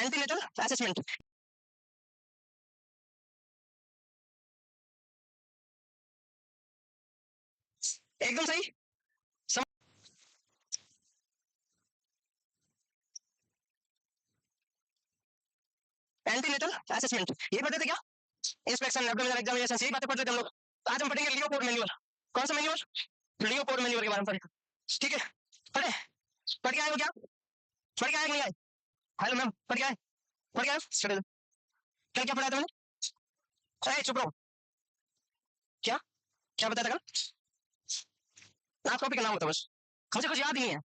Antenatal assessment. एकदम सही। Antenatal assessment ये पढ़ते थे क्या? इंस्पेक्शन, एब्डोमिनल एग्जामिनेशन, यही बातें पढ़ते थे हम लोग। आज हम पढ़ेंगे लियोपोल्ड मैन्युअल। कौन सा मैन्युअल? लियोपोल्ड मैन्युअल के बारे में पढ़ेंगे। ठीक है, पढ़े? पढ़ के आए हो क्या? पढ़ के आए नहीं आए? हेलो मैम, पढ़ के आए? पढ़ के आए? कल क्या पढ़ा था मैंने? चुप रहो। क्या क्या बताया था कल? आप टॉपिक का नाम बताओ बस, मुझे कुछ याद नहीं है।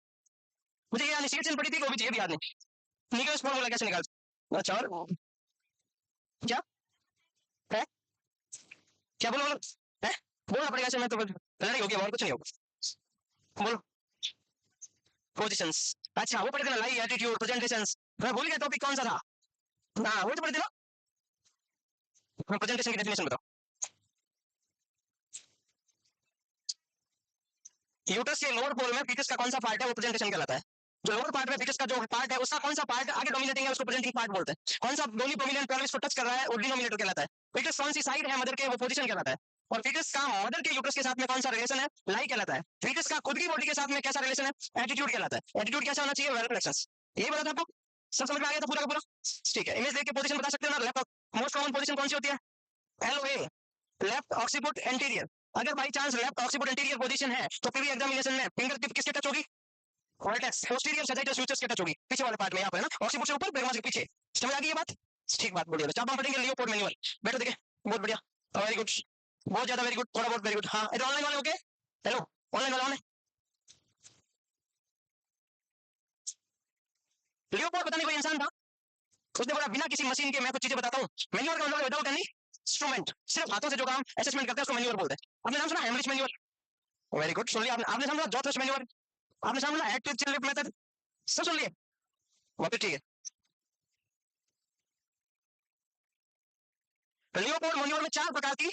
मुझे ये इनिशिएशन पढ़ी थी, वो भी ये भी याद नहीं। निकल फॉर्मूला कैसे निकाल? अच्छा, और क्या है? क्या बोलो बोलो? है बोलना पड़ेगा ऐसे, मैं तो लड़ाई होगी और कुछ नहीं होगा। बोलो। पोजीशंस, अच्छा वो पढ़े थे ना, लाई, एटीट्यूड, प्रेजेंटेशंस। मैं भूल गया टॉपिक कौन सा था। हाँ वो तो पढ़े थे ना। प्रेजेंटेशन की डेफिनेशन बताओ। यूट्रस के लोअर पोल में फीटस का कौन सा पार्ट है वो प्रेजेंटेशन कहलाता है। जो लोअर पार्ट में फीटस का जो पार्ट है उसका कौन सा पार्ट आगे डोमिनेटिंग है उसको प्रेजेंटिंग पार्ट बोलते हैं। कौन सा डोनी प्रोमिनेंट पेल्विस को टच कर रहा है वो डिनोमिनेटर कहलाता है। फीटस कौन सी साइड है मदर के वो पोजीशन कहलाता है। और फीटस का मदर के यूट्रस के साथ में कौन सा रिलेशन है? लाई कहलाता है। फीटस का खुद की बॉडी के साथ में कैसा रिलेशन है? एटीट्यूड कहलाता है। एटीट्यूड कैसा होना चाहिए? वेल फ्लेक्शंस। यही बता था आपको, सब समझ में आ गया था पूरा का पूरा? ठीक है, इमेज देख के पोजीशन बता सकते हो ना? लेफ्ट मोस्ट कॉमन पोजीशन कौन सी होती है? LOA, left occiput anterior. अगर by chance left occiput anterior position है तो प्रीवी एग्जामिनेशन में फिंगर टिप किसके टच होगी? वर्टेक्स पोस्टीरियर सजाइटस फ्यूचर्स के टच होगी, पीछे वाले पार्ट में, यहाँ पे ना ऑक्सीपुट से ऊपर पेगमा से पीछे। समझ आ गई ये बात? ठीक बात, बढ़िया। तो आप पढ़ेंगे लियोपोल्ड मैनुअल। बैठो देखे, बहुत बढ़िया, वेरी गुड, बहुत ज्यादा वेरी गुड, थोड़ा बहुत वेरी गुड। हाँ इधर ऑनलाइन वाले ओके? हेलो ऑनलाइन वाला ऑनलाइन। लियोपोल्ड पता नहीं कोई इंसान था, उसने बोला बिना किसी मशीन के मैं कुछ चीजें बताता हूँ। मैन्युअल का मतलब विदाउट एनी इंस्ट्रूमेंट, सिर्फ हाथों से जो काम असेसमेंट करते हैं उसको मैन्युअल बोलते हैं। आपने नाम सुना हेमरिच मैन्युअल? वेरी गुड, सुन लिया आपने? आपने समझा जॉर्ज मैन्युअल? आपने समझा एक्टिव चिल लिप मेथड? सब सुन लिए? वापस ठीक है। लियोपोल्ड मैन्युअल में 4 प्रकार की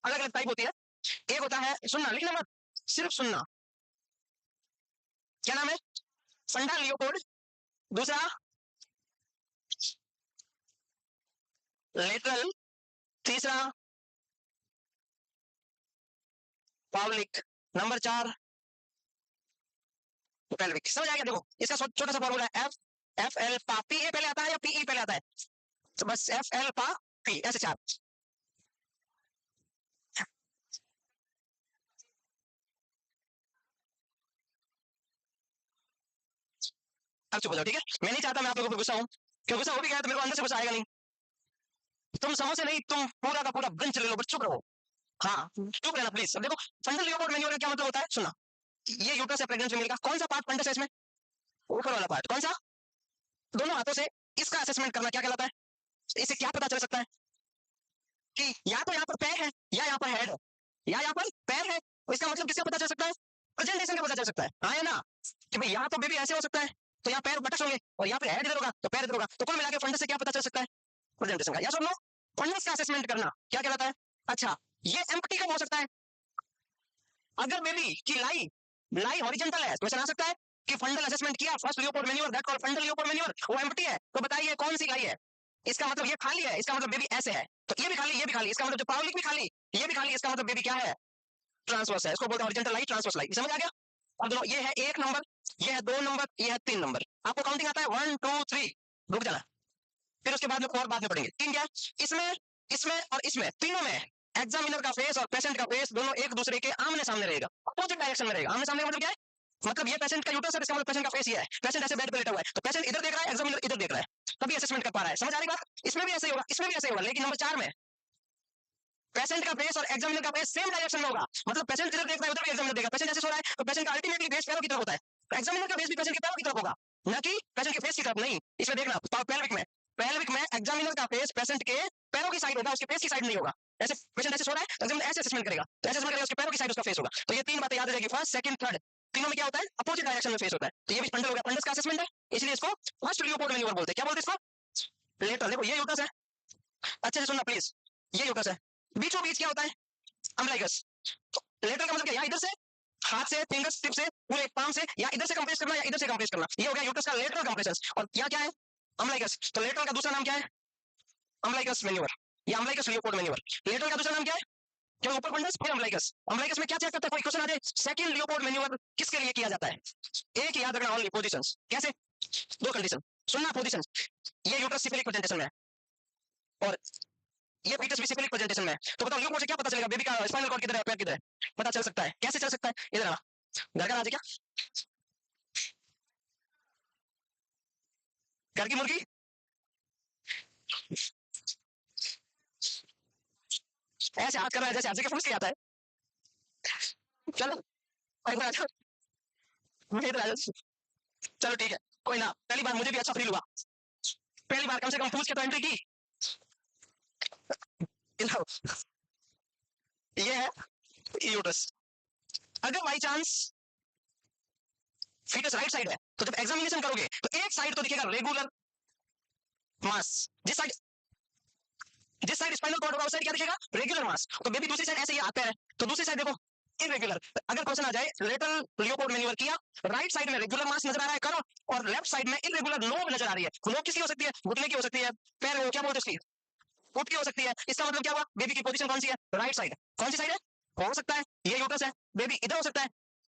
अलग अलग टाइप होती है। एक होता है, सुनना लिखना मत, सिर्फ सुनना। क्या नाम है? फंडा लियोपोल्ड। दूसरा लेटरल। तीसरा पावलिक। Number 4 pelvic. समझ आ गया? देखो इसका छोटा सा फॉर्मूला है, एफ एफ एल पा पी ए पहले आता है या पी ई पहले आता है? तो बस एफ एल पा पी, ऐसे 4। अब चुप हो जाओ, ठीक है? मैं नहीं चाहता मैं आप लोगों पर गुस्सा हूं, क्यों गुस्सा हो भी गया तो मेरे को अंदर से गुस्सा आएगा नहीं। तुम समोसे नहीं, तुम पूरा का पूरा ब्रंच ले लो, बस चुप रहो। हाँ चुप रहना प्लीज। अब देखो फंडल लियोपोल्ड मैन्युअल का क्या मतलब होता है, सुना। ये यूट्रस है प्रेग्नेंट फीमेल का, कौन सा पार्ट फंडस है इसमें? ऊपर वाला पार्ट। कौन सा? दोनों हाथों से इसका असेसमेंट करना क्या कहलाता है? इसे क्या पता चल सकता है कि या तो यहाँ पर पैर है या यहाँ पर हेड है, या यहाँ पर पैर है, तो इसका मतलब किसका पता चल सकता है? प्रेजेंटेशन का पता चल सकता है। हाँ या ना? कि भाई यहाँ तो बेबी ऐसे हो सकता है तो यहाँ पैर बटस होंगे, और यहाँ पे हेड इधर होगा तो पैर इधर होगा, तो कुल मिला के फंडस से क्या पता चल सकता है? प्रेजेंटेशन का। या सुन लो, फंडस का असेसमेंट करना क्या कहलाता है? अच्छा, ये एम्प्टी कब हो सकता है? अगर बेबी की लाई लाई हॉरिजॉन्टल है, क्वेश्चन आ सकता है कि फंडल असेसमेंट किया first Leopold manual, that called फंडल Leopold manual, वो एम्प्टी है, तो बताइए कौन सी लाई है? इसका मतलब ये खाली है, इसका मतलब बेबी ऐसे है, तो ये भी खाली, ये भी खाली, इसका मतलब जो पावलिक भी खाली, ये भी खाली, इसका मतलब बेबी क्या है? ट्रांसवर्स है, इसको बोलते हैं हॉरिजॉन्टल लाई, ट्रांसवर्स लाई। समझ आ गया? अब दोनों, ये है 1 नंबर, ये है 2 नंबर, ये है 3 नंबर। आपको काउंटिंग आता है 1 2 3, रुक जाना, फिर उसके बाद में और बाद में पढ़ेंगे। 3 क्या है? इसमें, इसमें और इसमें, तीनों में एग्जामिनर का फेस और पेशेंट का फेस दोनों एक दूसरे के आमने सामने रहेगा, अपोजिट डायरेक्शन में रहेगा। आमने सामने मतलब क्या है? मतलब ये पेशेंट का यूट्रस है, इसका मतलब पेशेंट का फेस ये है। पेशेंट ऐसे बेड पे लेटा हुआ है तो पेशेंट इधर देख रहा है, एग्जामिनर इधर देख रहा है, तभी असेसमेंट कर पा रहा है। समझ आ रही बात? इसमें भी ऐसे ही होगा, इसमें भी ऐसे ही होगा, लेकिन नंबर 4 में पेशेंट का फेस और एग्जामिनर का फेस सेम डायरेक्शन में होगा। मतलब पेशेंट इधर देख रहा है, उधर भी एग्जामिनर देखेगा। पेशेंट ऐसे सो रहा है तो पेशेंट का अल्टीमेटली फेस पैरों की तरफ होता है, एग्जामिनर का फेस भी पेशेंट के पैरों की तरफ होगा, ना कि पेशेंट के फेस की तरफ नहीं। इसमें देखना, पेल्विक में एग्जामिनर का फेस पेशेंट के पैरों की साइड होगा, उसके फेस की साइड नहीं होगा। ऐसे पेशेंट ऐसे सो रहा है तो एग्जामिनर ऐसे असेसमेंट करेगा, तो ऐसे असेसमेंट करेगा, उसके पैरों की साइड उसका फेस होगा। तो ये 3 बातें याद रहेगी, फर्स्ट सेकंड थर्ड, तीनों में क्या होता है? अपोजिट डायरेक्शन में फेस होता है। तो ये भी फंडल हो गया, फंडस का असेसमेंट है, इसलिए इसको फर्स्ट लियोपोल्ड मैन्युअल बोलते हैं। क्या बोलते हैं इसको? लेटर। देखो ये यूट्रस है, अच्छे से सुनना प्लीज, ये यूट्रस है, बीचों बीच क्या होता है? अम्बलाइकस। तो लेटर का मतलब क्या? यहाँ इधर से हाथ से, फिंगर टिप से, पूरे पाम से, या इधर से कंप्रेस करना या इधर से कंप्रेस करना, ये हो गया यूट्रस का लेटरल कंप्रेशन। और क्या क्या है? अम्लाइकस। तो लेटरल का दूसरा नाम क्या है? अम्लाइकस मेन्यूवर, ये अम्लाइकस लियोपोल्ड मेन्यूवर। लेटरल का दूसरा नाम क्या है? क्या ऊपर फंडस फिर अम्लाइकस। अम्लाइकस में क्या चेक करता है? कोई क्वेश्चन आ जाए, सेकंड लियोपोल्ड मेन्यूवर किसके लिए किया जाता है? एक याद रखना, ओनली पोजीशंस। कैसे? दो कंडीशन सुनना। पोजीशन, ये यूट्रस सिफिलिक प्रेजेंटेशन में है और ये फीटस भी सिफिलिक प्रेजेंटेशन में है। तो बताओ लियोपोल्ड से क्या पता चलेगा बेबी का स्पाइनल कॉर्ड किधर है, पैर किधर है? पता चल सकता है। कैसे चल सकता है? इधर आ, घर का राज है क्या? घर की मुर्गी? ऐसे हाथ कर रहा है जैसे हाथ के फूस के आता है। चलो इधर आ जाओ, इधर आ जाओ। चलो ठीक है, कोई ना, पहली बार मुझे भी अच्छा फील हुआ। पहली बार कम से कम पूछ के तो एंट्री की। लो, ये है यूट्रस। अगर by chance foetus right side है तो जब एग्जामिनेशन करोगे तो एक साइड तो दिखेगा रेगुलर मास, जिस साइड स्पाइनल कॉर्ड होगा उस साइड क्या दिखेगा? रेगुलर मास। तो बेबी दूसरी साइड ऐसे ही आते हैं, तो दूसरी साइड देखो इरेगुलर। अगर क्वेश्चन आ जाए लेटरल लियोपोल्ड मैन्यूवर किया, राइट साइड में रेगुलर मास नजर आ रहा है, करो, और लेफ्ट साइड में इरेगुलर नोब नजर आ रही है। नोब किसकी हो सकती है? घुटने की हो सकती है, पैर वो क्या बोलते हैं उसकी, फुट की हो सकती है। इसका मतलब क्या हुआ? बेबी की पोजीशन कौन सी है? Right side. कौन सी साइड है? हो सकता है ये यूट्रस है, बेबी इधर हो सकता है।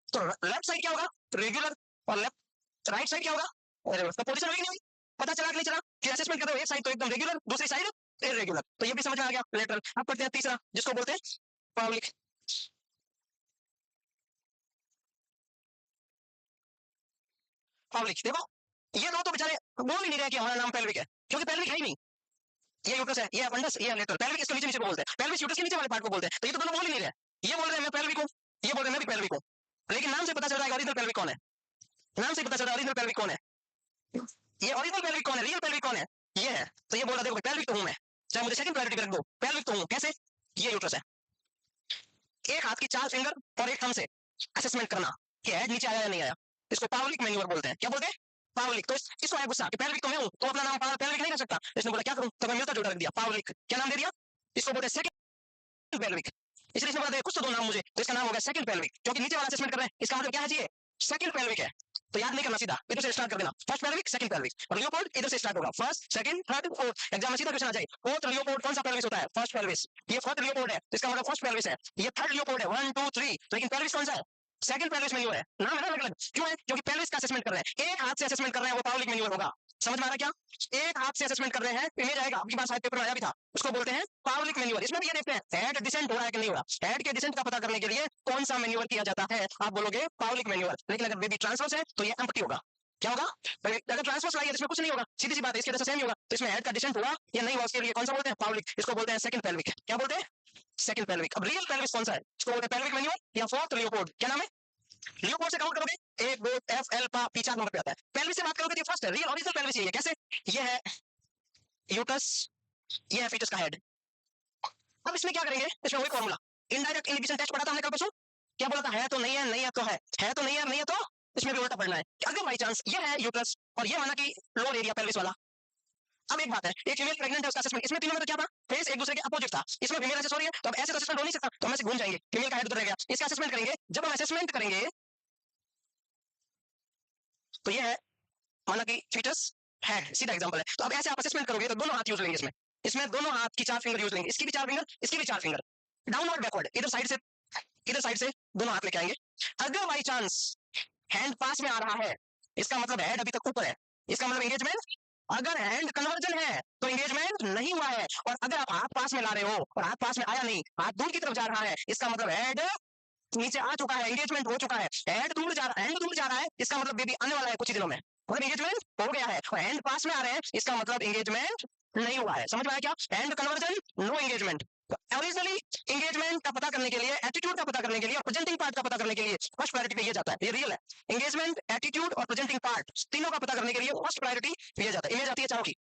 तो लेफ्ट साइड क्या होगा? रेगुलर। और लेफ्ट राइट साइड क्या होगा? तो पोजीशन होगी नहीं हुई? पता चला कि नहीं चला? कि असेसमेंट कर रहे हो, एक साइड तो एकदम रेगुलर, दूसरी साइड इरेगुलर। तो ये भी समझ में आ गया लेटरल। अब पढ़ते हैं तीसरा, जिसको बोलते हैं पावलिक। पावलिक देखो, ये लोग तो बेचारे बोल ही नहीं रहे कि हमारा नाम पेल्विक है, क्योंकि पेल्विक है ही नहीं। ये यूट्रस है, ये अपेंडिक्स, ये लेटरल। पेल्विक इसके नीचे नीचे को बोलते हैं, पेल्विक यूट्रस के नीचे वाले पार्ट को बोलते हैं। तो ये तो दोनों बोल ही नहीं रहे। ये बोल रहे हैं मैं पेल्विक हूँ, ये बोल रहे हैं मैं भी पेल्विक हूँ, लेकिन नाम से पता चल रहा है ओरिजिनल पेल्विक कौन है। नाम से पता चल रहा है ओरिजिनल पेल्विक कौन है। ये ओरिजिनल पेल्विक कौन है, रियल पेल्विक कौन है? ये है। तो ये बोल रहा देखो पेल्विक तो हूं मैं, चाहे मुझे सेकंड प्रायोरिटी रख दो, पेल्विक तो हूं। कैसे? ये यूट्रस है। एक हाथ की 4 फिंगर और एक थंब से असेसमेंट करना कि हेड नीचे आया या नहीं आया, इसको पावलिक मैन्यूवर बोलते हैं। क्या बोलते हैं? पावलिक। तो इसको आया गुस्सा कि पेल्विक तो मैं हूं, तो अपना नाम पेल्विक नहीं कर सकता। इसने बोला क्या करूं, तो मैं मिलता जुलता रख दिया, पावलिक। क्या नाम दे दिया? इसको बोलते हैं सेकंड पेल्विक। इसलिए इसने बोला कुछ तो दो नाम मुझे, तो इसका नाम हो गया सेकंड पेल्विक, क्योंकि नीचे वाला असेसमेंट कर रहे हैं। इसका मतलब क्या है जी? सेकंड पेल्विक है। तो याद नहीं करना, सीधा इधर से स्टार्ट कर देना, फर्स्ट पेल्विक सेकंड पेल्विक। और लियोपोल्ड इधर से स्टार्ट होगा, first second third fourth. Exam में सीधा क्वेश्चन आ जाए, फोर्थ लियोपोल्ड कौन सा पेल्विस होता है? First pelvis. ये फोर्थ लियोपोल्ड है तो इसका मतलब फर्स्ट पेल्विस है। ये थर्ड लियोपोल्ड है, 1 2 3, लेकिन पेल्विस कौन सा है? सेकंड पेल्विस मेन्यूअर है। नाम है ना अलग अलग, क्यों है? क्योंकि पेल्विस का असेसमेंट कर रहे हैं, एक हाथ से असेसमेंट कर रहे हैं, वो पावलिक मेन्यूअर होगा। समझ में आ रहा क्या? एक हाथ से असेसमेंट कर रहे हैं, इमेज आएगा, आपकी बात शायद पेपर में आया भी था, उसको बोलते हैं पावलिक मेन्यूअर। इसमें भी ये देखते हैं हेड डिसेंट हो रहा है कि नहीं हो रहा। हेड के डिसेंट का पता करने के लिए कौन सा मेन्यूअर किया जाता है? आप बोलोगे पावलिक मेन्यूअर। लेकिन अगर बेबी ट्रांसवर्स है तो ये एम्प्टी होगा। क्या होगा? अगर ट्रांसवर्स लाइए तो इसमें कुछ नहीं होगा, सीधी सी बात है, इसके वजह से सेम ही होगा। तो इसमें हेड का डिसेंट हुआ या नहीं हुआ, उसके लिए कौन सा बोलते हैं? पावलिक। इसको बोलते हैं सेकंड पेल्विक। क्या बोलते हैं? Second pelvic. अब रियल पेल्विस कौन सा है? इसको बोलते हैं पेल्विक मेन्यूअर या फोर्थ लियोपोल्ड। क्या नाम है? लियोपोल्ड से काउंट करोगे 1 2 एफ एल पा पी 4 नंबर पे आता है। पेल्विस से बात करोगे तो फर्स्ट है, रियल ओरिजिनल पेल्विस ये है। कैसे? ये है यूट्रस, ये है फीटस का हेड। अब इसमें क्या करेंगे? इसमें वही फॉर्मूला, इनडायरेक्ट इनहिबिशन टेस्ट पढ़ा था हमने कल परसों। क्या बोला था? है तो नहीं है, नहीं है तो है तो नहीं है, नहीं है तो इसमें भी उल्टा पढ़ना है। अगर बाई चांस ये है यूट्रस और ये माना कि लोअर एरिया पेल्विस वाला। अब एक बात है, एक फीमेल प्रेग्नेंट है, उसका असेसमेंट इसमें तीनों में तो क्या था? फेस एक दूसरे के अपोजिट था। इसमें फीमेल असेस हो रही है, तो अब ऐसे तो असेसमेंट हो नहीं सकता, तो हम ऐसे घूम जाएंगे, फीमेल का हेड उधर रह गया, इसका असेसमेंट करेंगे। जब हम असेसमेंट करेंगे तो ये है माना कि फीटस हेड, सीधा एग्जांपल है। तो अब ऐसे आप असेसमेंट करोगे तो दोनों हाथ यूज लेंगे इसमें, इसमें दोनों हाथ की 4 फिंगर यूज लेंगे, इसकी भी 4 फिंगर, इसकी भी 4 फिंगर, डाउनवर्ड बैकवर्ड, इधर साइड से दोनों हाथ लेके आएंगे। अगर बाई चांस हैंड पास में आ रहा है, इसका मतलब हेड अभी तक ऊपर है, इसका मतलब एंगेजमेंट। अगर हैंड कन्वर्जन है तो एंगेजमेंट नहीं हुआ है। और अगर आप हाथ पास में ला रहे हो और हाथ पास में आया नहीं, हाथ दूर की तरफ जा रहा है, इसका मतलब हेड नीचे आ चुका है, एंगेजमेंट हो चुका है। हैंड दूर जा रहा है, इसका मतलब बेबी आने वाला है कुछ दिनों में, मतलब एंगेजमेंट हो गया है। और हैंड पास में आ रहे हैं, इसका मतलब एंगेजमेंट नहीं हुआ है। समझ में आया क्या? Hand conversion, no engagement. Originally engagement का पता करने के लिए, एटीट्यूड का पता करने के लिए और प्रेजेंटिंग पार्ट का पता करने के लिए फर्स्ट प्रायोरिटी पे ये जाता है। ये रियल है। एंगेजमेंट, एटीट्यूड और प्रेजेंटिंग पार्ट तीनों का पता करने के लिए फर्स्ट प्रायोरिटी ये जाता है। इमेज आती है चारों की,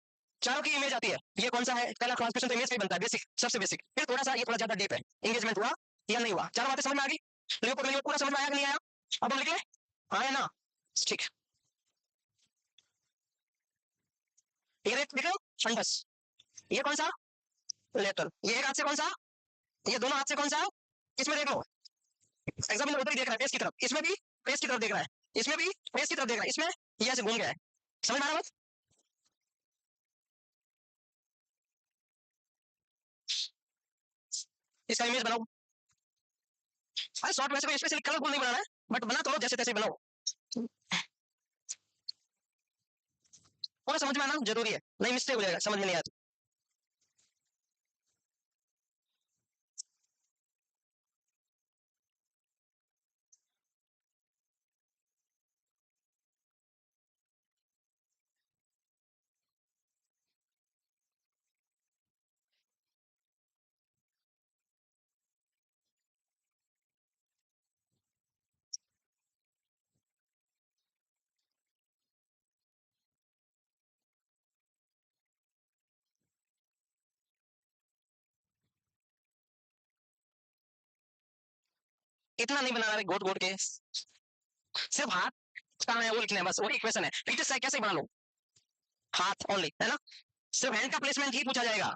चारों की इमेज आती है। ये कौन सा है? पहला ट्रांसमिशन तो इमेज पे बनता है, बेसिक, सबसे बेसिक। फिर थोड़ा सा ये थोड़ा ज्यादा डीप है, एंगेजमेंट हुआ या नहीं हुआ। चारों बातें समझ में आ गई? लियोपोल्ड मेन्यूअर पूरा समझ में आया कि नहीं आया? अब हम लिख लें, आया ना? ठीक। ये देख लो, फंडस, ये कौन सा? लेटरल। ये एक हाथ से कौन सा? ये दोनों हाथ से कौन सा? इसमें देख लो, एग्जामिनर उधर ही देख रहा है, फेस की तरफ, इसमें भी फेस की तरफ देख रहा है, इसमें भी फेस की तरफ देख रहा है, इसमें ये ऐसे घूम गया है। समझ में आ रहा है? इसका इमेज बनाओ। अरे शॉर्ट वैसे कोई स्पेशली कलरफुल नहीं बनाना है, बट बना तो लो जैसे तैसे बनाओ। पूरा समझ में आना जरूरी है, नहीं मिस्टेक हो जाएगा समझ में नहीं आती। इतना नहीं बनाना है गोट गोट के, सिर्फ हाथ कहाँ है वो लिखना है बस, वही इक्वेशन है। फीचर्स कैसे बना लो, हाथ ओनली है ना, सिर्फ हैंड का प्लेसमेंट ही पूछा जाएगा।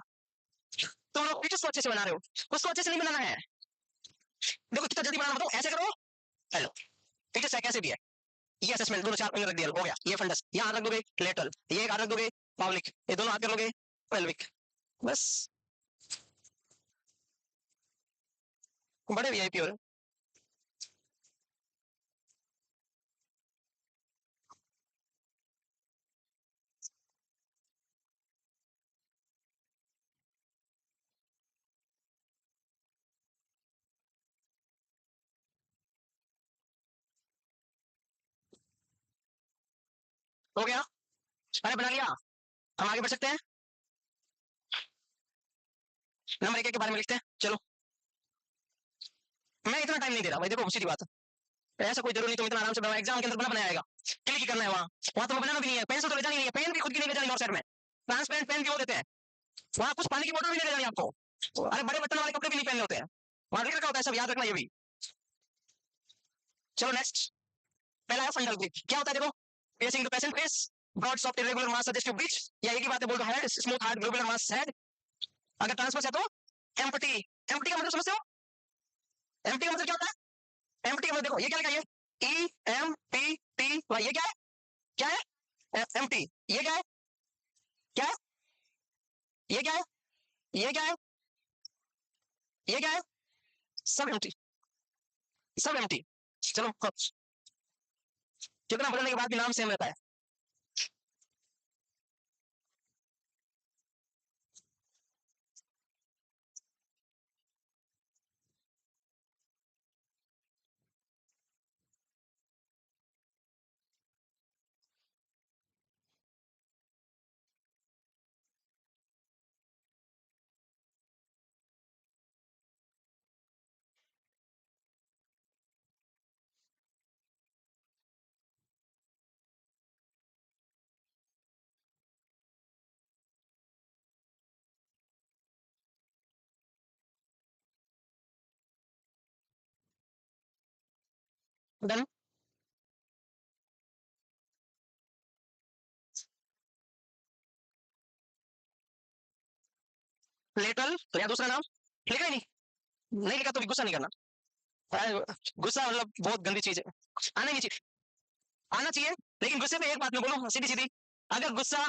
तुम लोग फीचर्स को अच्छे से बना रहे हो, उसको अच्छे से नहीं बनाना है। देखो कितना जल्दी बनाना बताओ, ऐसे करो। हेलो, फीचर्स कैसे भी है, ये असेसमेंट दोनों चार फिंगर रख दिया हो गया, ये फंडस यहाँ रख दोगे, लेटरल ये एक हाथ रख दोगे, पब्लिक ये दोनों हाथ कर लोगे, पेल्विक, बस। बड़े वीआईपी हो रहे हो गया। अरे बना लिया, हम आगे बढ़ सकते हैं। नंबर एक के बारे में लिखते हैं, चलो। मैं इतना टाइम नहीं दे रहा भाई, देखो सीधी बात है, ऐसा कोई जरूरी नहीं तुम इतना आराम से बनाओ, एग्जाम के अंदर बना बनाया आएगा, क्लिक ही करना है वहाँ, वहाँ तुम्हें बनाना भी नहीं है, पेंसिल तो ले जानी नहीं है, पेन भी खुद की नहीं ले जानी नॉट साइड में, ट्रांसपेरेंट पेन भी वो देते हैं वहाँ, कुछ पानी की बोतल भी नहीं ले जानी आपको, अरे बड़े बटन वाले कपड़े भी नहीं पहनने होते हैं, वहाँ लिख रखा होता है सब, याद रखना ये भी। चलो नेक्स्ट, पहला है फंडल ग्रिप, क्या होता है देखो, facing the patient face, broad soft irregular mass suggestive breech, या एक ही बात है बोल दो, head smooth hard globular mass head. अगर ट्रांसफर है तो एम्प्टी, एम्प्टी का मतलब समझते हो, एम्प्टी का मतलब क्या होता है, एम्प्टी का मतलब देखो ये क्या लिखा है, E M P T Y, ये क्या है, क्या है एम्प्टी, ये क्या है, क्या है, ये क्या है, ये क्या है, ये क्या है, सब एम्प्टी, सब एम्प्टी। चलो कितना बदलने के बाद भी नाम सेम रहता है। डन, लेटरल तो या दूसरा नाम लिखा ही नहीं, नहीं लिखा तो भी गुस्सा नहीं करना, गुस्सा मतलब बहुत गंदी चीज है, आना नहीं चाहिए, आना चाहिए, लेकिन गुस्से में एक बात मैं बोलूं सीधी सीधी, अगर गुस्सा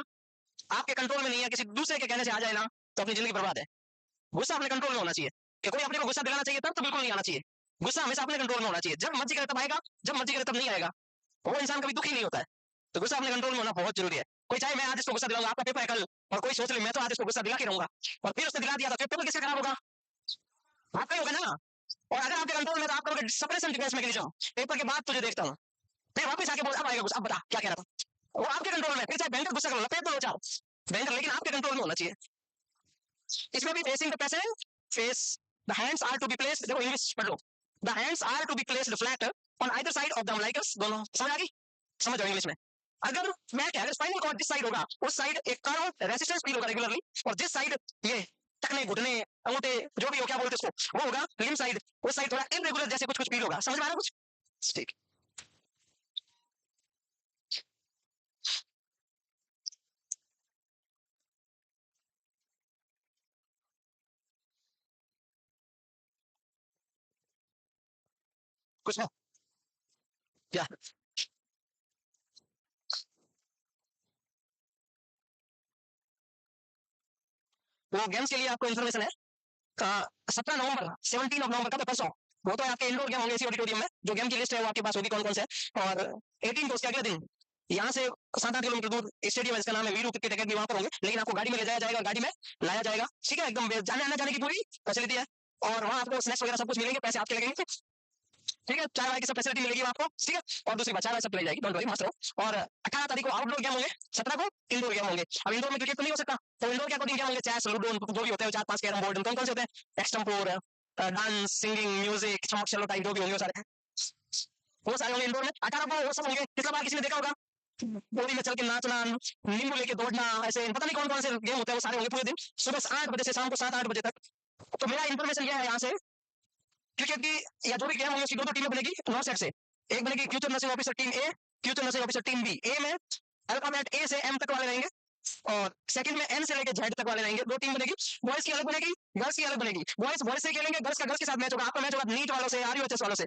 आपके कंट्रोल में नहीं है, किसी दूसरे के कहने से आ जाए ना, तो अपनी जिंदगी बर्बाद है। गुस्सा अपने कंट्रोल में होना चाहिए, कि कोई अपने को गुस्सा दिलाना चाहिए तब तो बिल्कुल नहीं आना चाहिए, गुस्सा हमेशा अपने कंट्रोल में होना चाहिए, जब मर्जी करे तब आएगा, जब मर्जी करे तब नहीं आएगा, वो इंसान कभी दुखी नहीं होता है, तो गुस्सा अपने कंट्रोल में होना बहुत जरूरी है। कोई चाहे मैं आज इसको गुस्सा दिलाऊंगा, आपका पेपर है कल, और कोई सोच ले मैं तो आज इसको गुस्सा दिला के रहूंगा, और फिर उसने दिला दिया तो पेपर किससे खराब होगा, आपका ही होगा ना। और अगर आपके कंट्रोल में तो आप करोगे सप्रेशन डिफेंस मैकेनिज्म, पेपर के बाद तुझे देखता हूँ, मैं वापस आके बोल, अब आएगा गुस्सा, अब बता क्या कह रहा था, वो आपके कंट्रोल में, फिर चाहे बैंकर गुस्सा करो, लपेट दो चार बैंकर, लेकिन आपके कंट्रोल में होना चाहिए। इसमें भी facing the patient face, the hands are to be placed, देखो इंग्लिश पढ़ लो, the hands are to be placed flat on either side of the umbilicus, दोनों समझ आ गई, समझ जाओ इंग्लिश में। अगर मैं क्या, अगर स्पाइनल कॉर्ड जिस साइड होगा उस साइड एक कर्व रेजिस्टेंस फील होगा रेगुलरली, और जिस साइड ये टखने घुटने अंगूठे जो भी हो क्या बोलते उसको, वो होगा लिम साइड, उस साइड थोड़ा इनरेगुलर जैसे कुछ कुछ फील होगा, समझ में आ रहा कुछ, ठीक। कुछ ना क्या, वो गेम्स के लिए आपको इन्फॉर्मेशन है, 17 नवंबर 17 नवंबर का परसों। वो तो आपके इंडोर गेम होंगे इसी ऑडिटोरियम में। जो गेम की लिस्ट है वो आपके पास होगी कौन कौन से है। और 18 को उसके अगले दिन यहाँ से 7-8 किलोमीटर दूर स्टेडियम है, इसका नाम है वीरू क्रिकेट अकेडमी, वहां पर होंगे। लेकिन आपको गाड़ी में ले जाया जाएगा, गाड़ी में लाया जाएगा, ठीक है। एकदम जाने आने जाने की पूरी फैसिलिटी है। और वहां आपको स्नैक्स वगैरह सब कुछ मिलेंगे, पैसे आपके लगेंगे, ठीक है। चाय वाय की सब फैसिलिटी मिलेगी आपको, ठीक है। और दूसरी बात, चाय वाय सब मिल जाएगी, डोंट वरी, मस्त रहो। और 18 तारीख को आउटडोर गेम होंगे, 17 को इंडोर गेम होंगे। अब इंडोर में क्रिकेट तो नहीं हो सकता, तो इंडोर के अकॉर्डिंग गेम होंगे, चेस, लूडो, जो भी होते हैं, 4-5 कैरम बोर्ड, कौन कौन से होते हैं, एक्सटम्पोर, डांस, सिंगिंग, म्यूजिक, चमक चलो टाइप जो भी होंगे वो सारे, वो सारे होंगे इंडोर में। 18 को वो सब होंगे। पिछला बार किसी ने देखा होगा बोरी में चल के नाचना, नींबू लेके दौड़ना, ऐसे पता नहीं कौन कौन से गेम होते हैं, वो सारे होंगे पूरे दिन, सुबह 8 बजे से शाम को 7-8 बजे तक। तो मेरा इन्फॉर्मेशन यह है यहाँ से, क्रिकेट की या जो भी गेम होंगे उसकी दो टीमें बनेगी नॉर्थ साइड से। एक बनेगी future nursing officer team A, future nursing officer team B. A में अल्फाबेट ए से एम तक वाले रहेंगे, और सेकंड में एन से लेकर जेड तक वाले रहेंगे। दो टीम बनेगी, बॉयज की अलग बनेगी, गर्ल्स की अलग बनेगी। बॉयज बॉयज से खेलेंगे, गर्ल्स का गर्ल्स के साथ मैच होगा। आपका मैच होगा नीट वालों से, आरयूएचएस वालों से।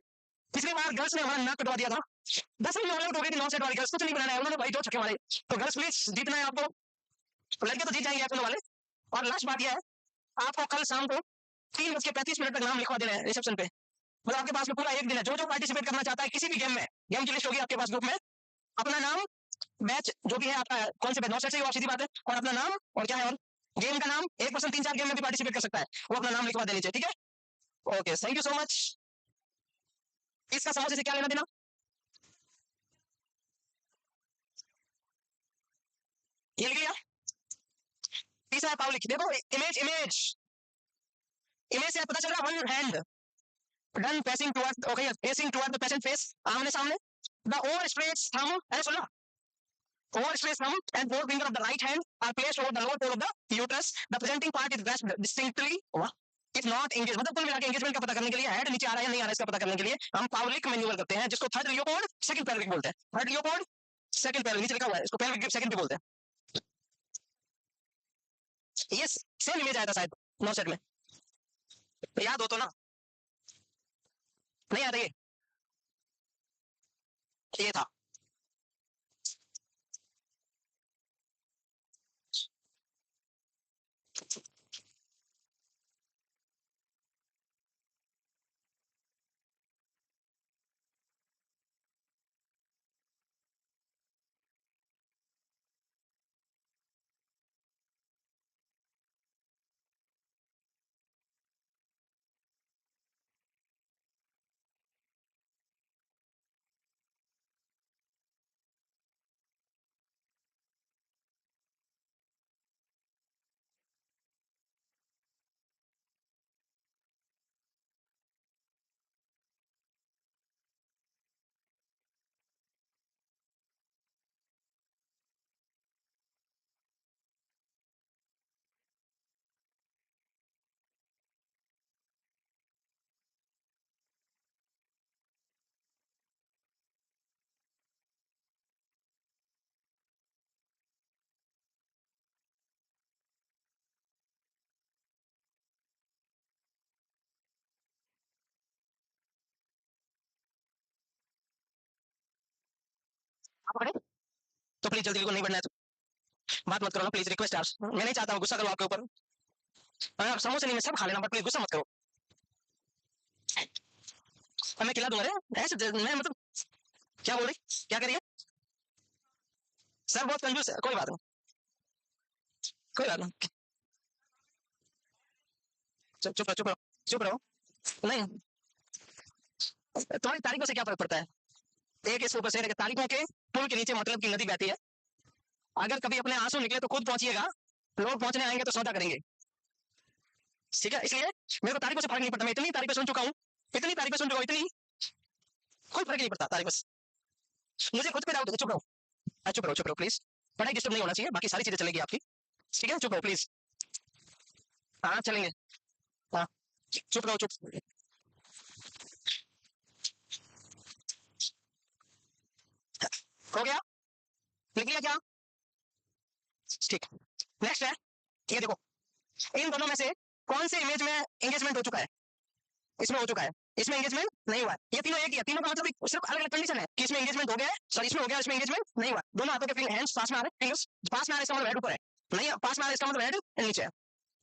पिछली बार गर्ल्स ने हमारा नाक कटवा दिया था, 10 रन में ऑल आउट हो गई थी नॉर्थ साइड वाली गर्ल्स, कुछ नहीं बनाना है उन्होंने भाई, दो छक्के मारे। तो गर्ल्स प्लीज जीतना है आपको, लड़के तो जीत जाएंगे आप वाले। और लास्ट बात यह है, आपको कल शाम को 3:35 तक नाम लिखवा देना है रिसेप्शन पे। मतलब आपके पास में पूरा एक दिन है, जो जो पार्टिसिपेट करना चाहता है किसी भी गेम में, गेम की लिस्ट होगी आपके पास ग्रुप में, अपना नाम, बैच जो भी है आपका, कौन से बैच, नॉर्थ साइड से, वो सीधी बात है, और अपना नाम और क्या है, और गेम का नाम। एक पर्सन 3-4 गेम में भी पार्टिसिपेट कर सकता है, वो अपना नाम लिखवा देनी चाहिए, ठीक है। Okay, thank you so much. इसका समोसे से क्या लेना देना, ये लिख लिया। तीसरा है पावलिक। देखो इमेज इमेज इमेज से पता चल रहा है, one hand done facing toward, okay, facing toward the patient face, आमने सामने। द ओवर स्ट्रेच थंब, अरे सुन लो, over stretch thumb and forefinger of the right hand are placed over the lower pole of the uterus. The presenting part is grasped distinctly. If not engaged, मतलब कुल मिला के engagement का पता करने के लिए, हेड नीचे आ रहा है या नहीं आ रहा है इसका पता करने के लिए हम पावलिक मैन्यूअल करते हैं, जिसको थर्ड लियोपोल्ड सेकंड पेल्विक बोलते हैं। थर्ड लियोपोल्ड सेकंड पेल्विक नीचे लिखा हुआ है, इसको पेल्विक सेकंड भी बोलते हैं। ये सेम इमेज आया था शायद नौ सेट में, तो याद हो तो ना, नहीं याद है ये था। आप पकड़े तो प्लीज जल्दी को नहीं बढ़ना है, तो बात मत करो ना प्लीज, रिक्वेस्ट है, मैं नहीं चाहता हूँ गुस्सा करो आपके ऊपर। समोसे नहीं, मैं सब खा लेना, बट प्लीज गुस्सा मत करो। अब मैं खिला दूंगा, अरे ऐसे मैं मतलब, क्या बोल रही, क्या करिए सर, बहुत कंजूस है, कोई बात नहीं, कोई बात नहीं, चुप रहो, चुप रहो, चुप रहो। नहीं, तुम्हारी तारीखों से क्या फर्क पड़ता है, एक इसके ऊपर से तारीखों के पुल के नीचे मतलब की नदी बहती है। अगर कभी अपने आंसू निकले तो खुद पहुंचिएगा, लोग पहुंचने आएंगे तो सौदा करेंगे, ठीक है। इसलिए मेरे को तारीखों से फर्क नहीं पड़ता, मैं इतनी तारीखें सुन चुका हूँ, इतनी तारीखें सुन चुका हूँ, इतनी, कोई फर्क नहीं पड़ता तारीखों से। मुझे खुद पे डाउट है, चुप रहो, चुप रहो प्लीज, पढ़ाई डिस्टर्ब नहीं होना चाहिए, बाकी सारी चीजें चलेगी आपकी, ठीक है, चुप रहो प्लीज। हाँ चलेंगे, हाँ चुप रहो, चुप हो गया, लिख लिया क्या, ठीक। नेक्स्ट है, ये देखो, इन दोनों में से कौन से इमेज में एंगेजमेंट हो चुका है, इसमें हो चुका है, इसमें एंगेजमेंट नहीं हुआ है। ये तीनों एक ही है, तीनों का मतलब सिर्फ अलग अलग कंडीशन है कि इसमें एंगेजमेंट हो गया है, सॉरी इसमें हो गया, इसमें एंगेजमेंट नहीं हुआ। दोनों हाथों के हैंड्स पास में आ रहे हैं, फिंगर्स पास में आ रहे, इसका मतलब हेड ऊपर है, नहीं पास में आ रहे इसका मतलब हेड नीचे है।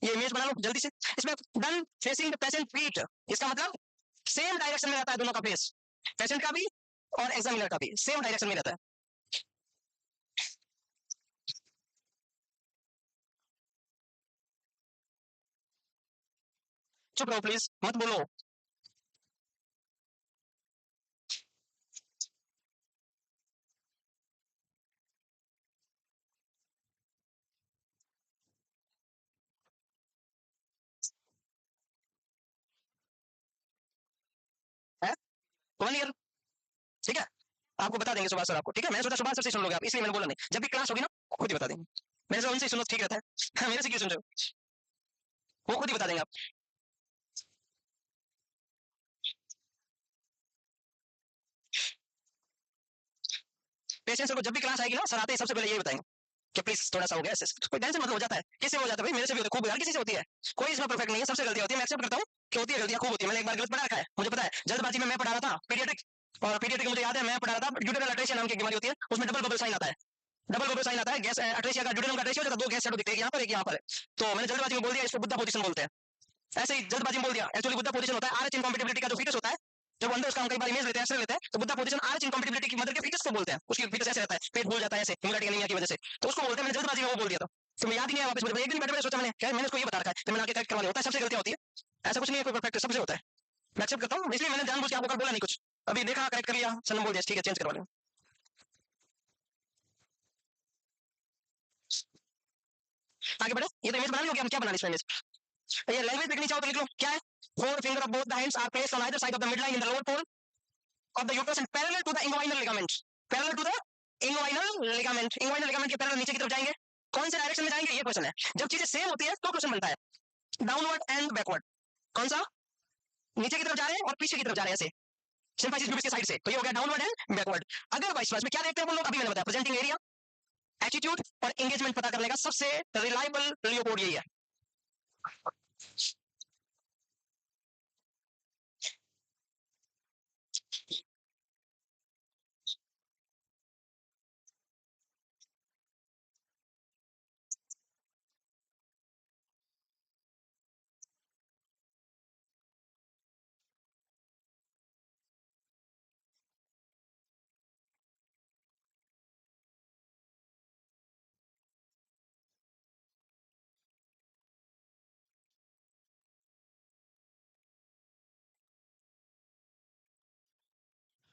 ये इमेज बना लो जल्दी से। इसमें done facing the patient feet, इसका मतलब सेम डायरेक्शन में रहता है दोनों का फेस, पेशेंट का भी और एग्जामिनर का भी सेम डायरेक्शन में रहता है। चुप रहो प्लीज, मत बोलो। है 1 ईयर, ठीक है, आपको बता देंगे सुभाष सर आपको, ठीक है। मैंने सोचा सुभाष सर से सुन लोगे आप, इसलिए मैंने बोला नहीं, जब भी क्लास होगी ना खुद ही बता देंगे। मेरे से उनसे सुनो ठीक रहता है मेरे से क्यों सुन रहे हो, वो खुद ही बता देंगे आप। पेशेंट को जब भी क्लास आएगी ना सर आते ही सबसे पहले यही बताएंगे कि प्लीज थोड़ा सा हो गया ऐसे, कोई टेंशन मतलब हो जाता है, किससे हो जाता है भाई, मेरे से भी होता है खूब, हर किसी से होती है, कोई इसमें परफेक्ट नहीं है, सबसे गलती होती है, मैं एक्सेप्ट करता हूँ कि होती है, गलतियां खूब होती है, मैंने एक बार गलत पढ़ा रखा है, मुझे पता है, जल्दबाजी में मैं पढ़ा रहा था पीडियाट्रिक, और पीडियाट्रिक मुझे याद है मैं पढ़ा रहा था ड्यूटेरल अट्रेशिया नाम की बीमारी होती है, उसमें डबल बबल साइन आता है, डबल बबल साइन आता है, गैस अट्रेशिया का ड्यूटेरल का अट्रेशिया हो जाता है, दो गैस शैडो दिखते हैं यहाँ पर एक यहाँ पर, तो मैंने जल्दबाजी में बोल दिया इसको बुद्धा पोजीशन बोलते हैं, ऐसे ही जल्दबाजी में बोल दिया, एक्चुअली बुद्धा पोजीशन होता है आरएच इनकॉम्पिटिबिलिटी का जो फीटस होता है, जब अंदर उसका हम कई बार इमेज लेते हैं एक्सरे लेते हैं, तो बुद्धा पोजीशन आरएच इनकॉम्पिटिबिलिटी की मदर के फीटस को बोलते हैं, उसकी फीटस ऐसे रहता है, पेट फूल जाता है ऐसे हेमोरेटिक एनीमिया की वजह से, तो उसको बोलते हैं, मैंने जल्दबाजी में वो बोल दिया था, तो मैं याद ही नहीं आया वापस मुझे, एक दिन बैठे बैठे सोचा मैंने क्या मैंने इसको ये बता रखा है, तो मैंने आगे करेक्ट करवा लिया, होता है सबसे गलतियां होती है, ऐसा कुछ नहीं है, कोई परफेक्ट सबसे होता है, मैं एक्सेप्ट करता हूँ, इसलिए मैंने जानबूझ के आपको कल बोला नहीं कुछ, अभी देखा करेक्ट कर लिया, सनम बोल दिया ठीक है चेंज करवा लिया। आगे बढ़े, ये तो इमेज बना ली होगी, हम क्या बनाने इसमें इमेज, ये लैंग्वेज लिखनी चाहो तो लिख लो, क्या है, four finger of both the hands are placed on either side of the mid line in the lower pole of the uterus and parallel to the inguinal ligament, parallel to the inguinal ligament, inguinal ligament के parallel नीचे की तरफ जाएंगे, कौन से direction में जाएंगे ये क्वेश्चन है, जब चीजें सेम होती है तो क्वेश्चन बनता है डाउनवर्ड एंड बैकवर्ड, कौन सा, नीचे की तरफ जा रहे हैं और पीछे की तरफ जा रहे हैं ऐसे, सिंपैथेटिक न्यूक्लियस के साइड से, तो ये हो गया डाउनवर्ड एंड बैकवर्ड। अगर वाइस वर्सा में क्या देखते हैं वो लोग, अभी मैंने बताया प्रेजेंटिंग एरिया, एटीट्यूड और एंगेजमेंट पता करने का सबसे रिलायबल लियोपोड यही है।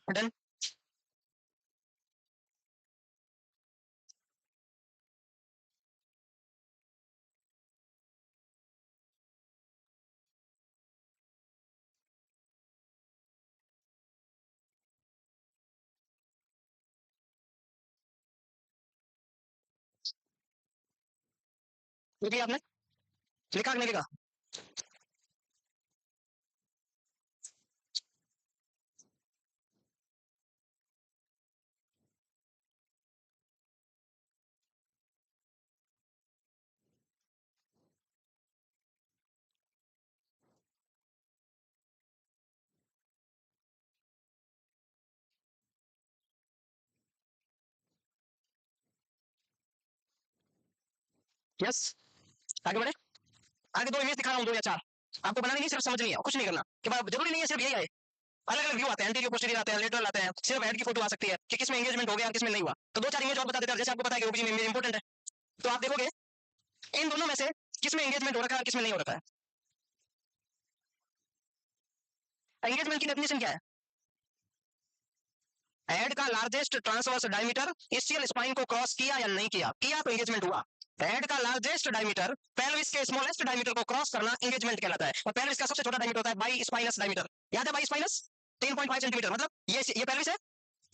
डन, लिखी आपने, लिखा कि नहीं लिखा, यस, आगे बढ़े, आगे दो इमेज दिखा रहा हूँ, दो या चार, आपको बनानी नहीं सिर्फ समझनी है, कुछ नहीं करना, कि जरूरी नहीं है सिर्फ यही आए, अलग अलग व्यू आते हैं, एंटीरियर पोस्टीरियर आते हैं, लेटरल आते हैं, सिर्फ हेड की फोटो आ सकती है कि किसमें एंगेजमेंट हो गया किसमें नहीं हुआ, तो दो चार इमेज और बता देता है, जैसे आपको पता है कि ओबीजी में इमेज इंपॉर्टेंट है, तो आप देखोगे इन दोनों में से किसमें एंगेजमेंट हो रखा है किसमें नहीं हो रखा है। एंगेजमेंट की डेफिनेशन क्या है, हेड का largest transverse diameter ischial spine को क्रॉस किया या नहीं किया, किया तो एंगेजमेंट हुआ, हेड का लार्जेस्ट डायमीटर पेल्विस के स्मॉलेस्ट डायमीटर को क्रॉस करना एंगेजमेंट कहलाता है, और पेल्विस का सबसे छोटा डायमीटर होता है बाई स्पाइनस डायमीटर, याद है बाई स्पाइनस 10.5 सेंटीमीटर, मतलब ये पेल्विस है,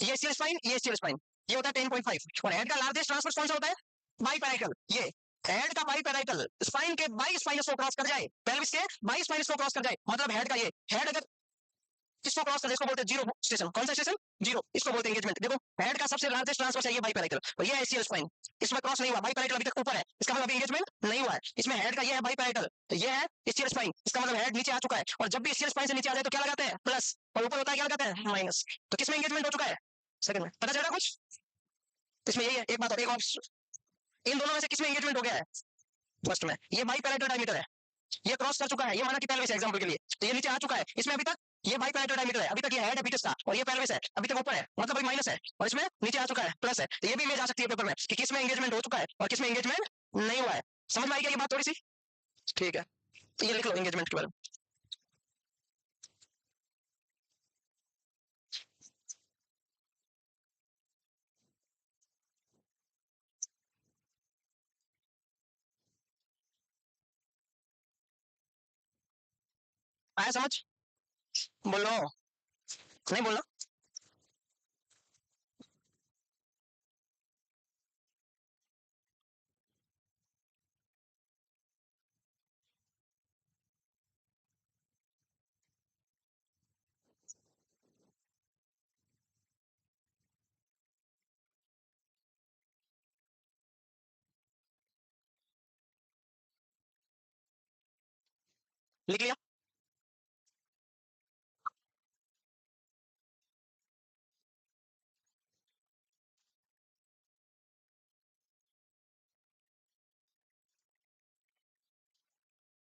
ये इस्चियल स्पाइन, ये इस्चियल स्पाइन, ये होता है 10.5, और हेड का लार्जेस्ट ट्रांसवर्स कौन सा होता है, बाई पैराइटल, ये हेड का बाई पैराइटल स्पाइन के बाई स्पाइनस को क्रॉस कर जाए, पेल्विस के बाई स्पाइनस को क्रॉस कर जाए, मतलब हेड का ये हेड अगर किसको क्रॉस कर, इसको बोलते हैं जीरो स्टेशन, कौन सा स्टेशन, जीरो, इसको बोलते हैं एंगेजमेंट। देखो हेड का सबसे लार्जेस्ट ट्रांसवर्स है ये बाई पैराइटल, और ये एसीएल स्पाइन, इसमें क्रॉस नहीं हुआ, बाई पैराइटल अभी तक ऊपर है, इसका मतलब एंगेजमेंट नहीं हुआ है, इसमें हेड का ये है बाई पैराइटल, तो ये है एसीएल स्पाइन, इसका मतलब हेड नीचे आ चुका है, और जब भी एसीएल स्पाइन से नीचे आ जाए तो क्या लगाते हैं प्लस, और ऊपर होता है क्या लगाते हैं माइनस, तो किसमें एंगेजमेंट हो चुका है, सेकंड में, पता चल रहा कुछ, इसमें यही है, एक बात और एक, इन दोनों में से किसमें एंगेजमेंट हो गया है, फर्स्ट में ये बाई पैरेटल डायमीटर है, ये क्रॉस कर चुका है, ये माना कि पेल्विस है एग्जांपल के लिए, तो ये नीचे आ चुका है, इसमें अभी तक ये बाई पैरेटल डायमीटर है, अभी तक ये हेड है फीटस का और ये पेल्विस है, अभी तक ऊपर है, मतलब अभी माइनस है और इसमें नीचे आ चुका है प्लस है, तो ये भी इमेज आ सकती है पेपर में कि किसमें एंगेजमेंट हो चुका है और किसमें एंगेजमेंट नहीं हुआ है। समझ में आई क्या ये बात थोड़ी सी? ठीक है, तो ये लिख लो एंगेजमेंट के बारे में। आया समझ? बोलो, नहीं बोलना। लिख लिया?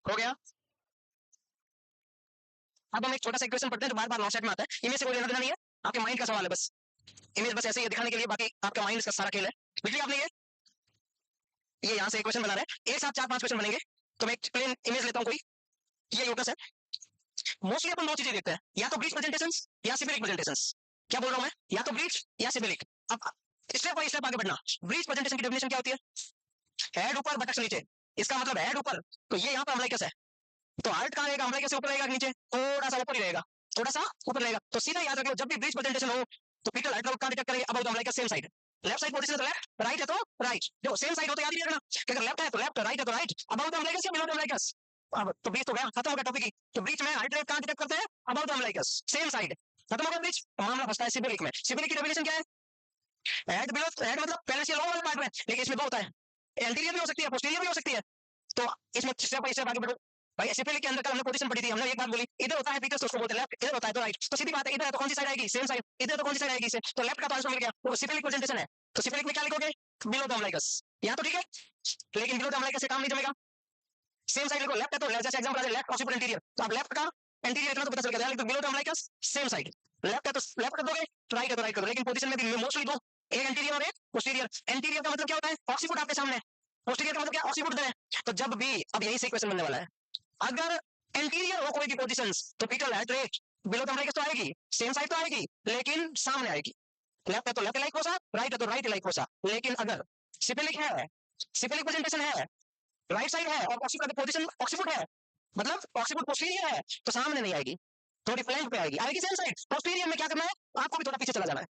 हो गया? अब हम एक छोटा सा इक्वेशन पढ़ते हैं जो बार बार नॉट सेट में आता है, इमेज से कोई लेना देना नहीं है, आपके माइंड का सवाल है बस, इमेज बस ऐसे ही दिखाने के लिए, बाकी आपका माइंड का सारा खेल है। लिख लिया आपने? ये यहाँ से इक्वेशन बना रहे हैं, एक साथ चार पांच क्वेश्चन बनेंगे, तो मैं एक प्लेन इमेज लेता हूँ कोई, ये यूटस है। मोस्टली अपन दो चीजें देखते हैं, या तो ब्रीच प्रेजेंटेशंस या सिबिलिक प्रेजेंटेशंस। क्या बोल रहा हूं मैं? या तो ब्रीच या सिबिलिक। अब स्टेप बाय स्टेप आगे बढ़ना। ब्रीच प्रेजेंटेशन की डेफिनेशन क्या होती है? हेड ऊपर बटक्स नीचे, इसका मतलब हेड ऊपर, तो ये यहाँ पर अम्लाइकस है, तो हार्ट कहाँ रहेगा? अम्लाइकस से ऊपर रहेगा कि नीचे? थोड़ा सा ऊपर ही रहेगा, थोड़ा सा ऊपर रहेगा, तो सीधा याद रखो जब भी ब्रीच प्रेजेंटेशन हो तो पीटल हार्ट कहाँ डिटेक्ट करेंगे? About अम्लाइकस same side. Left side position है तो लेफ्ट, राइट है तो राइट, जो सेम साइड हो तो याद ही रखना कि अगर लेफ्ट है तो लेफ्ट, राइट है तो राइट, अबाउट अम्लाइकस या बिलो अम्लाइकस। अब तो ब्रीच तो गया, खत्म हो गया टॉपिक ही। तो ब्रीच में हार्ट रेट कहाँ डिटेक्ट करते हैं? अबाउट अम्लाइकस सेम साइड, खत्म हो गया ब्रीच। मामला फंसता है सिबिलिक में। सिबिलिक की डेफिनेशन क्या है? हेड बिलो, हेड मतलब पहले से लो वाले पार्ट में, लेकिन इसमें दो होता है, एंटीरियर भी हो सकती है, पोस्टीरियर भी हो सकती है। तो इसमें स्टेप बाय स्टेप आगे बढ़ो भाई। सिबिलिक के अंदर कल हमने पोजीशन पढ़ी थी, हमने एक बात बोली, इधर होता है फीटस तो उसको बोलते हैं लेफ्ट, इधर होता है तो राइट, तो सीधी बात है, इधर है तो कौन सी साइड आएगी? सेम साइड, इधर तो कौन सी साइड आएगी? सेम, तो लेफ्ट का तो आंसर मिल गया, वो सिबिलिक प्रेजेंटेशन है। तो सिबिलिक में क्या लिखोगे? बिलो द अम्लाइकस, यहाँ तो ठीक है, लेकिन बिलो द अम्लाइकस से काम नहीं जमेगा। सेम साइड लिखो, लेफ्ट है तो जैसे एग्जांपल आ जाए लेफ्ट ऑक्सीपुट इंटीरियर, तो आप लेफ्ट का इंटीरियर इतना तो पता चल गया, लिख दो below the अम्लाइकस same side. Left है तो लेफ्ट कर दोगे, राइट है तो राइट कर दो, लेकिन पोजीशन में भी मोस्टली दो, एक इंटीरियर और एक पोस्टीरियर। इंटीरियर का मतलब क्या होता है? ऑक्सीपुट आपके सामने, पोस्टीरियर का मतलब क्या? ऑक्सीपुट है। तो जब भी, अब यही से क्वेश्चन बनने वाला है, अगर इंटीरियर हो कोई भी पोजीशंस तो foetal head rate below the umbilicus तो आएगी, सेम साइड तो आएगी, लेकिन सामने आएगी। लेफ्ट है तो लेफ्ट लाइक होसा, राइट है तो राइट लाइक होसा। लेकिन अगर सिबिलिक है, सिबिलिक प्रेजेंटेशन है, राइट साइड है और ऑक्सीपुट पोजीशन ऑक्सीपुट है, मतलब ऑक्सीपुट पोस्टीरियर है, तो सामने नहीं आएगी, थोड़ी फ्लैंक पे आएगी, आएगी सेम साइड। पोस्टीरियर में क्या करना है? आपको भी थोड़ा पीछे चला जाना है।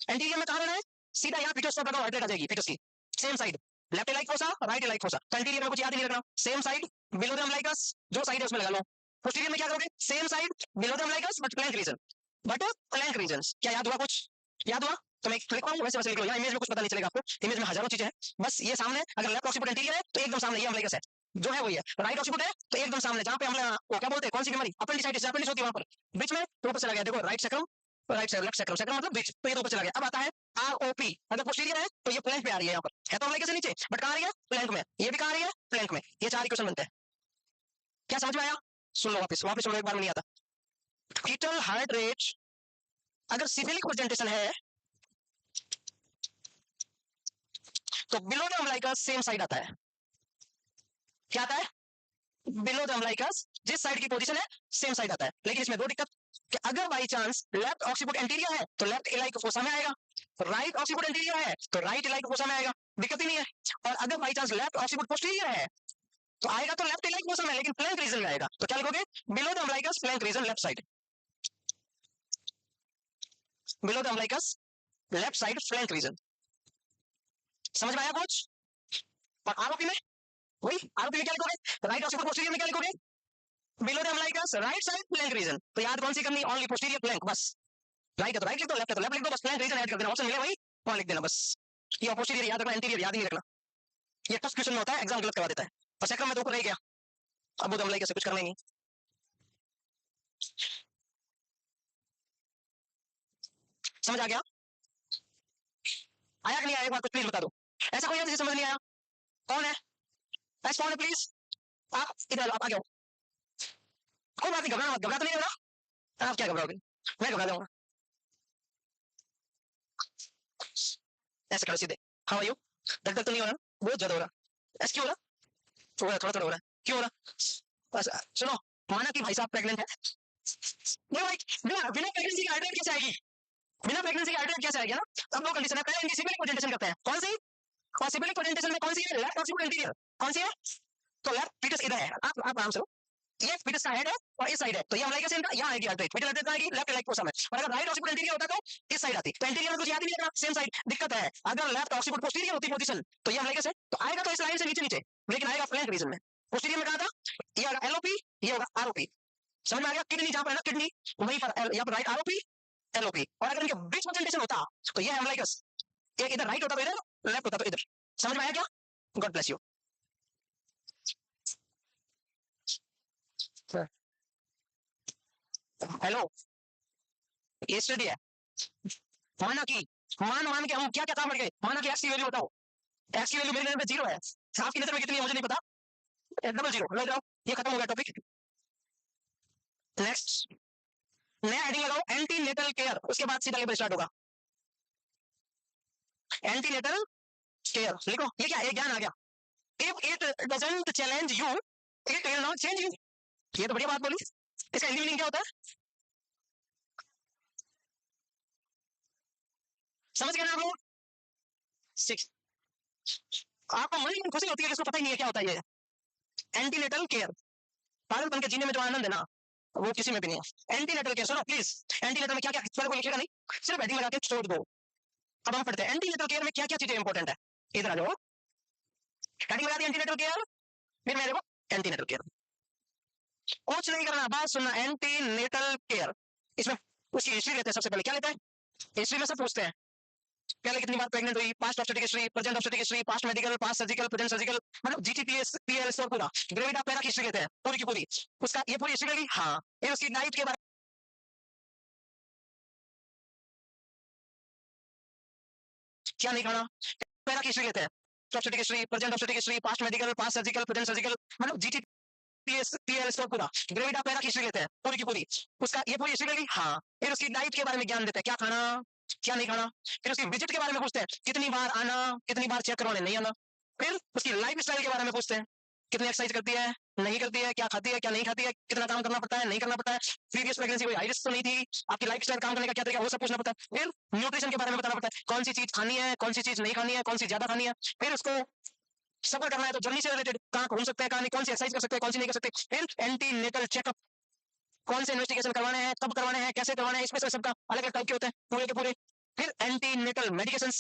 एंटीरियर में कहां रहना है? सीधा यहाँ पीटस पर राइट आ जाएगी, पीटस की सेम साइड, लेफ्ट लाइक होसा, राइट लाइक होसा। तो एंटीरियर में कुछ याद ही नहीं रखना, सेम साइड बिलो द अम्लाइकस, जो साइड है उसमें लगा लो। पोस्टीरियर में क्या करोगे? Same side below the umbilicus but flank region, but flank region. क्या याद हुआ? कुछ याद हुआ? तो मैं लिख पाऊँ वैसे वैसे लिख लो, यहाँ इमेज में कुछ पता नहीं चलेगा आपको, इमेज में हजारों चीजें हैं, बस ये सामने अगर लेफ्ट ऑक्सीपुट इंटीरियर है तो एकदम सामने ये अम्लाइकस है, जो है वही है। राइट ऑक्सीपुट है तो एकदम सामने, जहां पे हमला वो क्या बोलते हैं, कौन सी बीमारी? अपेंडिसाइटिस, अपेंडिस होती है वहां पर बीच में, तो ऊपर चला गया देखो, right sacrum, right side, left sacrum, sacrum मतलब बीच, तो ये तो ऊपर चला गया। अब आता है आरओपी, अगर पोस्टीरियर है तो ये फ्लैंक पे आ रही है, यहाँ पर है तो अम्लाइकस से नीचे, बट कहां आ रही है? फ्लैंक में। ये भी कहां आ रही है? फ्लैंक में। ये चार इक्वेशन बनते हैं। क्या समझ में आया? सुन लो वापस, वापस सुनो, एक बार में नहीं आता। फीटल हार्ट रेट अगर सिविलिक प्रेजेंटेशन है तो बिलो द अम्लाइकस सेम साइड आता है। क्या आता है? बिलो द अम्लाइकस जिस साइड की पोजीशन है सेम साइड आता है, लेकिन इसमें दो दिक्कत कि अगर by chance left occiput anterior है तो लेफ्ट इलाइक फोसा में आएगा, राइट ऑक्सीपुट एंटीरियर है तो राइट इलाइक फोसा में आएगा, दिक्कत ही नहीं है। और अगर by chance left occiput posterior है तो आएगा तो लेफ्ट इलाइक फोसा में, लेकिन फ्लैंक रीजन में आएगा, तो क्या लिखोगे? Below the umbilicus flank region left side, below the umbilicus left side flank region. समझ में आया कुछ? और आरोपी में वही, आरोपी में क्या लिखोगे? राइट ऑक्सीपुट पोस्टीरियर में क्या लिखोगे? Below the umbilicus right side flank region. तो याद कौन सी करनी? ओनली पोस्टीरियर फ्लैंक, बस। राइट है तो राइट लिख दो, लेफ्ट है तो लेफ्ट लिख दो, बस फ्लैंक रीजन ऐड कर देना, ऑप्शन मिले वही वहां लिख देना बस। ये पोस्टीरियर याद रखना, इंटीरियर याद ही नहीं रखना, ये टफ क्वेश्चन में होता है, एग्जाम गलत करवा देता है। और सेकंड में तो ऊपर रह गया, अब वो अम्लाइकस से कुछ करना ही नहीं। समझ आ गया? आया कि नहीं आया? एक बार कुछ प्लीज बता दो, ऐसा कोई है जिसे समझ नहीं आया? कौन है? एस कौन है प्लीज? आप इधर आप आगे आओ। कोई बात नहीं, घबराना मत, घबरा तो नहीं रहा। आप क्या घबराओगे, मैं घबरा जाऊंगा। ऐसे करो सीधे। How are you? दर्द तो नहीं हो रहा? बहुत ज्यादा हो रहा। ऐसे क्यों हो रहा? थोड़ा थोड़ा थोड़ा हो रहा है, क्यों हो रहा? सुनो, माना कि भाई साहब प्रेग्नेंट है। नहीं भाई, बिना बिना प्रेगनेंसी की हार्ट रेट कैसे आएगी? बिना प्रेगनेंसी की हार्ट रेट कैसे आएगी ना? अब दो कंडीशन है, पहले इनकी सिबिलिक प्रेजेंटेशन करते हैं। कौन सी? और सिबिलिक प्रेजेंटेशन में कौन सी है? Left occipital interior. कौन सी है? तो लेफ्ट फीटस इधर है, आप आराम से हो। ये फीटस का हेड है और इस साइड है, तो ये हमारा कैसे इनका यहाँ आएगी heart rate, fetal heart rate आएगी लेफ्ट लाइक पोस्टम है। और अगर राइट ऑक्सीपिटल इंटीरियर होता तो इस साइड आती, तो इंटीरियर में कुछ याद ही नहीं रखना, सेम साइड। दिक्कत है अगर लेफ्ट ऑक्सीपिटल पोस्टीरियर होती पोजीशन, तो ये हमारे कैसे तो आएगा, तो इस लाइन से नीचे नीचे, लेकिन आएगा फ्लैंक रीजन में। पोस्टीरियर में कहा था ये होगा एलओपी, ये होगा आरओपी। समझ में आ गया? किडनी जहां पर है ना, किडनी वहीं पर यहाँ पर राइट आरओपी एलओपी। और अगर इनके बीच प्रेजेंटेशन होता तो ये हेमलाइकस, एक इधर राइट होता तो इधर, लेफ्ट होता तो इधर। समझ में आया क्या? God bless you. हेलो, ये स्टडी है। माना कि मान के हम क्या क्या काम कर गए, माना कि एक्स की वैल्यू बताओ। एक्स की वैल्यू मेरे नजर में जीरो है, आपकी नजर में कितनी है मुझे नहीं पता। डबल जीरो लग जाओ, ये खत्म हो गया टॉपिक। नेक्स्ट, नया हेडिंग लगाओ, एंटी नेटल केयर, उसके बाद सीधा लेवल स्टार्ट होगा। एंटी नेटल केयर लिखो, ये क्या, ये ज्ञान आ गया। If it doesn't challenge you, it will not change you. ये तो बढ़िया बात बोली। इसका हिंदी मीनिंग क्या होता है, समझ गए ना आप लोग? सिक्स, आपको मन में खुशी होती है कि इसको पता ही नहीं है क्या होता है ये एंटीनेटल केयर। पागलपन के जीने में जो आनंद है ना, वो किसी में भी नहीं है। एंटीनेटल केयर सुनो प्लीज, एंटीनेटल में क्या क्या, इसमें कोई लिखेगा नहीं, सिर्फ हेडिंग लगा के छोड़ दो। अब हम पढ़ते हैं एंटीनेटल केयर में क्या क्या चीजें इंपॉर्टेंट है। इधर आ जाओ, हेडिंग लगा दी एंटीनेटल केयर, फिर मैं देखो एंटीनेटल केयर, कुछ नहीं करना, बात सुनना। एंटीनेटल केयर, इसमें उसकी हिस्ट्री लेते हैं। सबसे पहले क्या लेते हैं, हिस्ट्री में सब पूछते हैं। पहले कितनी बार प्रेग्नेंट हुई, past obstetric history, present obstetric history, past medical, past surgical, present surgical, मतलब जीटीपीएस पीएल सब पूरा। ग्रेविड पैरा की हिस्ट्री लेते हैं पूरी की पूरी, उसका ये पूरी हिस्ट्री लगी। हाँ, फिर उसकी डाइट के बारे क्या नहीं खाना, पैरा की हिस्ट्री लेते हैं। Obstetric history, present obstetric history, past medical, past surgical, present surgical, मतलब जीटीपीएस पीएल सब पूरा। ग्रेविड पैरा की हिस्ट्री लेते हैं पूरी की पूरी, उसका ये पूरी हिस्ट्री लगी। हाँ, फिर उसकी डाइट के बारे में ज्ञान देते हैं, क्या खाना क्या नहीं खाना। फिर उसकी विजिट के बारे में पूछते हैं, कितनी बार आना, कितनी बार चेक करवाने नहीं आना। फिर उसकी लाइफ स्टाइल के बारे में पूछते हैं, कितनी एक्सरसाइज करती है नहीं करती है, क्या खाती है क्या नहीं खाती है, कितना काम करना पड़ता है नहीं करना पड़ता है, प्रीवियस प्रेगनेंसी कोई हाई रिस्क तो नहीं थी, आपकी लाइफ स्टाइल काम करने का क्या तरीका, वो सब पूछना पड़ता है। फिर न्यूट्रिशन के बारे में बताना पड़ता है, कौन सी चीज खानी है, कौन सी चीज नहीं खानी है, कौन सी ज्यादा खानी है। फिर उसको सफर करना है तो जर्नी से रिलेटेड, कहाँ घूम सकते हैं कहाँ नहीं, कौन सी एक्सरसाइज कर सकते हैं कौन सी नहीं कर सकते। फिर एंटी नेटल चेकअप, कौन से इन्वेस्टिगेशन करवाने हैं, कब करवाने हैं, कैसे करवाने हैं, इसमें से सबका अलग अलग टाइप के होते हैं पूरे के पूरे। फिर एंटी नेटल मेडिकेशन,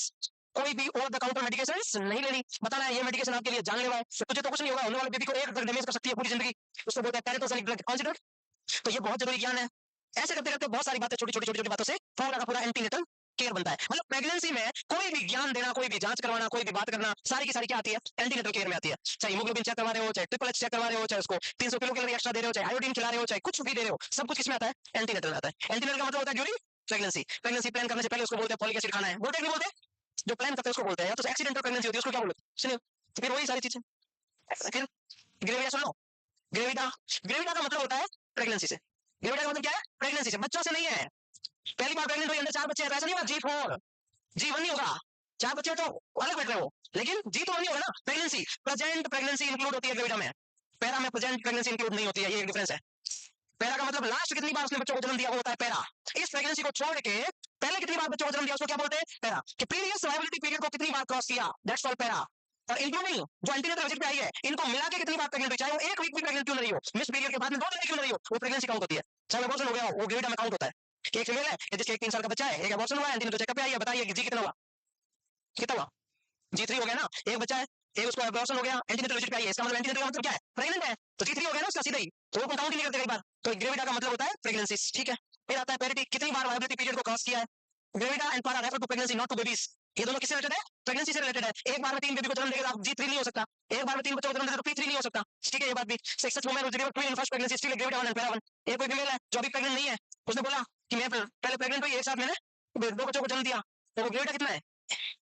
कोई भी ओवर द काउंटर मेडिकेशन नहीं लेनी, बताना है ये मेडिकेशन आपके लिए जानलेवा है, तुझे तो कुछ नहीं होगा, होने वाले बेबी को एक ड्रग डैमेज कर सकती है पूरी जिंदगी, उसको बोलते हैं पैरेंटोजेनिक ड्रग। कौन सी ड्रग? तो ये बहुत जरूरी ज्ञान है। ऐसे करते करते बहुत सारी बातें, छोटी छोटी छोटी छोटी बातों से पूरा का पूरा एंटीनेटल केयर बनता है। मतलब प्रेगनेंसी में कोई भी ज्ञान देना, कोई भी जांच करवाना, कोई भी बात करना, सारी की सारी क्या आती है, एंटीनेटल केयर में आती है। चाहे हीमोग्लोबिन चेक करवा रहे हो, चाहे ट्रिपल एच चेक करवा रहे हो, चाहे उसको 300 किलो कैलोरी एक्स्ट्रा दे रहे हो, चाहे आयोडीन खिला रहे हो, चाहे कुछ भी दे रहे हो, सब कुछ किसमें आता है, एंटीनेटल में आता है। एंटीनेटल का मतलब होता है ड्यूरिंग प्रेगनेंसी। प्रेगनेंसी प्लान करने से पहले उसको बोलते हैं फॉलिक एसिड खाना है, बोलते नहीं बोलते, जो प्लान करते हैं उसको बोलते हैं। या तो एक्सीडेंटल प्रेगनेंसी होती है उसको क्या बोलते हैं, सुनिए। फिर वही सारी चीजें। फिर ग्रेविडा सुन लो, ग्रेविडा, ग्रेविडा का मतलब होता है प्रेगनेंसी से। ग्रेविडा का मतलब क्या है, प्रेगनेंसी से, बच्चों से नहीं है। पहली बार प्रेग्नेंट हुई, अंदर 4 बच्चे हैं, ऐसा नहीं होगा G4 G1 नहीं होगा। 4 बच्चे तो अलग बैठ रहे हो, लेकिन G तो नहीं होगा ना। प्रेगनेंसी, प्रेजेंट प्रेगनेंसी इंक्लूड होती है ग्रेविडा में, पैरा में प्रेजेंट प्रेगनेंसी इंक्लूड नहीं होती है, ये एक डिफरेंस है। पैरा का मतलब लास्ट कितनी बार उसने बच्चों को जन्म दिया वो होता है पैरा। इस प्रेगनेंसी को छोड़ के पहले कितनी बार बच्चों को जन्म दिया उसको क्या बोलते हैं, पैरा। कि प्रीवियस वायबिलिटी पीरियड को कितनी बार क्रॉस किया, दैट्स कॉल्ड पैरा। और इंक्लूडिंग जो एंटीनेटल विजिट पे आई है, इनको मिला के कितनी बार प्रेग्नेंट हुई, चाहे वो एक वीक भी प्रेग्नेंट क्यों नहीं हो, मिस पीरियड के बाद में 2 दिन क्यों नहीं हो, वो प्रेगनेंसी काउंट होती है। चाहे अबॉर्शन हो गया हो, वो ग्रेविडा में काउंट होता है। कि एक फीमेल है जिसके एक 3 साल का बच्चा है, एक अबॉर्शन हुआ है, एंटीनेटल चेकअप पे आई है, बताइए जी कितना हुआ, कितना हुआ, G3 हो गया ना। एक बच्चा है, एक उसको अबॉर्शन हो गया, एंटीनेटल विजिट पे आई है, इसका मतलब एंटीनेटल का मतलब क्या है, प्रेग्नेंट है, तो G3 हो गया ना उसका सीधा ही, तो वो काउंट ही नहीं करते कई बार। तो ग्रेविडा का मतलब होता है प्रेगनेंसी, ठीक है। फिर आता है पेरिटी, कितनी बार वायबिलिटी पीरियड को क्रॉस किया है। Gravida and para refer to pregnancy not to babies, ये दोनों किससे रिलेटेड है, प्रेगनेंसी से रिलेटेड है। एक बार में 3 बेबी को जन्म देगा, G3 नहीं हो सकता। एक बार में 3 बच्चों को जन्म देगा तो P3 नहीं हो सकता, ठीक है। ये बात भी सच woman who delivered twin in first pregnancy still gravida 1 and para 1। एक कोई फीमेल है जो अभी प्रेग्नेंट नहीं है, उसने बोला कि मैं पहले प्रेग्नेंट हुई, एक साथ मैंने 2 बच्चों को जन्म दिया, तो वो ग्रेविडा कितना है,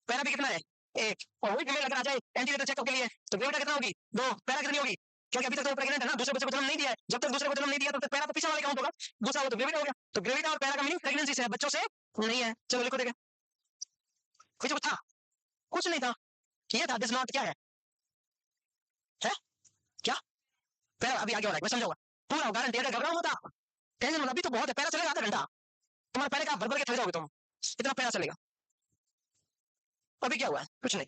पैरा भी कितना है, एक, और वही फीमेल अगर आ जाए एंटीनेटल चेकअप के लिए तो ग्रेविटा कितना होगी? 2, पैरा कितनी होगी? क्योंकि अभी तक तो प्रेग्नेंट है ना, दूसरे बच्चे को जन्म नहीं दिया है, जब तक दूसरे को जन्म नहीं दिया तब तक पैरा तो पीछे वाले काउंट होगा, दूसरा वो तो ग्रेविटा हो गया, तो ग्रेविटा और पैरा का मीनिंग प्रेगनेंसी से है, बच्चों से नहीं है। चलो लिखो देखें, कुछ था? कुछ नहीं था, ये था दिस नॉट क्या है क्या? पैरा अभी आगे हो रहा है, मैं समझाऊंगा पूरा होगा, गारंटी। अगर घबराओ होता टेंशन मत, अभी तो बहुत है, पैरा चलेगा आधा घंटा, तुम्हारे पैरे का भर भर के थक जाओगे तुम, इतना पैरा चलेगा। अभी क्या हुआ है? कुछ नहीं।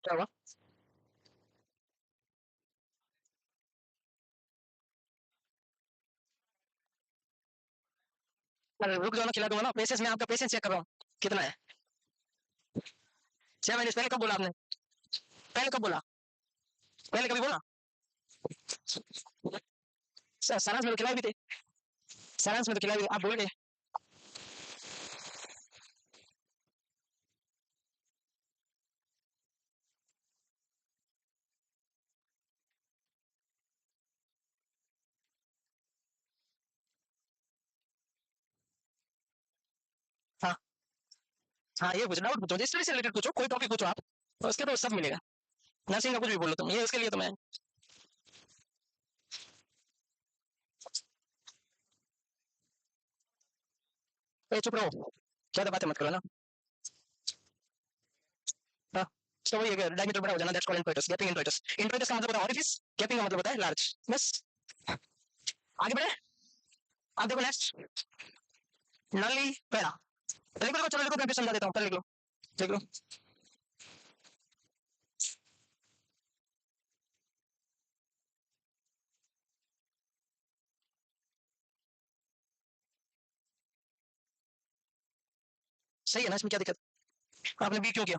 क्या हुआ? अरे रुक जाओ ना, खिला दूंगा ना, पेशेंस में आपका पेशेंस चेक कर रहा हूँ कितना है। 6 महीने पहले कब बोला आपने? पहले कब बोला? पहले कभी बोला? सारांश में तो खिलाए भी थे, सारांश में तो खिलाए भी, आप बोल गए। हाँ हाँ, ये पूछो, डाउट पूछो, जिस तरह से रिलेटेड पूछो, कोई टॉपिक पूछो आप, और उसके तो सब मिलेगा। नर्सिंग का कुछ भी बोलो तुम, ये उसके लिए तो मैं। चुप रहो, ज्यादा बातें मत करो ना। हाँ, तो वही है, डायमीटर बड़ा हो जाना, that's called interference, gapping interference. Interference का मतलब होता है ओरिफिस, गैपिंग का मतलब होता है लार्ज, बस। आगे बढ़े, आप देखो नेक्स्ट, नली पैरा, लिख लो, चलो लिखो, मैं फिर समझा देता हूँ, पहले लिख लो, लिख लो। सही है ना, इसमें क्या दिक्कत? आपने बी क्यों किया?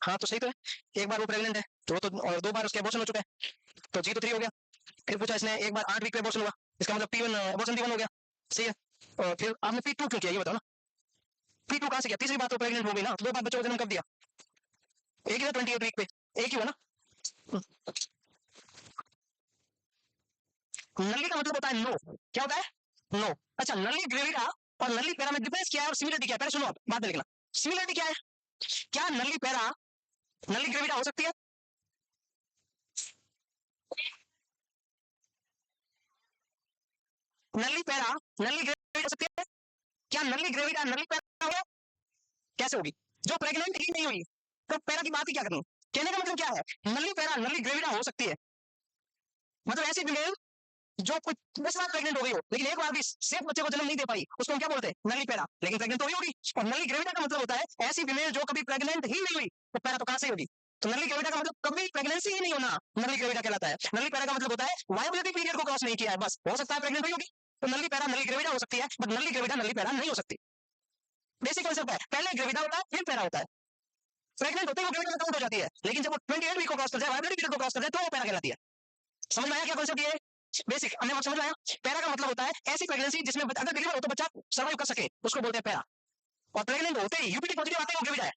हाँ तो सही तो है, एक बार वो प्रेग्नेंट है तो वो तो, और 2 बार उसके अबॉर्शन हो चुका है, तो जी तो 3 हो गया। फिर पूछा इसने एक बार 8 वीक पे अबॉर्शन हुआ, इसका मतलब P1 अबॉर्शन P1 हो गया, सही है। और फिर आपने P2 क्यों किया, ये बताओ ना, P2 कहाँ से किया? तीसरी बार तो प्रेग्नेंट हो गई ना, तो 2 बार बच्चों को जन्म कब दिया? एक ही था 28 वीक पे, एक ही हुआ ना। नली का मतलब होता है नो, क्या होता है? नो। अच्छा, नली ग्रेविडा और नली पैरा में डिफरेंस क्या है और सिमिलरिटी क्या है, पहले सुनो, आप बाद में लिखना। सिमिलरिटी क्या है? क्या नली पैरा नली ग्रेविडा हो सकती है? नली पैरा नली ग्रेविडा हो सकती है? क्या नली ग्रेविडा नली पैरा होगा? कैसे होगी? जो प्रेग्नेंट ही नहीं हुई तो पैरा की बात ही क्या करनी? कहने का मतलब क्या है, नली पैरा नली ग्रेविडा हो सकती है, मतलब ऐसी फीमेल जो कुछ 10 बार प्रेग्नेंट हो गई हो लेकिन एक बार भी सेफ बच्चे को जन्म नहीं दे पाई, उसको हम क्या बोलते हैं? नली पैरा, लेकिन प्रेग्नेंट तो हुई होगी। और नली ग्रेविडा का मतलब होता है ऐसी फीमेल जो कभी प्रेग्नेंट ही नहीं हुई, तो पैरा तो कहां से होगी? तो नली ग्रेविडा का मतलब कभी प्रेगनेंसी ही नहीं होना, नली ग्रेविडा कहलाता है। नली पैरा का मतलब होता है वायबिलिटी पीरियड को क्रॉस नहीं किया है, बस। हो सकता है प्रेग्नेंट हुई होगी, तो नली पैरा नली ग्रेविडा हो सकती है, बट नली ग्रेविडा नली पैरा नहीं हो सकती। बेसिक कॉन्सेप्ट है, पहले ग्रेविडा होता है फिर पैरा होता है। प्रेग्नेंट होते ही वो ग्रेविडा में काउंट हो जाती है, लेकिन जब वो 28 वीक को क्रॉस कर जाए, वायबिलिटी पीरियड को क्रॉस कर जाए, तो वो पैरा कहलाती है। समझ में आया क्या कॉन्सेप्ट? ये बेसिक हमने बात समझ में आया। पैरा का मतलब होता है ऐसी प्रेगनेंसी जिसमें अगर डिलीवर हो तो बच्चा सर्वाइव कर सके, उसको बोलते हैं पैरा। और प्रेग्नेंट होते ही यूपीटी पॉजिटिव आते हैं, वो ग्रेविडा है,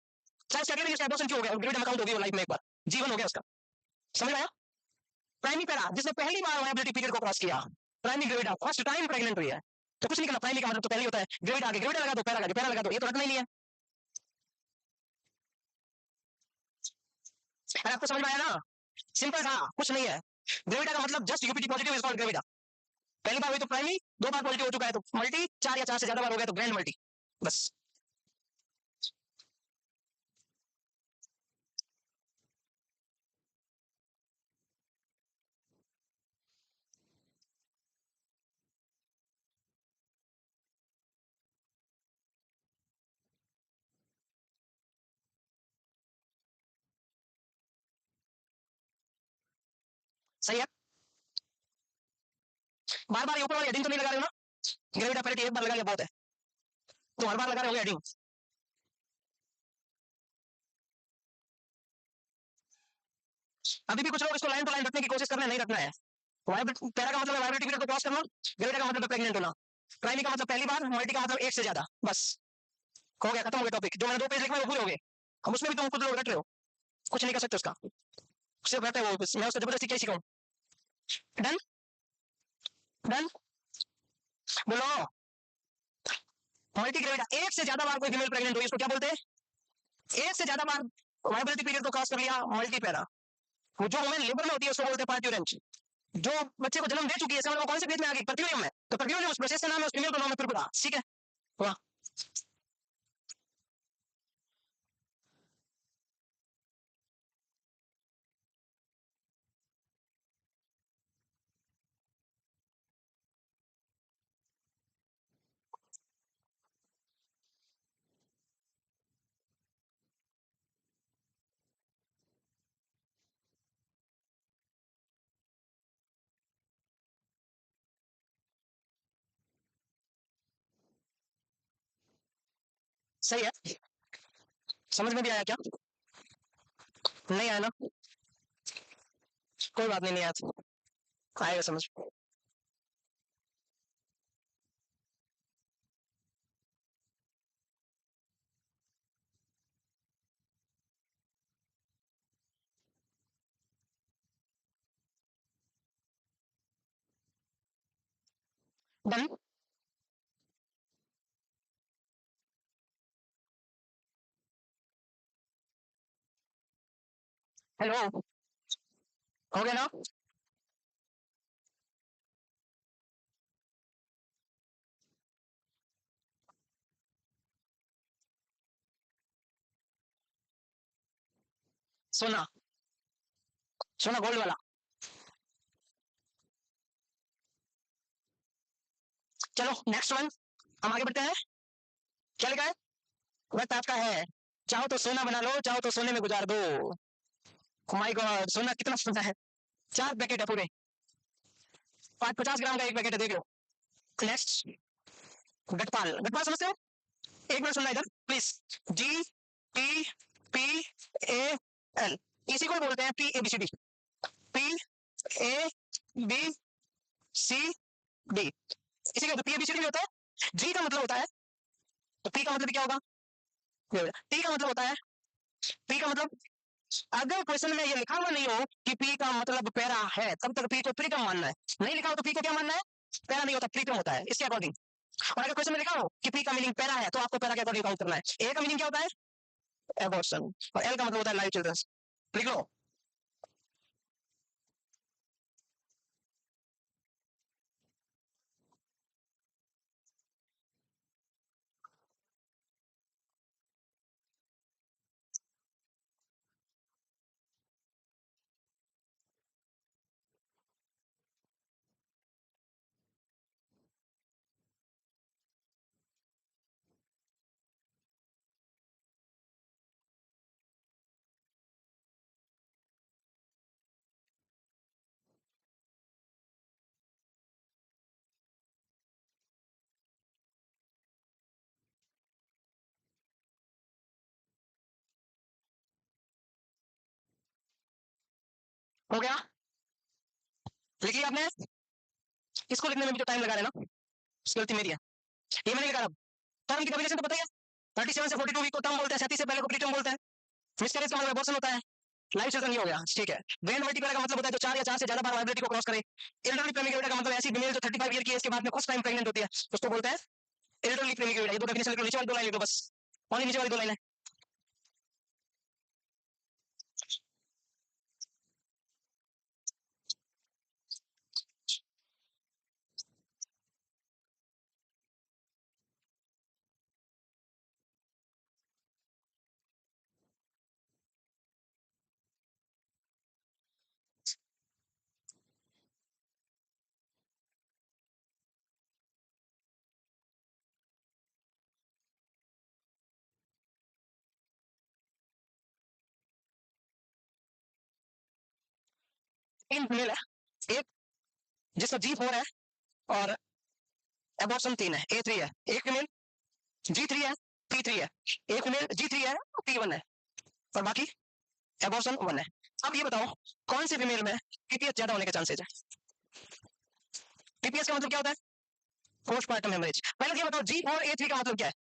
चाहे स्टेटमेंट इसका एबॉर्शन क्यों हो गया, ग्रेविडा में काउंट हो गई वो लाइफ में, एक बार जीवन हो गया उसका। समझ में आया? प्राइमरी पैरा जिसने पहली बार वायबिलिटी पीरियड को क्रॉस किया, primary gravida first time pregnant हुई है, तो कुछ नहीं करना, प्राइमरी का मतलब तो पहले होता है, ग्रेविडा आगे ग्रेविडा लगा दो, पैरा आगे पैरा लगा दो, ये तो रखना ही नहीं है। अरे आपको समझ में आया ना? सिंपल था, कुछ नहीं है। ग्रेविटा का मतलब just UPT positive is called gravida. पहली बार हुई तो प्राइमरी, दो बार पॉजिटिव हो चुका है तो मल्टी, चार या चार से ज्यादा बार हो गया तो ग्रैंड मल्टी। बस। सही है। बार बार ऊपर वाली हेडिंग तो नहीं लगा रहे हो ना? ग्रेविटा पैरिटी एक बार लगा लिया बहुत है, तो हर बार लगा रहे हो हेडिंग। अभी भी कुछ लोग इसको लाइन टू लाइन रखने की कोशिश कर रहे हैं, नहीं रखना है। पैरा का मतलब है वाइब्रेटिव पीरियड को क्रॉस करना, ग्रेविटा का मतलब है प्रेग्नेंट होना, प्राइमरी का मतलब पहली बार, मल्टी का मतलब एक से ज्यादा। बस हो गया, खत्म हो गया टॉपिक। जो मैंने दो पेज लिखे हैं वो पूरे हो गए। हम उसमें भी तुम खुद लोग रट रहे हो, कुछ नहीं कर सकते उसका, सिर्फ रहते हो वो, मैं उसको जबरदस्ती क्या सिखाऊं? डन। डन। बोलो। मल्टी ग्रेविटा, एक से ज्यादा बार कोई फीमेल प्रेग्नेंट हुई इसको क्या बोलते हैं? एक से ज्यादा बार वाइब्रेटिव पीरियड को क्रॉस कर लिया, मल्टी पैरा। वो जो वुमेन लेबर में होती है उसको बोलते हैं पार्ट्यूरेंट। जो बच्चे को जन्म दे चुकी है, समझ लो कौन से फेज में आ गई? परफ्यूरियम में। तो परफ्यूरियम उस प्रोसेस का नाम है, उस फीमेल का नाम है पुरपुरा। ठीक है। वाह। सही है। समझ में भी आया क्या? नहीं आया ना? कोई बात नहीं, नहीं आया तो आएगा समझ। डन। हेलो। हो गया ना? सोना। सोना गोल्ड वाला। चलो नेक्स्ट वन, हम आगे बढ़ते हैं। क्या लिखा है? वक्त आपका है, चाहो तो सोना बना लो, चाहो तो सोने में गुजार दो। माय गॉड, सोना कितना सोना है? चार पैकेट है पूरे, 50 ग्राम का एक पैकेट है, देख लो। नेक्स्ट। गटपाल, गटपाल समझते हो? एक मिनट सुनना इधर please. G T P A L, इसी को बोलते हैं P A B C D. P A B C D, इसी का P A B C D होता है। जी का मतलब होता है, तो पी का मतलब क्या होगा? टी का मतलब होता है, पी का मतलब, अगर क्वेश्चन में ये लिखा हुआ नहीं हो कि पी का मतलब पैरा है, तब तक पी को प्रीकम मानना है। नहीं लिखा हो तो पी को क्या मानना है? पैरा नहीं होता, प्रीकम होता है इसके अकॉर्डिंग। और अगर क्वेश्चन में लिखा हो कि पी का मीनिंग पैरा है, तो आपको पैरा के अकॉर्डिंग काउंट करना है। ए का मीनिंग क्या होता है? एबॉर्शन। और एल का मतलब होता है लाइव चिल्ड्रंस। लिख लो। हो गया? लिख लिया आपने? इसको लिखने में भी जो टाइम लगा रहे ना, उसकी गलती मेरी है। ये मैंने लिखा। टर्म की डेफिनेशन तो पता ही है, 37 से 42 वीक को टर्म बोलते हैं, 37 से पहले को प्रीटर्म बोलते हैं। मिसकैरेज का मतलब अबॉर्शन होता है। लाइफ चिल्ड्रन ये हो गया, ठीक है। ग्रैंड मल्टीप्लाई का मतलब होता है जो चार या चार से ज्यादा बार वाइबिलिटी को क्रॉस करे। एल्डरली प्रेमिग्रेविटा का मतलब ऐसी फीमेल जो 35 ईयर की एज के बाद में फर्स्ट टाइम प्रेग्नेंट होती है, उसको बोलते हैं एल्डरली प्रेमिग्रेविटा। ये दो डेफिनेशन लिख लो, नीचे वाली दो लाइन लिख लो बस, ओनली नीचे वाली दो लाइन है। तीन फीमेल है, एक जिसका G4 है और एबॉर्शन 3 है, A3 है, एक फीमेल G3 है, P3 है, एक फीमेल G3 है, P1 है और बाकी एबॉर्शन 1 है। अब ये बताओ कौन सी फीमेल में पीपीएच ज्यादा होने के चांसेस है? पीपीएच का मतलब क्या होता है? Postpartum haemorrhage. पहले ये बताओ G4A3 का मतलब क्या है?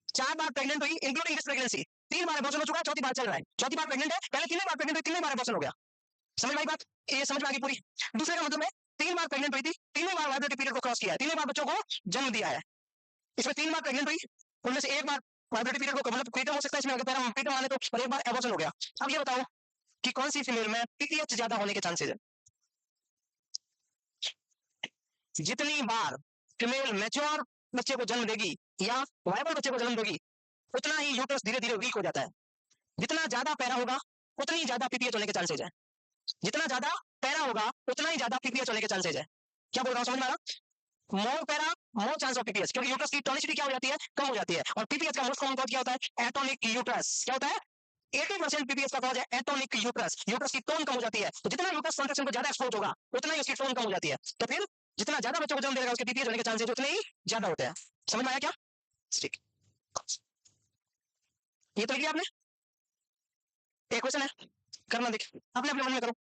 4 बार प्रेग्नेंट हुई इंक्लूडिंग दिस प्रेगनेंसी, 3 बार एबॉर्शन हो चुका है, चौथी बार चल रहा है, चौथी बार प्रेग्नेंट है, पहले 3 बार प्रेग्नेंट हुई, 3 बार एबॉर्शन हो गया। समझ में आई बात? ये समझ में आ गई पूरी। दूसरे का मतलब है 3 बार प्रेग्नेंट हुई थी, 3 बार वाइब्रेटरी पीरियड को क्रॉस किया है, 3 बार बच्चों को जन्म दिया है। इसमें 3 बार प्रेग्नेंट हुई, उनमें से एक बार वाइब्रेटरी पीरियड को मतलब प्रीटर्म हो सकता है इसमें, अगर पैरा प्रीटर्म आने तो, और एक बार एबॉर्शन हो गया। अब ये बताओ कि कौन सी फीमेल में पीपीएच ज्यादा होने के चांसेस है? जितनी बार फीमेल मैच्योर बच्चे को जन्म देगी या वाइबल बच्चे को जन्म देगी, उतना ही यूट्रस धीरे धीरे वीक हो जाता है। जितना ज्यादा पैरा होगा उतनी ज्यादा पीपीएच होने के चांसेस है। जितना ज्यादा पैरा होगा उतना ही ज्यादा पीपीएच होने के चांसेस है। क्या बोल रहा हूँ, समझ में आ रहा? More para more chance of PPH, क्योंकि यूट्रस की टॉनिसिटी क्या हो जाती है, कम हो जाती है। और पीपीएच का मोस्ट कॉमन कॉज क्या होता है? Atonic uterus. क्या होता है? 80% पीपीएच का कॉज है एटोनिक यूट्रस। यूट्रस की टोन कम हो जाती है, तो जितना यूट्रस कॉन्ट्रैक्शन को ज्यादा एक्सपोज होगा उतना ही उसकी टोन कम हो जाती है, तो फिर जितना ज्यादा बच्चों को जन्म देगा उसके पीपीएच होने के चांसेस उतने ही ज्यादा होते हैं। समझ में आया क्या? ठीक, ये तो लिख लिया आपने। एक क्वेश्चन है, करना देख, अपने अपने मन में करो,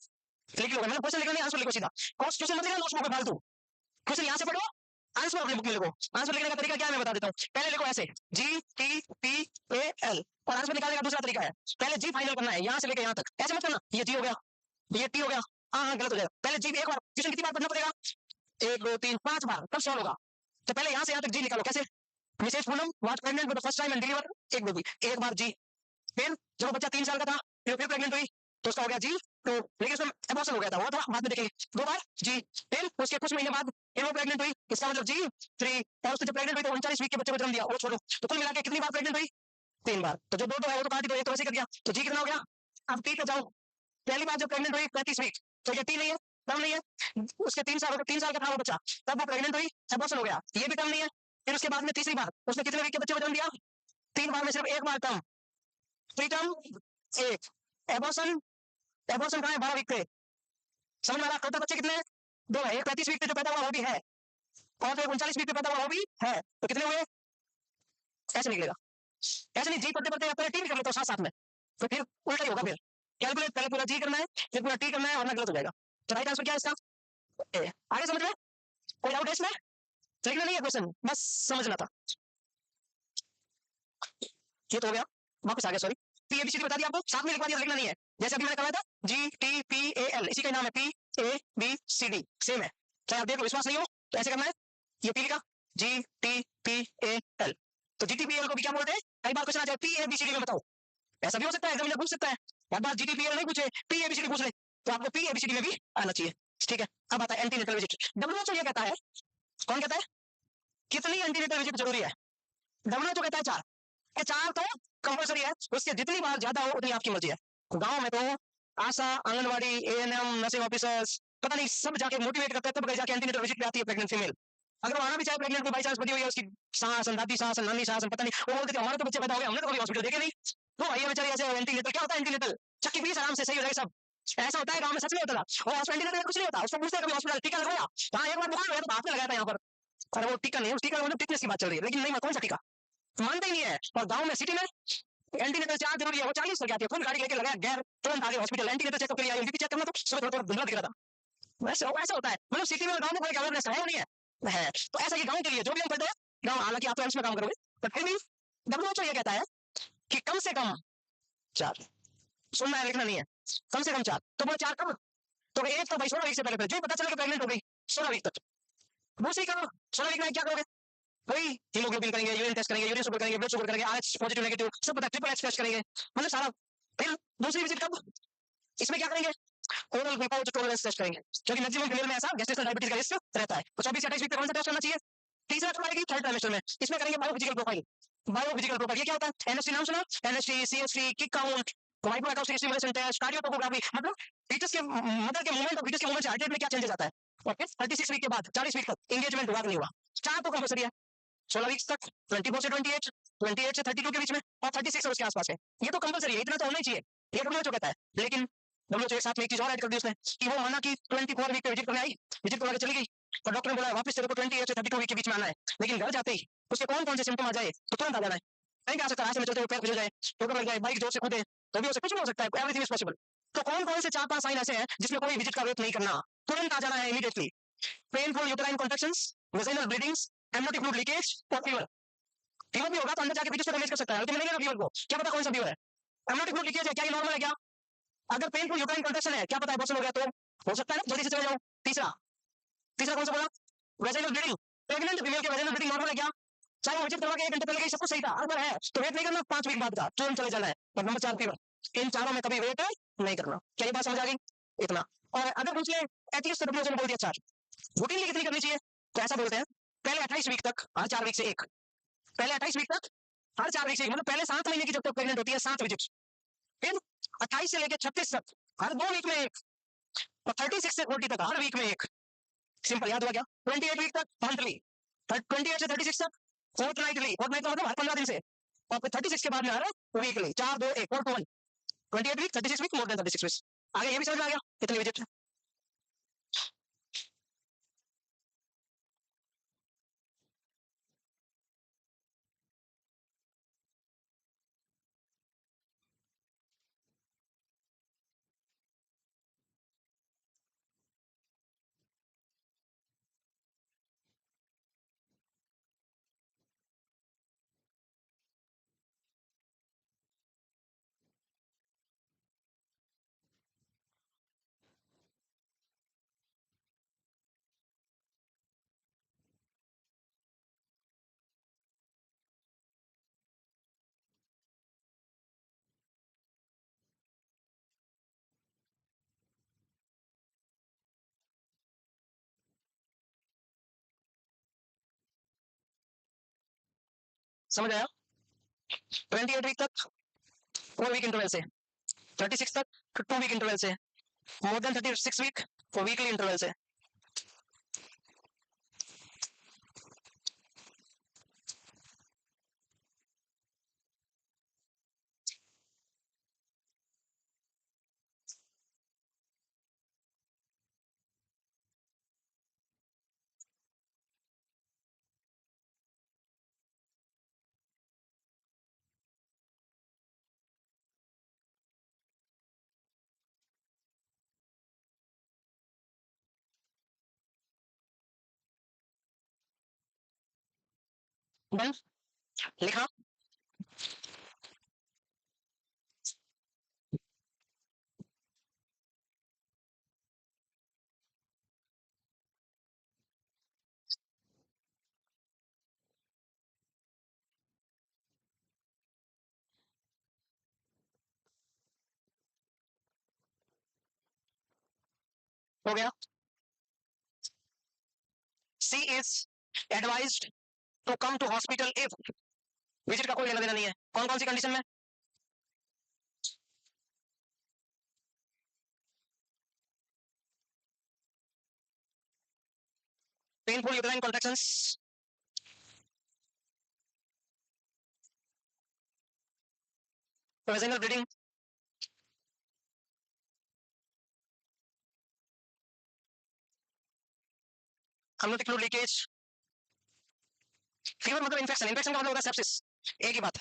लिख लो। मतलब क्वेश्चन लिखना नहीं, आंसर लिखो सीधा। क्वेश्चन मत लिखना नोट्स में फालतू, क्वेश्चन यहाँ से पढ़ो, आंसर अपने बुक में लिखो। आंसर लिखने का तरीका क्या है मैं बता देता हूँ। पहले लिखो ऐसे GTPAL, और आंसर निकालने का दूसरा तरीका है, पहले जी फाइनल करना है यहाँ से लेकर यहाँ तक, ऐसे मत करना ये जी हो गया ये टी हो गया, हाँ गलत हो जाएगा। पहले जी एक बार, क्वेश्चन कितनी बार पढ़ना पड़ेगा? 1 2 3 5 बार, तब सॉल्व होगा। तो पहले यहाँ से यहाँ तक जी निकालो। कैसे? Mrs Poonam was pregnant for the first time and deliver एक बेबी, एक बार जी। फिर जब बच्चा 3 साल का था फिर प्रेग्नेंट हुई तो उसका हो गया G2, लेकिन उसमें एबॉर्शन हो गया था, वो तो बाद में देखेंगे। 2 बार जी। फिर उसके कुछ महीने बाद फिर वो प्रेग्नेंट हुई, इसका मतलब G3, और उसने जब प्रेग्नेंट हुई तो 39 वीक के बच्चे को जन्म दिया, वो छोड़ो। तो कुल मिला के कितनी बार प्रेग्नेंट हुई? 3 बार। तो जो दो है वो तो काट दो, एक तो वैसे कर दिया, तो जी कितना हो गया? अब टी पे जाओ। पहली बार जब प्रेग्नेंट हुई 35 वीक, तो ये टी नहीं है, कम नहीं है। उसके 3 साल, 3 साल का था वो बच्चा, तब वो प्रेग्नेंट हुई, एबॉर्शन हो गया, ये भी कम नहीं है। फिर उसके बाद में तीसरी बार उसने कितने वीक के बच्चे को जन्म दिया? 3 बार में सिर्फ एक बार कम, प्रीटर्म 1, एबॉर्शन, एबॉर्शन कहाँ है? 12 वीक पे। समझ में आ रहा? टोटल बच्चे कितने? 2 है, एक 35 वीक पे जो पैदा हुआ वो भी है, और एक 39 वीक पे पैदा हुआ वो भी है, तो कितने हुए? ऐसे निकलेगा। ऐसे नहीं, जी पढ़ते पढ़ते आप पहले टी भी कर लेते हो साथ साथ में, तो फिर उल्टा ही होगा। फिर कैलकुलेट, पहले पूरा जी करना है फिर पूरा टी करना है, वरना गलत हो जाएगा। तो राइट आंसर क्या है इसका? ए। आगे समझ में? कोई डाउट है इसमें? लिखना नहीं है क्वेश्चन, बस समझना था। ये तो हो गया, वापस आ गया, sorry. P A B C D बता दिया आपको, साथ में लिखवा दिया, लिखना नहीं है। जैसे अभी मैंने कहा था GTPAL, इसी का नाम है PABCD, सेम है। चाहे आप देख लो, विश्वास नहीं हो तो ऐसे करना है, ये पी लिखा GTPAL, तो GTPAL को भी क्या बोलते हैं? कई बार क्वेश्चन आ जाए PABCD में बताओ, ऐसा भी हो सकता है, एग्जामिनर पूछ सकता है। हर बार GTPAL नहीं पूछे, PABCD पूछ ले, तो आपको PABCD में भी आना चाहिए। ठीक है, अब आता है एंटीनेटल विजिट। WHO ये कहता है, कौन कहता है कितनी एंटीनेटल विजिट जरूरी है? WHO कहता है 4, 4 तो कंपलसरी है, उससे जितनी बार ज्यादा हो उतनी आपकी मर्जी है। गांव में तो आशा, आंगनबाड़ी, ANM, नर्सिंग ऑफिसर्स, पता नहीं सब जाके मोटिवेट करते हैं, तब जाके एंटीनेटल विजिट पे आती है प्रेग्नेंट फीमेल। अगर वो आना भी चाहे प्रेग्नेंट को, बाई चांस बनी हुई है उसकी सास, दादी सास, नानी सास, पता नहीं, वो बोलते थे हमारे तो बच्चे पैदा हो गए, हमने तो कभी हॉस्पिटल देखे नहीं, तो भैया बेचारी ऐसे एंटीनेटल। क्या होता है एंटीनेटल? चक्की पीस आराम से सही हो जाए सब, ऐसा होता है गांव में, सच में होता था। और एंटीनेटल कुछ नहीं होता, उसको पूछते कभी हॉस्पिटल टीका लगवाया? हाँ एक बार बुखार हुआ तो आपने लगाया था यहाँ पर, अरे वो टीका नहीं, उस टीका मतलब टिकनेस की बात चल रही है, लेकिन नहीं, कौन सा टीका मानते ही नहीं है। और गांव में, सिटी में एंटीनेटल चार्ज जरूरी है, वो 40 कर जाती है, फुल गाड़ी लेके लगाया गैर, तुरंत आगे हॉस्पिटल एंटीनेटल चेकअप के लिए, एमबीपी चेक करना, तो सुबह थोड़ा धुंधला दिख रहा था। वैसे ऐसा होता है, मतलब सिटी में गांव में कोई अवेयरनेस है नहीं है, तो ऐसा ही गांव के लिए जो भी हम पढ़ते हैं गांव, हालांकि आप तो में काम करोगे, बट फिर भी WHO ये कहता है कि कम से कम 4, सुनना है लिखना नहीं है, कम से कम 4, तो बोले 4 कम, तो एक तो भाई 16 वीक से पहले, जो पता चला कि प्रेग्नेंट हो गई 16 वीक तक, दूसरी करो 16 वीक में क्या करोगे भाई? हीमोग्लोबिन करेंगे, यूरिन टेस्ट करेंगे, यूरिन शुगर करेंगे, ब्लड शुगर करेंगे, RH पॉजिटिव नेगेटिव सब पता, ट्रिपल X टेस्ट करेंगे, मतलब सारा। फिर दूसरी विजिट कब? इसमें क्या करेंगे? ओरल ग्लूकोज टॉलरेंस टेस्ट करेंगे, क्योंकि मैक्सिमम फीमेल में ऐसा गेस्टेशनल डायबिटीज का रिस्क रहता है, तो 24 से 28 वीक पे कौन सा टेस्ट करना चाहिए? तीसरा तो आएगी थर्ड ट्राइमेस्टर में, इसमें करेंगे बायोफिजिकल प्रोफाइल। बायोफिजिकल प्रोफाइल ये क्या होता है? NST नाम सुना? NST, CST, kick count, micro acoustic stimulation test, cardiotocography, मतलब फीटस के मदर के मूवमेंट और फीटस के मूवमेंट से हार्ट रेट में क्या चेंजेस आता है। और फिर 36 वीक के बाद 40 वीक तक एंगेजमेंट हुआ नहीं हुआ, 4 तो कंपलसरी है, 16 वीक्स तक, 24 से 28, 28 से 32 के बीच में, और 36 और उसके आसपास है, ये तो कंपलसरी है, इतना तो होना ही चाहिए, ये WHO कहता है। लेकिन WHO के साथ में एक चीज और ऐड कर दी उसने कि वो माना कि 24 वीक पे विजिट करने आई, विजिट करवा के चली गई, और डॉक्टर ने बोला वापस तेरे को 28 से 32 वीक के बीच में आना है, लेकिन घर जाते ही उसके कौन कौन से सिम्टम आ जाए तो तुरंत आ जाना है। कहीं भी आ सकता है, में चलते हुए पैर फिसल जाए, ठोकर लग जाए, बाइक जोर से कूदे, तो भी उसे कुछ भी हो सकता है, एवरीथिंग इज पॉसिबल। तो कौन कौन से 4-5 साइन ऐसे हैं जिसमें कोई विजिट का वेट नहीं करना, तुरंत आ जाना है immediately? Painful uterine contractions, vaginal bleedings, amniotic fluid leakage और फीवर। फीवर भी होगा तो अंदर जाके भी तो डैमेज कर सकता है, अल्टीमेटली नहीं फीवर को क्या पता कौन सा फीवर है। एमनोटिक फ्लूइड लीकेज है, क्या ये नॉर्मल है क्या? अगर पेनफुल यूटेराइन कॉन्ट्रैक्शन है, क्या पता एबॉर्शन हो गया तो हो सकता है ना, जल्दी से चले जाओ। तीसरा, तीसरा कौन सा बोला? वेजाइनल ब्लीडिंग, प्रेग्नेंट फीमेल के वेजाइनल ब्लीडिंग नॉर्मल है क्या? चाहे वो विजिट करवा के 1 घंटे पहले गई, सब कुछ सही था, अगर है तो वेट नहीं करना, 5 वीक बाद का तुरंत चले जाना है। और नंबर 4 फीवर, इन चारों में कभी वेट नहीं करना। क्या ये बात समझ आ गई? इतना। और अगर पूछ ले एथलीट डब्ल्यूएचओ ने बोल दिया 4, रूटीनली कितनी करनी चाहिए, तो ऐसा बोलते हैं पहले 28 वीक तक हर 4 वीक से एक, पहले 28 वीक तक हर 4 वीक से एक, मतलब पहले 7 महीने की जब तक प्रेग्नेंट होती है 7 विजिट, फिर 28 से लेकर 36 तक हर 2 वीक में एक, और 36 से 40 तक हर वीक में एक। सिंपल, याद हुआ क्या? 28 वीक तक मंथली, 28 से 36 तक फोर्टनाइटली, फोर्टनाइट का मतलब हर 15 दिन से, और फिर 36 के बाद में हर weekly, 4 2 1 4 2 1, 28 week 36 week more than 36 week. आगे ये भी समझ में आ गया कितनी विजिट? समझ आया? 28 वीक तक 4 वीक इंटरवल से, 36 तक 2 वीक इंटरवल से, more than 36 week for weekly interval से। डन, लिखा? हो गया? She is advised to come to hospital if, visit का कोई लेना देना नहीं है, कौन कौन सी कंडीशन में? Painful uterine contractions, vaginal bleeding, amniotic fluid leakage, fever मतलब इन्फेक्शन, इन्फेक्शन का मतलब होता है सेप्सिस, एक ही बात,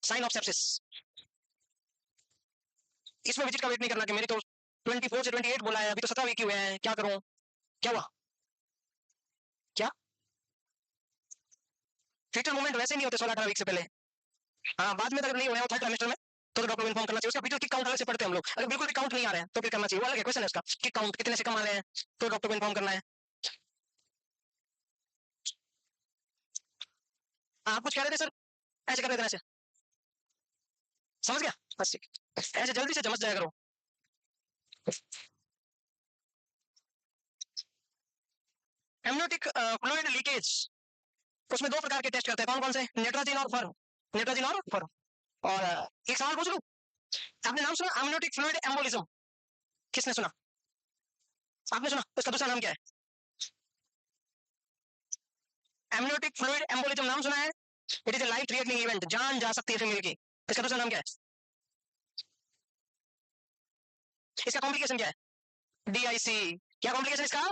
साइन ऑफ सेप्सिस। इसमें विजिट का वेट नहीं करना कि मेरी तो 24 से 28 बोला है, अभी तो 17 वीक हुए हैं, क्या करूं? क्या हुआ? क्या? फीटल मूवमेंट वैसे नहीं होते 16-18 वीक से पहले। हाँ, बाद में अगर नहीं हुआ है वो 3rd ट्राइमेस्टर में, तो डॉक्टर को इन्फॉर्म करना चाहिए। उसका फीटल किक काउंट अलग से पढ़ते हैं हम लोग, अगर बिल्कुल भी काउंट नहीं आ रहे हैं तो फिर करना चाहिए, वो अलग क्वेश्चन है उसका, किक काउंट कितने से कम आ रहे हैं तो डॉक्टर को इन्फॉर्म करना है। आप कुछ कह रहे थे सर, ऐसे कर रहे थे ऐसे, समझ गया? बस ठीक, ऐसे जल्दी से समझ जाया करो। एमनियोटिक फ्लूइड लीकेज, उसमें 2 प्रकार के टेस्ट करते हैं, कौन कौन से? नेट्रोजिन और फर्म, नेट्रोजिन और फर्म। और एक सवाल पूछ लूं, आपने नाम सुना एमनियोटिक फ्लूइड एम्बोलिज्म? किसने सुना? आपने सुना? उसका दूसरा नाम क्या है? एमनियोटिक फ्लूइड एम्बोलिज्म नाम सुना है? It is a life threatening event, जान जा सकती है फीमेल की। इसका दूसरा नाम क्या है? इसका कॉम्प्लिकेशन क्या है? डीआईसी। क्या कॉम्प्लिकेशन इसका?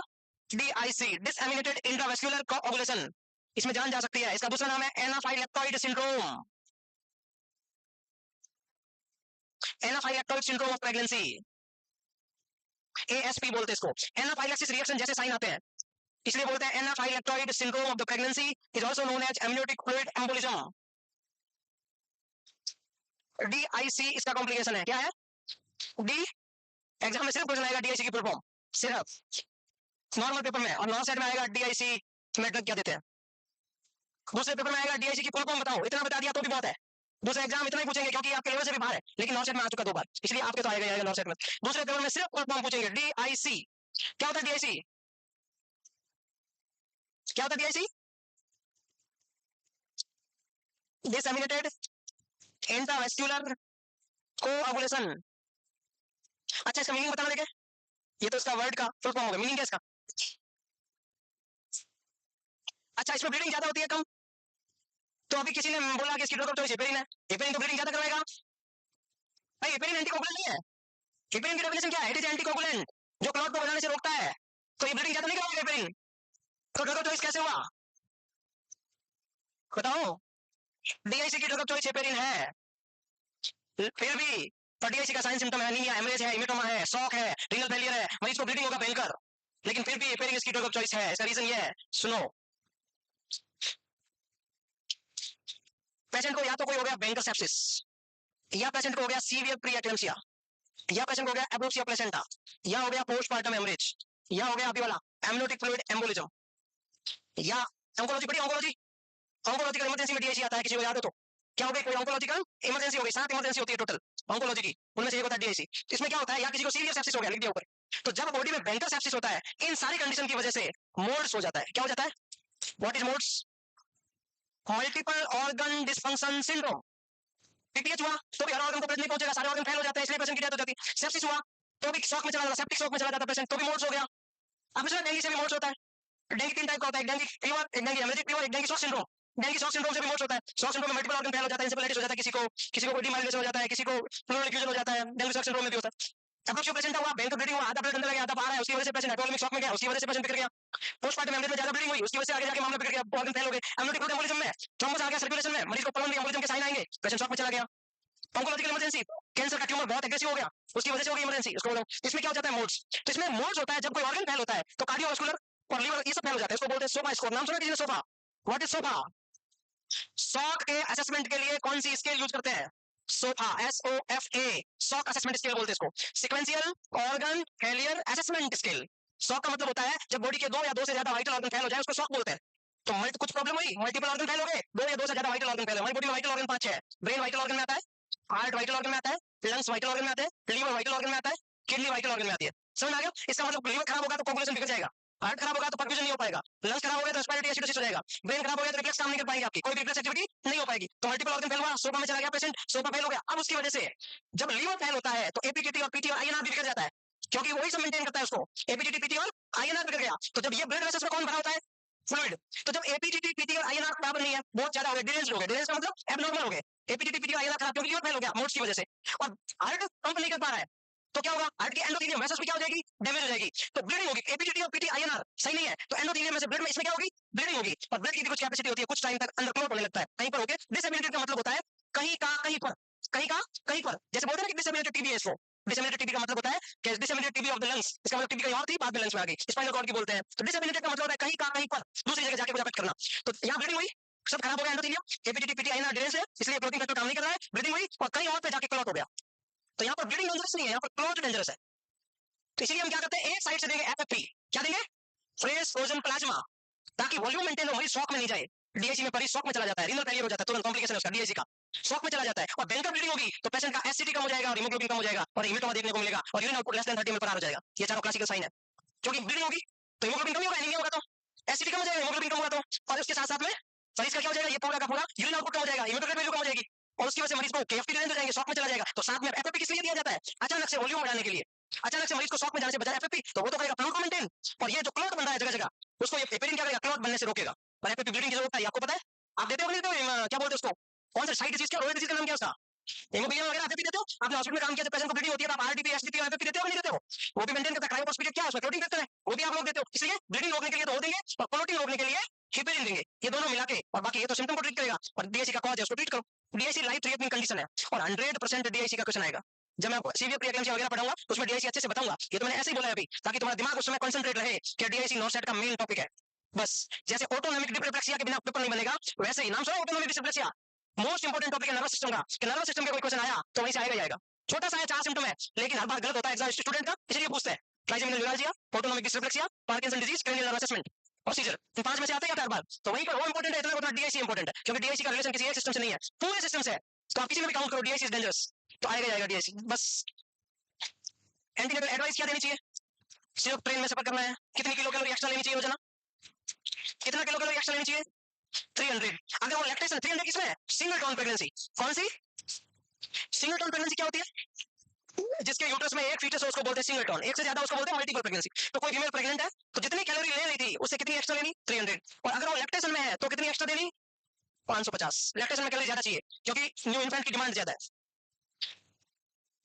DIC, disseminated intravascular coagulation. इसमें जान जा सकती है। इसका दूसरा नाम है anaphylactoid syndrome. Anaphylactoid syndrome of pregnancy, ASP बोलते हैं इसको। एनाफाइलेक्सिस रिएक्शन जैसे साइन आते हैं, इसलिए बोलते हैं anaphylactoid syndrome of the pregnancy is also known as amniotic fluid embolism. DIC इसका कॉम्प्लिकेशन है। क्या है? डी, एग्जाम में सिर्फ क्वेश्चन आएगा डीआईसी की फुल फॉर्म, सिर्फ नॉर्मल पेपर में, और नॉर्थ साइड में आएगा डीआईसी में ड्रग क्या देते हैं। दूसरे पेपर में आएगा डीआईसी की फुल फॉर्म बताओ। इतना बता दिया तो भी बहुत है। दूसरे एग्जाम इतना ही पूछेंगे क्योंकि आपके लेवल से भी बाहर है, लेकिन नॉर्थ साइड में आ चुका 2 बार, इसलिए आपके तो आएगा नॉर्थ साइड में। दूसरे पेपर में सिर्फ फुल फॉर्म पूछेंगे डीआईसी। क्या होता है डीआईसी? क्या होता है डीआईसी? Disseminated intravascular coagulation. अच्छा, इसका मीनिंग बताना देखे। ये तो इसका वर्ड का फुल फॉर्म होगा, मीनिंग क्या इसका? अच्छा, इसमें ब्लीडिंग ज्यादा होती है कम? तो अभी किसी ने बोला कि इसकी ड्रग ऑफ चॉइस हेपेरिन है। हेपेरिन तो ब्लीडिंग ज्यादा करवाएगा भाई। हेपेरिन एंटीकोगुलेंट नहीं है। हेपेरिन की डेफिनेशन क्या है? इट इज एंटीकोगुलेंट, जो क्लॉट को बनाने से रोकता है। तो ये ब्लीडिंग ज्यादा नहीं करवाएगा हेपेरिन। तो ड्रग ऑफ चॉइस कैसे हुआ बताओ? डीआईसी की ड्रग ऑफ चॉइस हेपेरिन है। फिर भी पर डीआईसी का साइन सिम्टम है एनीमिया, हेमरेज है, हेमेटोमा है, शॉक है, रीनल फेलियर है, मरीज को ब्लीडिंग होगा भयंकर, लेकिन फिर भी हेपेरिन इसकी ड्रग ऑफ चॉइस है। इसका रीजन ये है, सुनो। पेशेंट को या तो कोई हो गया बैंकर सेप्सिस, या पेशेंट को हो गया सीवियर प्री एक्लेम्सिया, या पेशेंट को हो गया एब्रोप्सिया प्लेसेंटा, या हो गया पोस्टमार्टम हेमरेज, या हो गया अभी वाला एमनियोटिक फ्लूइड एम्बोलिज्म, या ऑन्कोलॉजी। बड़ी ऑन्कोलॉजी, ऑन्कोलॉजिकल इमरजेंसी में डीआईसी आता है, किसी को याद हो तो? क्या हो गई? कोई ऑन्कोलॉजिकल इमरजेंसी हो गई, 7 इमरजेंसी होती है टोटल ऑन्कोलॉजी की, उनमें से एक होता है डीआईसी। इसमें क्या होता है? या किसी को सीवियर सेप्सिस हो गया, लिख दिया ऊपर। तो जब बॉडी में बैंकर सेप्सिस होता है, इन सारी कंडीशन की वजह से मोड्स हो जाता है। क्या हो जाता है? What is modes? Multiple organ dysfunction syndrome. PPH हुआ तो भी हर ऑर्गन को ब्लड नहीं पहुंचेगा, सारे ऑर्गन फेल हो जाते हैं, इसलिए पेशेंट की डेथ हो जाती है। सेप्सिस हुआ तो भी शॉक में चला जाता, सेप्टिक शॉक में चला जाता पेशेंट, तो भी मोड्स हो गया। अब इसमें डेंगू से भी मोड्स होता है। डेंगू 3 टाइप का होता है, एक डेंगू फीवर, एक डेंगू हेमरेजिक फीवर, एक dengue shock syndrome. Dengue shock syndrome से भी मोड्स होता है। शॉक सिंड्रोम में मल्टीपल ऑर्गन फेल हो जाता है, इंसेफेलाइटिस हो जाता है किसी को कोई डीमाइलिनेशन हो जाता है, किसी को फ्लूइड इफ्यूजन हो जाता है। डेंगू शॉक सिंड्रोम में भी होता है। एब्रोप्सिया प्लेसेंटा हुआ, बैंकर ब्लीडिंग हुआ, आधा ब्लड अंदर गया, आधा बाहर है, उसकी वजह से पेशेंट हाइपोवोलेमिक शॉक में गया, उसकी वजह से पेशेंट बिगड़ गया। पोस्टमार्टम हेमरेज में ज्यादा ब्लीडिंग हुई, उसकी वजह से आगे जाके मामला बिगड़ गया, ऑर्गन फेल हो गए। एमनियोटिक फ्लूइड एम्बोलिज्म में थ्रोम्बस आ गया सर्कुलेशन में, मरीज को पल्मोनरी एम्बोलिज्म के साइन आएंगे, पेशेंट शॉक में चला गया। ऑन्कोलॉजिकल इमरजेंसी, कैंसर का ट्यूमर बहुत एग्रेसिव हो गया, उसकी वजह से हो गई इमरजेंसी, उसको बोलो। इसमें क्या हो जाता है? मोड्स। तो इसमें मोड्स होता है जब कोई ऑर्गन फेल होता है, तो कार्डियोवास्कुलर और लीवर ये सब फेल हो जाता है, इसको बोलते हैं सोफा स्कोर। नाम सुना किसी ने sofa? What is sofa? Shock के असेसमेंट के लिए कौन सी स्केल यूज करते हैं? Sofa, SOFA, shock assessment scale बोलते हैं इसको, sequential organ failure assessment scale. Shock का मतलब होता है जब बॉडी के 2 या 2 से ज्यादा वाइटल ऑर्गन फेल हो जाए, उसको शॉक बोलते हैं। तो कुछ प्रॉब्लम हुई, मल्टीपल ऑर्गन फेल हो गए, 2 या 2 से ज्यादा वाइटल ऑर्गन फेल, हमारी बॉडी में वाइटल ऑर्गन 5 है। ब्रेन वाइटल ऑर्गन में आता है, हार्ट वाइटल ऑर्गन में आता है, लंग्स वाइटल ऑर्गन में आते हैं, लीवर वाइटल ऑर्गन में आता है, किडनी वाइटल ऑर्गन में आती है। समझ में आ गया? इसका मतलब लीवर खराब होगा तो कोगुलेशन बिगड़ जाएगा, हार्ट खराब होगा तो परफ्यूजन नहीं हो पाएगा, लंग्स खराब हो गया तो रेस्पिरेटरी एसिडोसिस हो जाएगा, ब्रेन खराब हो गया तो रिफ्लेक्स काम नहीं कर पाएगी, आपकी कोई भी रिफ्लेक्स एक्टिविटी नहीं हो पाएगी। तो मल्टीपल ऑर्गन फेल हुआ, सोफा में चला गया पेशेंट, सोफा फेल हो गया। अब उसकी वजह से जब लीवर फेल होता है तो एपीटीटी और पीटी और आईएनआर भी बिगड़ जाता है, क्योंकि वही सब मेंटेन करता है उसको। एपीटीटी, पीटी और आईएनआर बिगड़ गया, तो जब ये ब्लड वेसल्स में कौन भरा होता है? फ्लूइड। तो जब एपीटीटी, पीटी और आईएनआर बराबर नहीं है, बहुत ज्यादा हो गए, डिलेंस हो गए, डिलेंस का मतलब एबनॉर्मल हो गए, एपीटीटी, पीटी और आईएनआर खराब, क्योंकि लीवर फेल हो गया मोड्स की वजह से, और हार्ट पंप नहीं कर पा रहा है, तो क्या होगा? हार्ट की एंडोथेलियम वेसल्स भी क्या हो जाएगी? डैमेज हो जाएगी, तो ब्लीडिंग होगी। एपीटीटी और पीटी आईएनआर सही नहीं है, तो एंडोथेलियम में से ब्लड में इसमें क्या होगी? ब्लीडिंग होगी, और ब्लड की भी कुछ कैपेसिटी होती है, कुछ टाइम तक अंदर क्लॉट होने लगता है, कहीं पर होके डिसेबिलिटेड का मतलब होता है कहीं का कहीं पर, कहीं का कहीं पर। जैसे बोलते हैं ना कि डिसेबिलिटेड टीबी है, इसको डिसेबिलिटेड टीबी का मतलब होता है कि डिसेबिलिटेड टीबी ऑफ द लंग्स, इसका मतलब टीबी कहीं और थी, बाद में लंग्स में आ गई, स्पाइनल कॉर्ड की बोलते हैं। तो डिसेबिलिटेड का मतलब होता है कहीं का कहीं पर, दूसरी जगह जाके कुछ अफेक्ट करना। तो यहाँ ब्लीडिंग हुई, सब खराब हो गया एंडोथेलियम, एपीटीटी, पीटी आईएनआर डिलेंस है, इसलिए प्रोटीन फैक्टर काम नहीं कर रहा है, ब्लीडिंग हुई और कहीं और पे जाके क्लॉट हो गया। तो यहाँ पर ब्लीडिंग डेंजरस नहीं है, यहाँ पर क्लॉट डेंजरस है। तो इसीलिए हम क्या करते हैं? एक साइड से देंगे एफएफपी, क्या देंगे? फ्रेश फ्रोजन प्लाज्मा, ताकि वॉल्यूम मेंटेन हो, मरीज शॉक में नहीं जाए। डीएसी में मरीज शॉक में चला जाता है, रीनल फेलियर हो जाता है, तुरंत कॉम्प्लिकेशन है उसका डीएसी का, शॉक में चला जाता है। और बैंकर ब्लीडिंग होगी तो पेशेंट का एसिडिटी कम हो जाएगा और हीमोग्लोबिन कम हो जाएगा और हेमेटोमा देखने को मिलेगा और urine output less than 30 ml पर हो जाएगा। ये चारों क्लासिकल साइन है। क्योंकि ब्लीडिंग होगी तो हीमोग्लोबिन कम होगा, एनीमिया होगा तो एसिडिटी कम हो जाएगा, हीमोग्लोबिन कम होगा तो, और उसके साथ साथ में मरीज का क्या हो जाएगा? ये पूरा का पूरा यूरिन आउटपुट कम हो जाएगा, हेमेटोक्रिट वैल्यू कम हो जाएगी, और उसकी वजह से मरीज को केएफटी रेंज हो जाएंगे, शॉक में चला जाएगा। तो साथ में एफएफपी किस लिए दिया जाता है? अचानक से वॉल्यूम बढ़ाने के लिए, अचानक से मरीज को शॉक में जाने से बचाए एफएफपी, तो वो तो करेगा फ्लूइड को मेंटेन, और ये जो क्लॉट बन रहा है जगह जगह, उसको ये हेपेरिन क्या करेगा? क्लॉट बनने से रोकेगा। और एफएफपी ब्लीडिंग की जरूरत है, आपको पता है? आप देते हो नहीं देते हो? क्या बोलते हैं उसको? कौन सा साइड डिजीज, क्या रोए डिजीज का नाम क्या है उसका? हेमोग्लोबिन वगैरह आप भी देते हो, आपने हॉस्पिटल में काम किया, जब पेशेंट को ब्लीडिंग होती है तो आप आरटीपी एसटीपी एफएफपी देते हो कि नहीं देते हो? वो भी मेंटेन करता है, क्रायोप्रोस्पिरिट क्या है उसमें प्रोटीन देते हैं, वो भी आप लोग देते हो। इसलिए ब्लीडिंग रोकने के लिए तो वो देंगे और प्रोटीन रोकने के लिए हिपेरिन देंगे, ये दोनों मिला के, और बाकी ये तो सिम्टम को ट्रीट करेगा, और डीआईसी का कॉज है उसको ट्रीट करो। डीआईसी लाइफ थ्रेटनिंग कंडीशन है और 100% डीआईसी का क्वेश्चन आएगा। जब मैं सीवियर प्रीएक्लेम्सिया वगैरह पढ़ाऊंगा तो उसमें डीआईसी अच्छे से बताऊंगा, ये तो मैंने ऐसे ही बोला है अभी, ताकि तुम्हारा दिमाग उस समय कंसंट्रेट रहे कि डीआईसी नॉर्सेट का मेन टॉपिक है। बस जैसे ऑटोनॉमिक डिस्प्लेक्सिया के बिना पेपर नहीं बनेगा, वैसे ही नाम सुना ऑटोनॉमिक डिस्प्लेक्सिया, मोस्ट इंपोर्टेंट टॉपिक है नर्वस सिस्टम का, कि नर्वस सिस्टम का कोई क्वेश्चन आया तो वहीं से आएगा ही आएगा। छोटा सा है, 4 सिम्टम है, लेकिन हर बार गलत होता है एग्जाम स्टूडेंट का, इसलिए पूछते हैं trigeminal neuralgia, autonomic dysreflexia, Parkinson disease, cranial nerve assessment और सीजर, इन 5 में से आते हैं हर बार, तो वहीं पर वो इंपॉर्टेंट है, इतना उतना डीआईसी इंपॉर्टेंट है, क्योंकि डीआईसी का रिलेशन किसी एक सिस्टम से नहीं है, पूरे सिस्टम से है। तो आप किसी में भी काउंट करो डीआईसी इज डेंजरस, तो आएगा जाएगा डीआईसी। बस एंटीनेटल एडवाइस क्या देनी चाहिए? सिर्फ ट्रेन में सफर करना है, कितनी किलो कैलोरी एक्स्ट्रा लेनी चाहिए रोजाना, कितना किलो कैलोरी एक्स्ट्रा लेनी चाहिए? 300। अगर वो लैक्टेशन 300 किसमें है? Single tone pregnancy. कौन सी सिंगल टोन प्रेगनेंसी? क्या होती है? जिसके यूट्रस में एक फीटस हो उसको बोलते हैं सिंगल टोन, एक से ज्यादा उसको बोलते हैं मल्टीपल प्रेगनेंसी। तो कोई फीमेल प्रेग्नेंट है तो जितनी कैलोरी ले रही थी उससे कितनी एक्स्ट्रा लेनी? 300। और अगर वो लैक्टेशन में है तो कितनी एक्स्ट्रा देनी? 550। लैक्टेशन में कैलोरी ज्यादा चाहिए क्योंकि न्यू इन्फेंट की डिमांड ज्यादा है।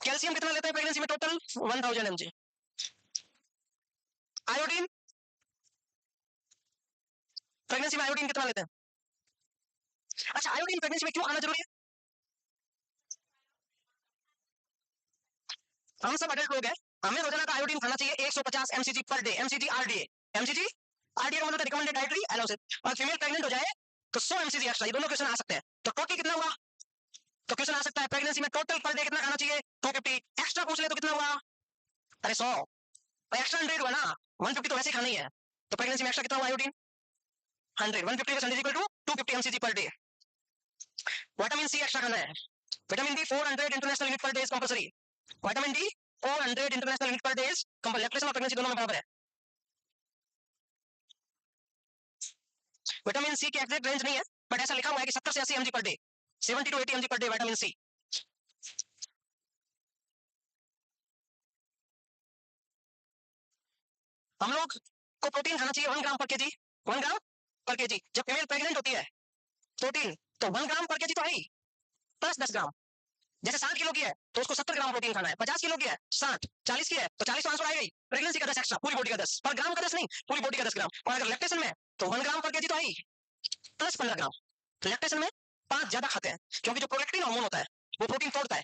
कैल्शियम कितना लेता है प्रेगनेंसी में? Total 1000 mg। आयोडीन प्रेगनेंसी में आयोडीन कितना लेते हैं? अच्छा, आयोडीन प्रेगनेंसी में क्यों आना जरूरी है? हम सब अडल्ट लोग हैं, हमें रोजाना का आयोडीन खाना चाहिए 150 mcg per day. mcg RDA, mcg RDA का मतलब रिकमेंडेड डाइटरी अलाउंस। और फीमेल प्रेग्नेंट हो जाए तो 100 mcg एक्स्ट्रा। ये दोनों क्वेश्चन आ सकते हैं, तो टोटल कितना हुआ? तो क्वेश्चन आ सकता है प्रेगनेंसी में टोटल पर डे कितना खाना चाहिए? 250। एक्स्ट्रा पूछ ले तो कितना हुआ? अरे 100, और एक्स्ट्रा 100 हुआ ना, 150 तो वैसे ही खाना ही है, तो प्रेगनेंसी में एक्स्ट्रा कितना हुआ iodine? 100। 150 equal to 250 mcg per day. Vitamin C extra खाना है, vitamin D 400 international unit per day is compulsory. Vitamin D 400 international unit per day is compulsory. Lactation और प्रेगनेंसी दोनों में बराबर है। विटामिन सी की एग्जैक्ट रेंज नहीं है, बट ऐसा लिखा हुआ है कि 70 से 80 mg per day, 70 to 80 mg per day vitamin C. हम लोग को प्रोटीन खाना चाहिए 1 ग्राम पर केजी, 1 ग्राम पर केजी। जब फीमेल प्रेग्नेंट होती है प्रोटीन तो 1 ग्राम पर केजी तो है ही, प्लस 10 ग्राम। जैसे 60 किलो की है तो उसको 70 ग्राम प्रोटीन खाना है, 50 किलो की है 60, 40 की है तो 40 तो आंसर आएगा ही। प्रेगनेंसी का 10 एक्स्ट्रा, पूरी बॉडी का 10, पर ग्राम का 10 नहीं, पूरी बॉडी का 10 ग्राम। और अगर लैक्टेशन में तो 1 ग्राम पर केजी तो है ही, प्लस 15 ग्राम। लैक्टेशन में 5 ज्यादा खाते हैं, क्योंकि जो प्रोलैक्टिन हार्मोन होता है वो प्रोटीन तोड़ता है,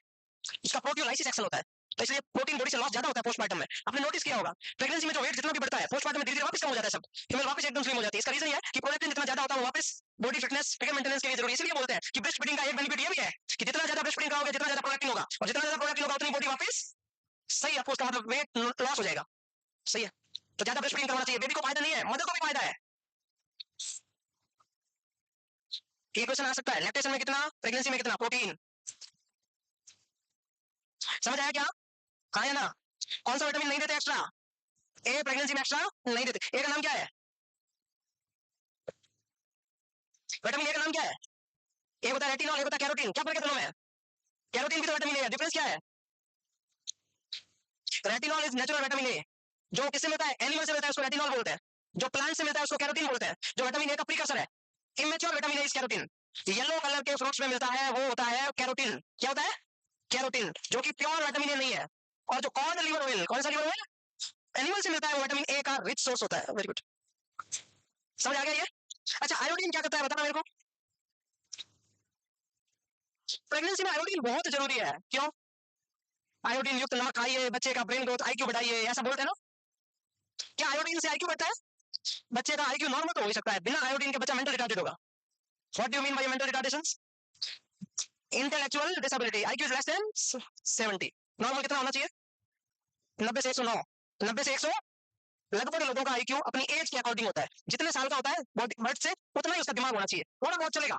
उसका प्रोटियोलाइसिस एक्शन होता है, तो इसलिए प्रोटीन बॉडी से लॉस ज्यादा होता है पोस्टमार्टम में। आपने नोटिस किया होगा प्रेगनेंसी में जो वेट जितना भी बढ़ता है पोस्टमार्टम में धीरे धीरे वापस कम हो जाता है सब, फीमेल वापस एकदम स्लिम हो जाती है। इसका रीजन ये है कि प्रोलैक्टिन जितना ज्यादा होता है वो वापस बॉडी फिटनेस फिगर मेंटेनेंस के लिए जरूरी है। इसलिए बोलते हैं कि ब्रेस्ट फीडिंग का एक बेनिफिट ये भी है कि जितना ज्यादा ब्रेस्ट फीडिंग करोगे जितना ज्यादा प्रोलैक्टिन होगा, और जितना ज्यादा प्रोलैक्टिन होगा उतनी बॉडी वापस सही, आपको उसका मतलब वेट लॉस हो जाएगा। सही है, तो ज्यादा ब्रेस्ट फीडिंग करना चाहिए, बेबी को फायदा नहीं है, मदर को भी फायदा है। ये क्वेश्चन आ सकता है, लैक्टेशन में कितना, प्रेगनेंसी में कितना प्रोटीन। समझ आया क्या? हाँ या ना? कौन सा विटामिन नहीं देते एक्स्ट्रा? ए प्रेगनेंसी में एक्स्ट्रा नहीं देते। ए का नाम क्या है? विटामिन ए का नाम क्या है? एक होता है रेटिनॉल, एक होता है कैरोटीन। क्या फर्क है दोनों में? कैरोटीन भी तो विटामिन ए है, डिफरेंस क्या है? Retinol is natural vitamin A, जो किससे मिलता है? एनिमल से मिलता है, उसको रेटिनॉल बोलते हैं। जो प्लांट से मिलता है उसको कैरोटीन बोलते हैं। जो विटामिन ए का प्रीकर्सर है, immature vitamin A is carotene. Yellow colour के फ्रूट्स में मिलता है वो होता है कैरोटीन। क्या होता है? कैरोटीन, जो कि प्योर विटामिन ए नहीं है। और जो कॉर्ड लिवर ऑयल, कौन सा लिवर ऑयल एनिमल से मिलता है, वो विटामिन ए का रिच सोर्स होता है। वेरी गुड, समझ आ गया ये? अच्छा, आयोडीन क्या करता है बताना मेरे को। प्रेगनेंसी में आयोडीन बहुत जरूरी है। क्यों? आयोडीन युक्त नमक खाइए, बच्चे का ब्रेन ग्रोथ आईक्यू बढ़ाइए, ऐसा बोलते हैं ना। क्या आयोडीन से आईक्यू बढ़ता है? बच्चे का आईक्यू नॉर्मल तो हो ही सकता है, बिना आयोडीन के बच्चा मेंटल रिटार्डेड होगा। What do you mean by mental retardations? Intellectual disability, IQ is less than 70। Normal कितना होना चाहिए? 90 से 109। 90 से 100 लगभग लोगों का आईक्यू अपनी एज के अकॉर्डिंग होता है। जितने साल का होता है बर्थ से उतना ही उसका दिमाग होना चाहिए, थोड़ा बहुत चलेगा।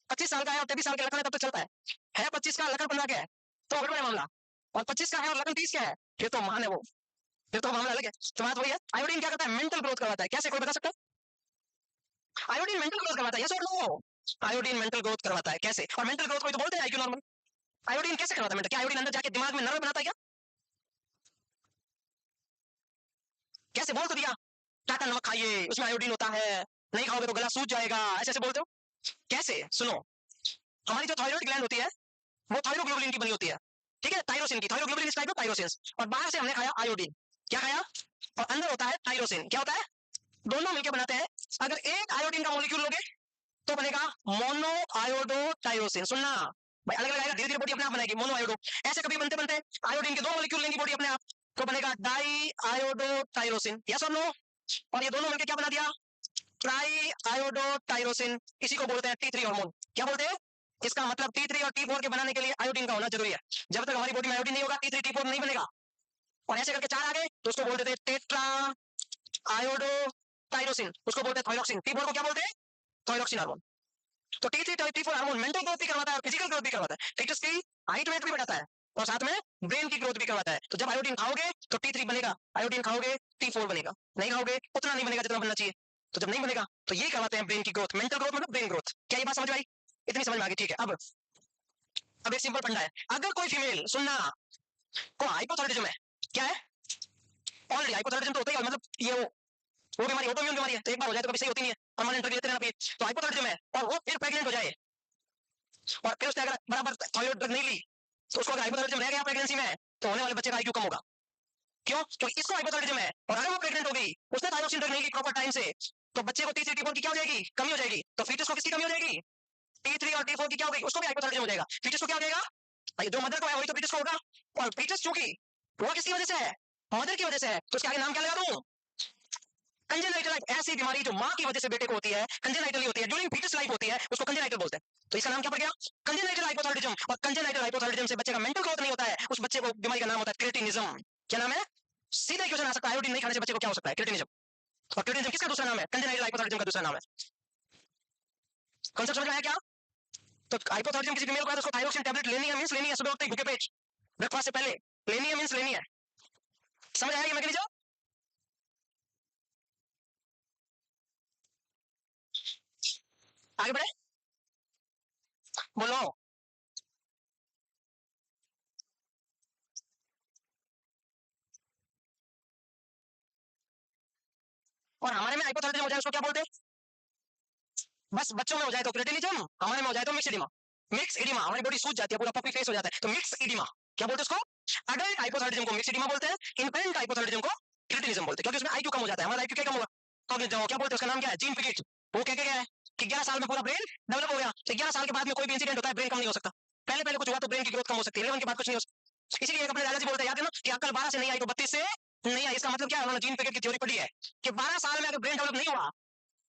25 साल का है और 23 साल के लखन है तब तो चलता है 25 का लखन 15 का है तो गड़बड़ है मामला। और 25 का है और लखन 30 का है, फिर तो मान है वो, फिर तो मामला अलग है। तो बात वही है, आयोडीन क्या करता है? मेंटल ग्रोथ करवाता है। कैसे, कोई बता सकता है? आयोडीन मेंटल ग्रोथ करवाता है, यस और नो? आयोडीन मेंटल ग्रोथ करवाता है, कैसे? और मेंटल ग्रोथ कोई तो बोलते हैं आईक्यू नॉर्मल। आयोडीन कैसे करवाता है मेंटल? क्या आयोडीन अंदर जाके दिमाग में नर्व बनाता है क्या? कैसे? बोल तो दिया, टाटा नमक खाइए उसमें आयोडीन होता है, नहीं खाओगे तो गला सूज जाएगा, ऐसे ऐसे बोलते हो। कैसे? सुनो, हमारी जो थायराइड ग्लैंड होती है वो थायरोग्लोबुलिन की बनी होती है, ठीक है, टायरोसिन की। Thyroglobulin is type of tyrosine. और बाहर से हमने खाया आयोडीन, क्या खाया, और अंदर होता है टायरोसिन। क्या होता है, दोनों मिलकर बनाते हैं। अगर एक आयोडीन का मॉलिक्यूल लोगे तो बनेगा मोनो आयोडो टायरोसिन। सुनना भाई, अलग अलग आएगा, धीरे धीरे बॉडी अपने आप बनेगी मोनो आयोडो। ऐसे कभी बनते बनते आयोडीन के दो मॉलिक्यूल लेंगी बॉडी अपने आप, तो बनेगा डाई आयोडो टायरोसिन। यस और नो? और ये दोनों मिलकर क्या बना दिया, ट्राई आयोडो टायरोसिन। इसी को बोलते हैं T3 हार्मोन। क्या बोलते हैं, इसका मतलब T3 और T4 के बनाने के लिए आयोडीन का होना जरूरी है। जब तक हमारी बॉडी में आयोडीन नहीं होगा T3 T4 नहीं बनेगा। और ऐसे करके चार आ गए तो उसको बोलते थे टेट्रा आयोडो टायरोसिन, उसको बोलते हैं थायरोक्सिन। T4 को क्या बोलते हैं, थायरोक्सिन हार्मोन। तो T3 T4 hormone mental growth भी करवाता है और फिजिकल ग्रोथ भी करवाता है। फिटनेस की हाइट वेट भी बढ़ाता है और साथ में ब्रेन की ग्रोथ भी करवाता है। तो जब आयोडीन खाओगे तो T3 बनेगा, आयोडीन खाओगे T4 बनेगा। नहीं खाओगे उतना नहीं बनेगा जितना बनना चाहिए। तो जब नहीं बनेगा तो ये करवाते हैं ब्रेन की ग्रोथ। मेंटल ग्रोथ मतलब ब्रेन ग्रोथ। क्या ये बात समझ में आई, इतनी समझ में आ गई, ठीक है। अब एक सिंपल फंडा है, अगर कोई फीमेल, सुनना, को हाइपोथायराइडिज्म है, क्या है, ऑलरेडी हाइपोथायराइडिज्म तो होता ही है, मतलब ये वो बीमारी ऑटोइम्यून बीमारी है, तो एक बार हो जाए तो कभी सही होती नहीं है, परमानेंट ड्रग लेते रहना चाहिए। तो हाइपोथायराइडिज्म है और वो फिर प्रेग्नेंट हो जाए और फिर उसने अगर बराबर थायराइड ड्रग नहीं ली तो उसको अगर हाइपोथायराइडिज्म रह गया प्रेगनेंसी में तो होने वाले बच्चे का आईक्यू कम होगा। क्यों, क्योंकि इसको हाइपोथायराइडिज्म है और अगर वो प्रेग्नेंट हो गई, उसने थायरोक्सिन ड्रग नहीं ली प्रॉपर टाइम से, तो बच्चे को T3 T4 की क्या हो जाएगी, कमी हो जाएगी। तो फीटस को किसकी कमी हो जाएगी, T3 और T4 की क्या हो गई, उसको भी हाइपोथायराइडिज्म हो जाएगा। फीटस को क्या हो जाएगा, जो मदर को है वही तो फीटस को होगा। और फीटस चूंकि वो किसकी वजह से है, मदर की वजह से है, तो उसके आगे नाम क्या लगा दूं, कंजेनाइटल। ऐसी बीमारी जो मां की वजह से बेटे को होती है, कंजेनाइटल होती है, ड्यूरिंग फीटस लाइफ होती है, उसको कंजेनाइटल बोलते हैं। तो इसका नाम क्या पड़ गया, कंजेनाइटल हाइपोथायराइडिज्म। और कंजेनाइटल हाइपोथायराइडिज्म से बच्चे का मेंटल ग्रोथ नहीं होता है, उस बच्चे को बीमारी का नाम होता है क्रेटिनिज्म। क्या नाम है, सीधा क्वेश्चन आ सकता है, आयोडीन नहीं खाने से बच्चे को क्या हो सकता है, क्रेटिनिज्म। और क्रेटिनिज्म किसका दूसरा नाम है, कंजेनाइटल हाइपोथायराइडिज्म का दूसरा नाम है। कॉन्सेप्ट समझ में आया क्या। तो हाइपोथायराइडिज्म किसी फीमेल को है तो उसको थायरोक्सिन टैबलेट लेनी है, मींस लेनी है, सुबह उठते ही भूखे पेट ब्रेकफास्ट से पहले लेनी है, मींस लेनी है। समझ आया ये मैकेनिज्म। आगे बढ़े, बोलो। और हमारे में हाइपोथायराइडिज्म हो जाए उसको क्या बोलते हैं, बस बच्चों में हो जाए तो क्रेटिनिज्म, हमारे में हो जाए तो मिक्स एडिमा। मिक्स एडिमा, हमारी बॉडी सूज जाती है, पूरा पपी फेस हो जाता है, तो मिक्स एडिमा। क्या बोलते हैं उसको, अडल्ट हाइपोथायराइडिज्म को मिक्स एडिमा बोलते हैं, इन्फेंट हाइपोथायराइडिज्म को क्रेटिनिज्म बोलते हैं, क्योंकि उसमें आईक्यू कम हो जाता है। हमारा आईक्यू क्या कम होगा, कॉग्निटिव, क्या बोलते हैं उसका नाम क्या है, जीन पिकेट। वो क्या क्या है कि 11 साल में पूरा ब्रेन डेवलप हो गया, तो 11 साल के बाद में कोई भी इंसिडेंट होता है ब्रेन कम नहीं हो सकता। पहले पहले कुछ हुआ तो ब्रेन की ग्रोथ कम हो सकती है, 11 के बाद कुछ नहीं हो सकता। इसीलिए अपने दादाजी बोलते हैं, याद है ना, कि अक्ल 12 से नहीं आई तो 32 से नहीं आई। इसका मतलब क्या है, उन्होंने जीन पिकेट की थ्योरी पढ़ी है कि 12 साल में अगर ब्रेन डेवलप नहीं हुआ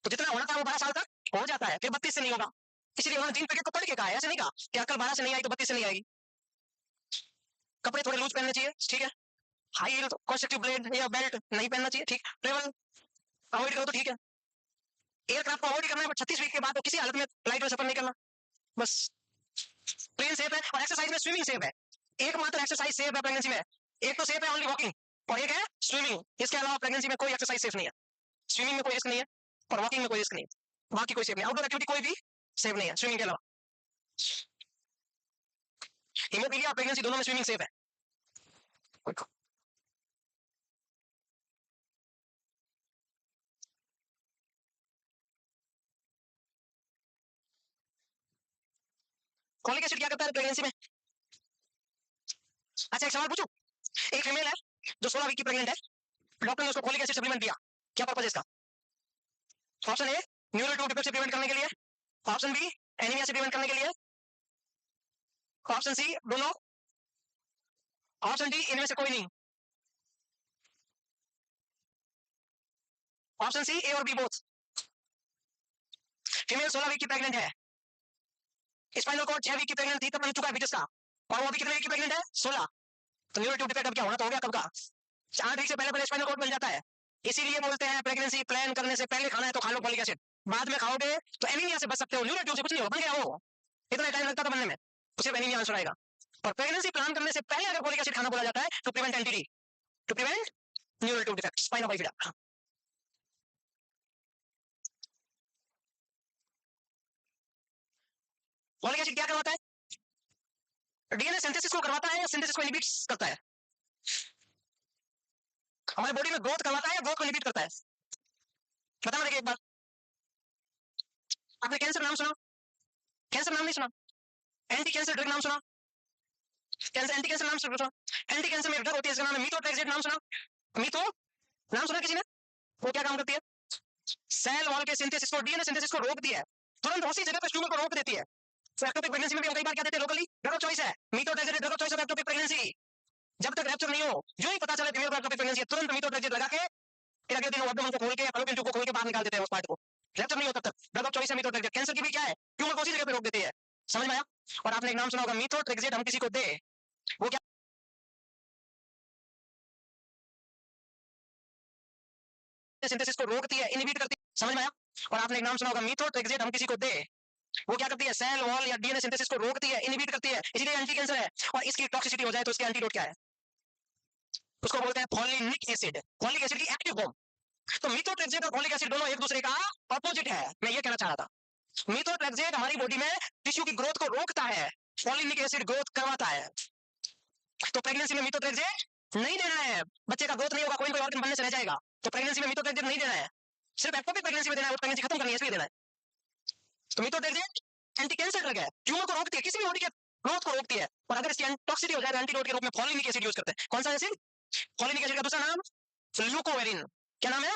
तो जितना होना था वो 12 साल तक हो जाता है, फिर 32 से नहीं होगा। इसलिए उन्होंने जीन पैकेट को पढ़ के कहा है, ऐसे नहीं कहा कि अक्ल 12 से नहीं आई तो 32 से नहीं आएगी। कपड़े थोड़े लूज पहनने चाहिए, ठीक है, हाई हील कॉन्स्ट्रक्टिव ब्लेड या बेल्ट नहीं पहनना चाहिए, ठीक, ट्रेवल अवॉइड करो तो ठीक है। एयरक्राफ्ट को अवॉइड करना है, 36 वीक के बाद तो किसी हालत में फ्लाइट में सफर नहीं करना, बस। प्लेन सेफ है और एक्सरसाइज में स्विमिंग सेफ है। एकमात्र एक्सरसाइज सेफ है प्रेगनेंसी में, एक तो सेफ है ओनली वॉकिंग और एक है स्विमिंग। इसके अलावा प्रेगनेंसी में कोई एक्सरसाइज सेफ नहीं है। स्विमिंग में कोई रिस्क नहीं है और वॉकिंग में कोई रिस्क नहीं है, बाकी कोई सेफ नहीं, आउटडोर एक्टिविटी कोई भी सेफ नहीं है स्विमिंग के अलावा। हीमोफीलिया प्रेगनेंसी दोनों में स्विमिंग सेफ है। फॉलिक एसिड क्या करता है प्रेगनेंसी में। अच्छा एक सवाल पूछूं, एक फीमेल है जो 16 वीक की प्रेग्नेंट है, डॉक्टर ने उसको फॉलिक एसिड सप्लीमेंट दिया, क्या पर्पज है इसका। Option A neural tube defect से प्रिवेंट करने के लिए, ऑप्शन बी एनीमिया से प्रिवेंट करने के लिए, ऑप्शन सी दोनों, ऑप्शन डी इनमें से कोई नहीं, ऑप्शन सी ए और बी बोथ। फीमेल 16 वीक की प्रेग्नेंट है, स्पाइनल कॉर्ड 6 वीक की प्रेग्नेंट थी तब बन चुका है फिटस का, और वो अभी कितने वीक की प्रेग्नेंट है 16। तो न्यूरल ट्यूब डिफेक्ट अब क्या होना तो हो गया कब का, 8 वीक से पहले पहले स्पाइनल कॉर्ड बन जाता है। इसीलिए बोलते हैं प्रेगनेंसी प्लान करने से पहले खाना है तो खा लो फॉलिक एसिड, बाद में खाओगे तो एनीमिया से बच सकते हो, न्यूरल ट्यूब से कुछ नहीं हो, बन गया वो, इतना टाइम लगता था बनने में, तो सिर्फ एनीमिया आंसर आएगा। और प्रेगनेंसी प्लान करने से पहले अगर फॉलिक एसिड खाना बोला जाता है to prevent NTD, to prevent neural tube defect spina bifida. Folic acid क्या करवाता है, डीएनए सिंथेसिस को करवाता है या सिंथेसिस को इनहिबिट करता है, हमारे बॉडी में ग्रोथ करवाता है या ग्रोथ को इनहिबिट करता है, बताना देखिए एक बार। आपने कैंसर नाम सुना, कैंसर नाम नहीं सुना, एंटी कैंसर ड्रग नाम सुना, कैंसर एंटी कैंसर नाम सुना? एंटी कैंसर में ड्रग होती है, इसका नाम है मीथोट्रेक्सेट। नाम सुना? मीथो नाम सुना किसी ने? वो क्या काम करती है? सेल वॉल के सिंथेसिस को, डीएनए सिंथेसिस को रोकती है, तुरंत उसी जगह पर ट्यूमर को रोक देती है। तो एक्टोपिक प्रेगनेंसी में भी हम कई बार क्या देते हैं लोकली? ड्रग ऑफ चॉइस है methotrexate, drug of choice of ectopic pregnancy. जब तक रैप्चर नहीं हो, जो ही पता चले फीमेल को एक्टोपिक प्रेगनेंसी है, तुरंत मीथोट्रेक्सेट लगा के फिर अगले दिन वो एब्डोमेन को खोल के, फलोपियन ट्यूब को खोल के बाहर निकाल देते हैं उस पार्ट को। रैप्चर नहीं होता तब तक ड्रग ऑफ चॉइस है मीथोट्रेक्सेट। कैंसर की भी क्या है? ट्यूमर को उसी जगह पे रोक देती है। समझ में आया? और आपने एक नाम सुना होगा मीथोट्रेक्सेट, हम किसी को दे, वो क्या सिंथेसिस को रोकती है, इनहिबिट करती है। समझ में आया? और आपने एक नाम सुना होगा मीथोट्रेक्सेट, हम किसी को दे, वो क्या करती है? सेल वॉल या डीएनए सिंथेसिस को रोकती है, इनहिबिट करती है, इसलिए एंटी कैंसर है। और इसकी टॉक्सिसिटी हो जाए तो इसके एंटीडोट क्या है? उसको बोलते हैं फॉलिनिक एसिड, फॉलिक एसिड की एक्टिव फॉर्म। तो मीथोट्रेक्सेट और फॉलिक एसिड दोनों एक दूसरे का अपोजिट है, मैं ये कहना चाह रहा था। मीथोट्रेक्सेट हमारी बॉडी में टिश्यू की ग्रोथ को रोकता है, फॉलिनिक एसिड ग्रोथ करवाता है। तो प्रेगनेंसी में मीथोट्रेक्सेट नहीं देना है, बच्चे का ग्रोथ नहीं होगा, कोई कोई ऑर्गन बनने से रह जाएगा। तो प्रेगनेंसी में मीथोट्रेक्सेट नहीं देना है, सिर्फ एक्टोपिक प्रेगनेंसी में देना है, वो प्रेगनेंसी खत्म करनी है इसलिए देना है। तो मीथोट्रेक्सेट एंटी कैंसर ड्रग है, ट्यूमर को रोकती है, किसी भी बॉडी के ग्रोथ को रोकती है। और अगर इसकी टॉक्सिसिटी हो जाए तो एंटीडोट के रूप में फॉलिनिक एसिड यूज करते हैं। कौन सा एसिड? फॉलिनिक एसिड का दूसरा नाम ल्यूकोवेरिन। क्या नाम है?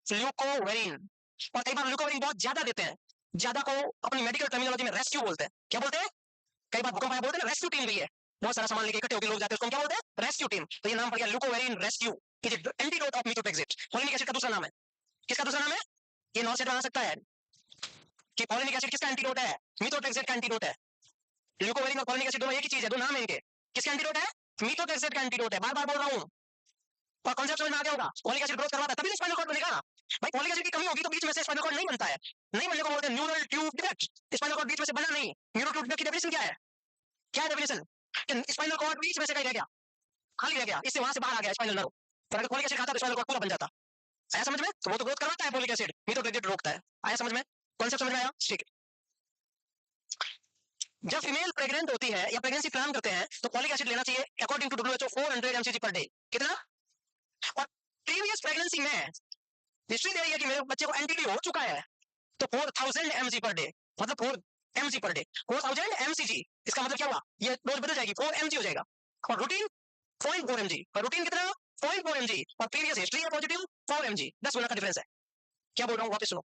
ल्यूकोवेरिन। और कई बार ल्यूकोवेरिन बहुत ज्यादा देते हैं, ज्यादा को अपनी मेडिकल टर्मिनोलॉजी में रेस्क्यू बोलते हैं। क्या बोलते हैं? कई बार भूकंप आया बोलते हैं ना, रेस्क्यू टीम भी है, बहुत सारा सामान लेके इकट्ठे होकर लोग जाते हैं, उसको क्या बोलते हैं? Rescue team. तो ये नाम पड़ गया ल्यूकोवेरिन रेस्क्यू, एंटीडोट ऑफ मीथोट्रेक्सेट। फॉलिनिक एसिड का दूसरा नाम है। किसका दूसरा नाम है? ये नॉन सेट बना सकता है कि फॉलिनिक एसिड किसका एंटीडोट है? मीथोट्रेक्सेट का एंटीडोट है। ल्यूकोवेरिन और फॉलिनिक एसिड दोनों एक ही चीज है, दो नाम है इनके। किसका एंटीडोट है? मीथोट्रेक्सेट का एंटीडोट है। बार बार बोल रहा हूँ, और कॉन्सेप्ट समझ में आ गया होगा। फॉलिक एसिड ग्रोथ करवाता है, तभी तो स्पाइनल कॉर्ड बनेगा। भाई फॉलिक एसिड की कमी होगी तो बीच में से स्पाइनल कॉर्ड नहीं बनता है, नहीं बनने को बोलते हैं neural tube defect. Spinal cord बीच में से बना नहीं। न्यूरल ट्यूब डिफेक्ट की डेफिनेशन क्या है? क्या है डेफिनेशन? स्पाइनल कॉर्ड बीच में से कहीं रह गया, खाली रह गया, इससे वहां से बाहर आ गया स्पाइनल नर्व। तो अगर फॉलिक एसिड खाता तो स्पाइनल कॉर्ड पूरा बन जाता। आया समझ में? तो वो तो ग्रोथ करवाता है फॉलिक एसिड, मीथोट्रेक्सेट रोकता है। आया समझ में? कॉन्सेप्ट समझ में आया? ठीक है। जब फीमेल प्रेग्नेंट होती है या प्रेगनेंसी प्लान करते हैं तो फॉलिक एसिड लेना चाहिए according to WHO 400 mcg per day. कितना? और प्रीवियस प्रेगनेंसी में हिस्ट्री दे रही है कि मेरे बच्चे को एनटीडी हो चुका है, तो 4000 mg पर डे, मतलब 4 mg पर डे, 4000 mcg। इसका मतलब क्या हुआ? ये डोज बदल जाएगी, 4 mg हो जाएगा। और रूटीन 0.4 mg, और रूटीन कितना? 0.4 mg, और प्रीवियस हिस्ट्री है पॉजिटिव 4 mg, 10 गुना का डिफरेंस है। क्या बोल रहा हूँ वापस सुनो।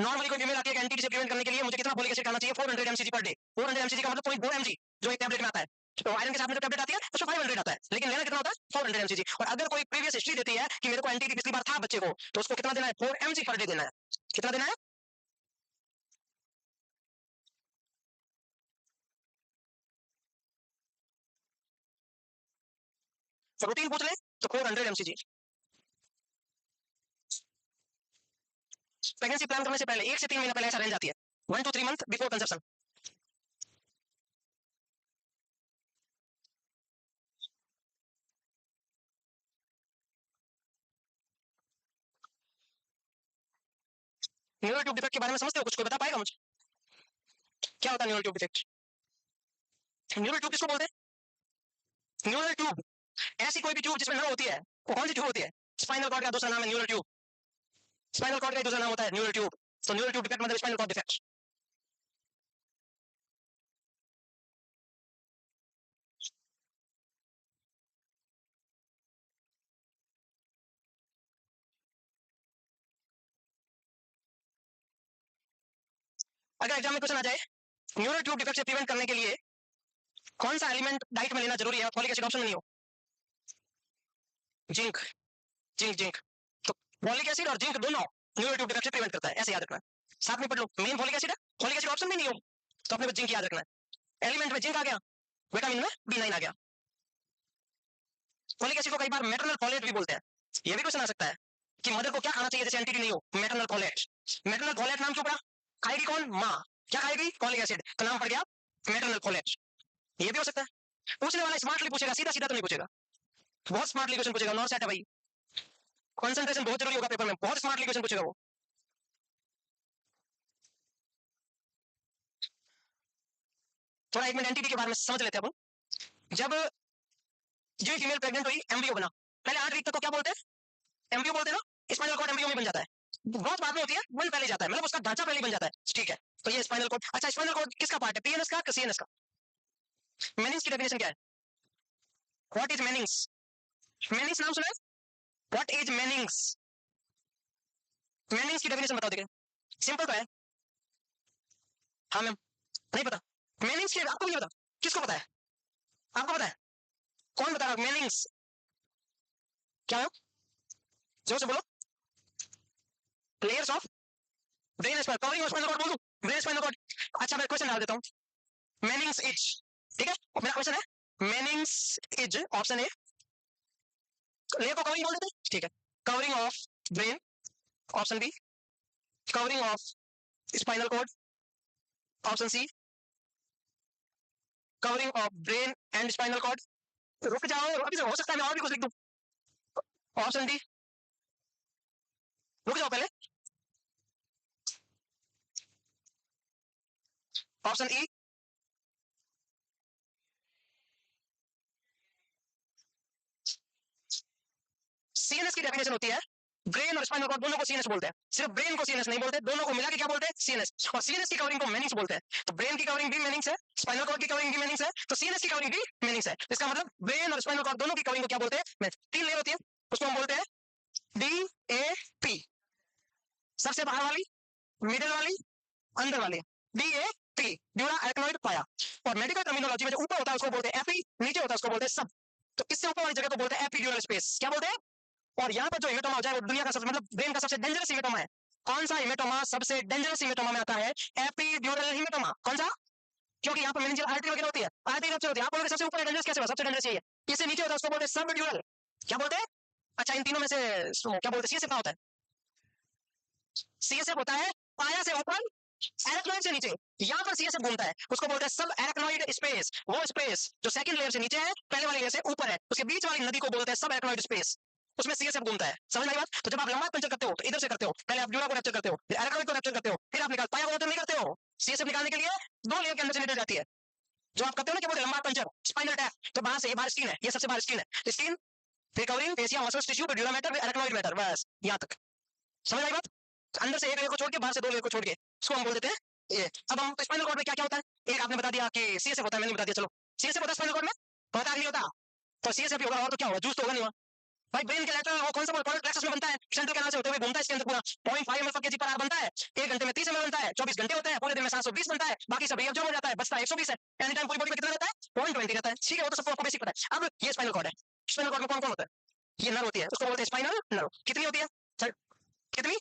नॉर्मली कोई फीमेल आती है एंटीडी से प्रिवेंट करने के लिए मुझे कितना फॉलिक एसिड खाना चाहिए? 400 mcg पर डे। 400 mcg का मतलब 0.4 mg, जो एक टैबलेट में आता है। तो आयरन के साथ में जो टैबलेट आती है उसमें 500 आता है, लेकिन लेना कितना होता है? 400 mcg। और अगर कोई प्रीवियस हिस्ट्री देती है कि मेरे को एंटीडी पिछली बार था बच्चे को, तो उसको कितना देना है? 4 mg पर डे देना है। कितना देना है? तो रूटीन पूछ ले तो 400 mcg। प्रेगनेंसी प्लान करने से पहले 1 से 3 महीना पहले ऐसा रेंज आती है, 1 to 3 month before conception. Neural tube defect के बारे में समझते हो कुछ? कोई बता पाएगा मुझे क्या होता है neural tube defect? Neural tube किसको बोलते हैं? न्यूरल ट्यूब ऐसी कोई भी ट्यूब जिसमें नर्व होती है, वो कौन सी ट्यूब होती है? स्पाइनल कॉर्ड का दूसरा नाम है न्यूरल ट्यूब। स्पाइनल कॉर्ड का दूसरा नाम होता है न्यूरल ट्यूब। तो न्यूरल ट्यूब डिफेक्ट मतलब स्पाइनल कॉर्ड डिफेक्ट। अगर एग्जाम में क्वेश्चन आ जाए न्यूरल ट्यूब डिफेक्ट से प्रिवेंट करने के लिए कौन सा एलिमेंट डाइट में लेना जरूरी है, फॉलिक एसिड ऑप्शन में नहीं हो, जिंक, जिंक जिंक। तो फॉलिक एसिड और जिंक दोनों न्यूरल ट्यूब डिफेक्ट से प्रिवेंट करता है, ऐसे याद रखना है। साथ में पढ़ लो, मेन फॉलिक एसिड है, फॉलिक एसिड ऑप्शन में नहीं हो तो अपने को जिंक याद रखना है। एलिमेंट में जिंक आ गया, विटामिन में B9 आ गया। फॉलिक एसिड को कई बार मैटरनल फॉलेट भी बोलते हैं। ये भी क्वेश्चन आ सकता है कि मदर को क्या खाना चाहिए जैसे एंटीडी नहीं हो, मैटरनल फॉलेट। मैटरनल फॉलेट नाम क्यों पड़ा? खाएगी कौन? माँ। क्या खाएगी? फॉलिक एसिड, तो नाम पड़ गया मैटरनल फॉलेट। ये भी हो सकता है। पूछने वाला स्मार्टली पूछेगा, सीधा सीधा तो नहीं पूछेगा, बहुत स्मार्टली क्वेश्चन पूछेगा। नॉन सेट है भाई, कंसंट्रेशन बहुत जरूरी होगा पेपर में, बहुत स्मार्टली क्वेश्चन पूछेगा वो। थोड़ा 1 मिनट एंटीडी के बारे में समझ लेते हैं अपन। जब जो फीमेल प्रेग्नेंट हुई, एम्ब्रियो बना, पहले 8 वीक तक को क्या बोलते हैं? एम्ब्रियो बोलते हैं ना। स्पाइनल कॉर्ड एम्ब्रियो में बन जाता है, ग्रोथ बाद में होती है, बन पहले जाता है, मतलब उसका ढांचा पहले बन जाता है। ठीक है, तो ये स्पाइनल कॉर्ड। अच्छा, स्पाइनल कॉर्ड किसका पार्ट है? पीएनएस का, सीएनएस का? मेनिंस की डेफिनेशन क्या है? What is मेनिंग्स? मेनिंग्स नाम सुना है? What is मेनिंग्स? मेनिंग्स की डेफिनेशन बताओ देखिए, सिंपल तो है। हाँ मैम, नहीं पता मेनिंग्स की, आपको नहीं पता? किसको पता है? आपको पता है? कौन बता रहा है मेनिंग्स क्या है? जोर से बोलो। Layers of brain spinal covering of spinal cord, बोल दूं? Brain spinal cord. अच्छा मैं क्वेश्चन डाल देता हूं, मेनिंग्स इज, ठीक है मेरा क्वेश्चन है meninges is option A, layer को कवरिंग बोल देते हैं, ठीक है, covering of brain, option B covering of spinal cord, option C covering of brain and spinal cord. रुक जाओ, अभी से हो सकता है मैं और भी कुछ लिख दूं, ऑप्शन डी, रुक जाओ पहले, ऑप्शन ई, सीएनएस की डेफिनेशन होती है, ब्रेन और स्पाइनल कॉर्ड दोनों को सीएनएस बोलते हैं, सिर्फ ब्रेन को सीएनएस नहीं बोलते, दोनों को मिला के क्या बोलते हैं? सीएनएस। और सीएनएस की कवरिंग को मेनिंग्स बोलते हैं। तो ब्रेन की कवरिंग भी मेनिंग्स है, स्पाइनल कॉर्ड की कवरिंग भी मेनिंग्स है, तो सीएनएस की कवरिंग भी मेनिंग्स है। इसका मतलब ब्रेन और स्पाइनल कॉर्ड दोनों की कवरिंग को क्या बोलते हैं? तीन लेयर होती है, उसको हम बोलते हैं डी ए पी, सबसे बाहर वाली, मिडिल वाली, अंदर वाली, D A P, dura alkaloid पाया। और मेडिकल टर्मिनोलॉजी में जो ऊपर होता है उसको बोलते हैं एपी, नीचे होता है उसको बोलते हैं सब। तो इससे ऊपर वाली जगह को बोलते हैं एपीड्यूरल स्पेस, क्या बोलते हैं? और यहाँ पर जो हेमेटोमा हो जाए वो दुनिया का सबसे, मतलब ब्रेन का सबसे डेंजरस हेमेटोमा है। कौन सा हेमेटोमा सबसे डेंजरस हेमेटोमा में आता है? Epidural haematoma. कौन सा? क्योंकि यहाँ पर मेनिंजियल आर्टरी वगैरह होती है, आर्टरी रप्चर होती है। आप बोलोगे सबसे ऊपर डेंजरस कैसे हुआ? सबसे डेंजरस यही है। इससे नीचे होता है उसको बोलते हैं सबड्यूरल, क्या बोलते हैं? अच्छा इन तीनों में से क्या बोलते हैं? सीएसएफ क्या होता है? सीएसएफ होता है पाया से ऊपर, एराक्नॉइड से नीचे, यहाँ पर सीएसएफ घूमता है, उसको बोलते हैं सब एराक्नॉइड स्पेस। वो स्पेस जो सेकंड लेयर से नीचे है, पहले वाली लेयर से ऊपर है, उसके बीच वाली नदी को बोलते हैं सब एराक्नॉइड स्पेस, उसमें सीएसएफ घूमता है। समझ आई बात? तो जब आप लंबा पंचर करते हो तो इधर से करते हो, पहले आप ड्यूरा को रैप्चर करते हो, फिर एराक्नॉइड को रैप्चर करते हो, फिर आप निकाल पाया को नहीं करते हो। सीएसएफ निकालने के लिए दो लेयर के अंदर से निकल जाती है, जो आप करते हो ना, क्या बोलते हैं लंबा पंचर, स्पाइनल टैप। तो बाहर से ये बाहर स्किन है, ये सबसे बाहर स्किन है, स्किन फिर कवरिंग फेसिया मसल्स टिश्यू फिर ड्यूरा मैटर फिर एराक्नॉइड मैटर, बस यहाँ तक। समझ आई बात? अंदर से एक लेयर को छोड़ के बाहर से दो लेयर को छोड़ के उसको हम बोल देते हैं ये। अब हम स्पाइनल कॉर्ड में क्या क्या होता है? एक आपने बता दिया कि सीएसएफ होता है, मैंने बता दिया, चलो सीएसएफ होता है स्पाइनल कॉर्ड में, होता है नहीं होता? तो सीएसएफ भी होगा, और तो क्या होगा? जूस तो होगा नहीं वहाँ भाई। ब्रेन के लेटर वो कौन सा प्लेक्सस में बनता है, सेंट्रल कैनाल से होते हुए घूमता है इसके अंदर पूरा, 0.5 ml पर केजी पर आवर बनता है, 1 घंटे में 30 ml बनता है, 24 घंटे होते हैं, पूरे दिन में 720 बनता है, बाकी सब एब्जॉर्ब हो जाता है, बचता है 120 है। एनी टाइम पूरी बॉडी में कितना रहता है? 0.20 रहता है, ठीक है, वो तो सबको आपको बेसिक पता है। अब ये स्पाइनल कॉर्ड है, स्पाइनल कॉर्ड में कौन कौन होता है? ये नर्व होती है, उसको बोलते हैं स्पाइनल नर्व। कितनी होती है? कितनी?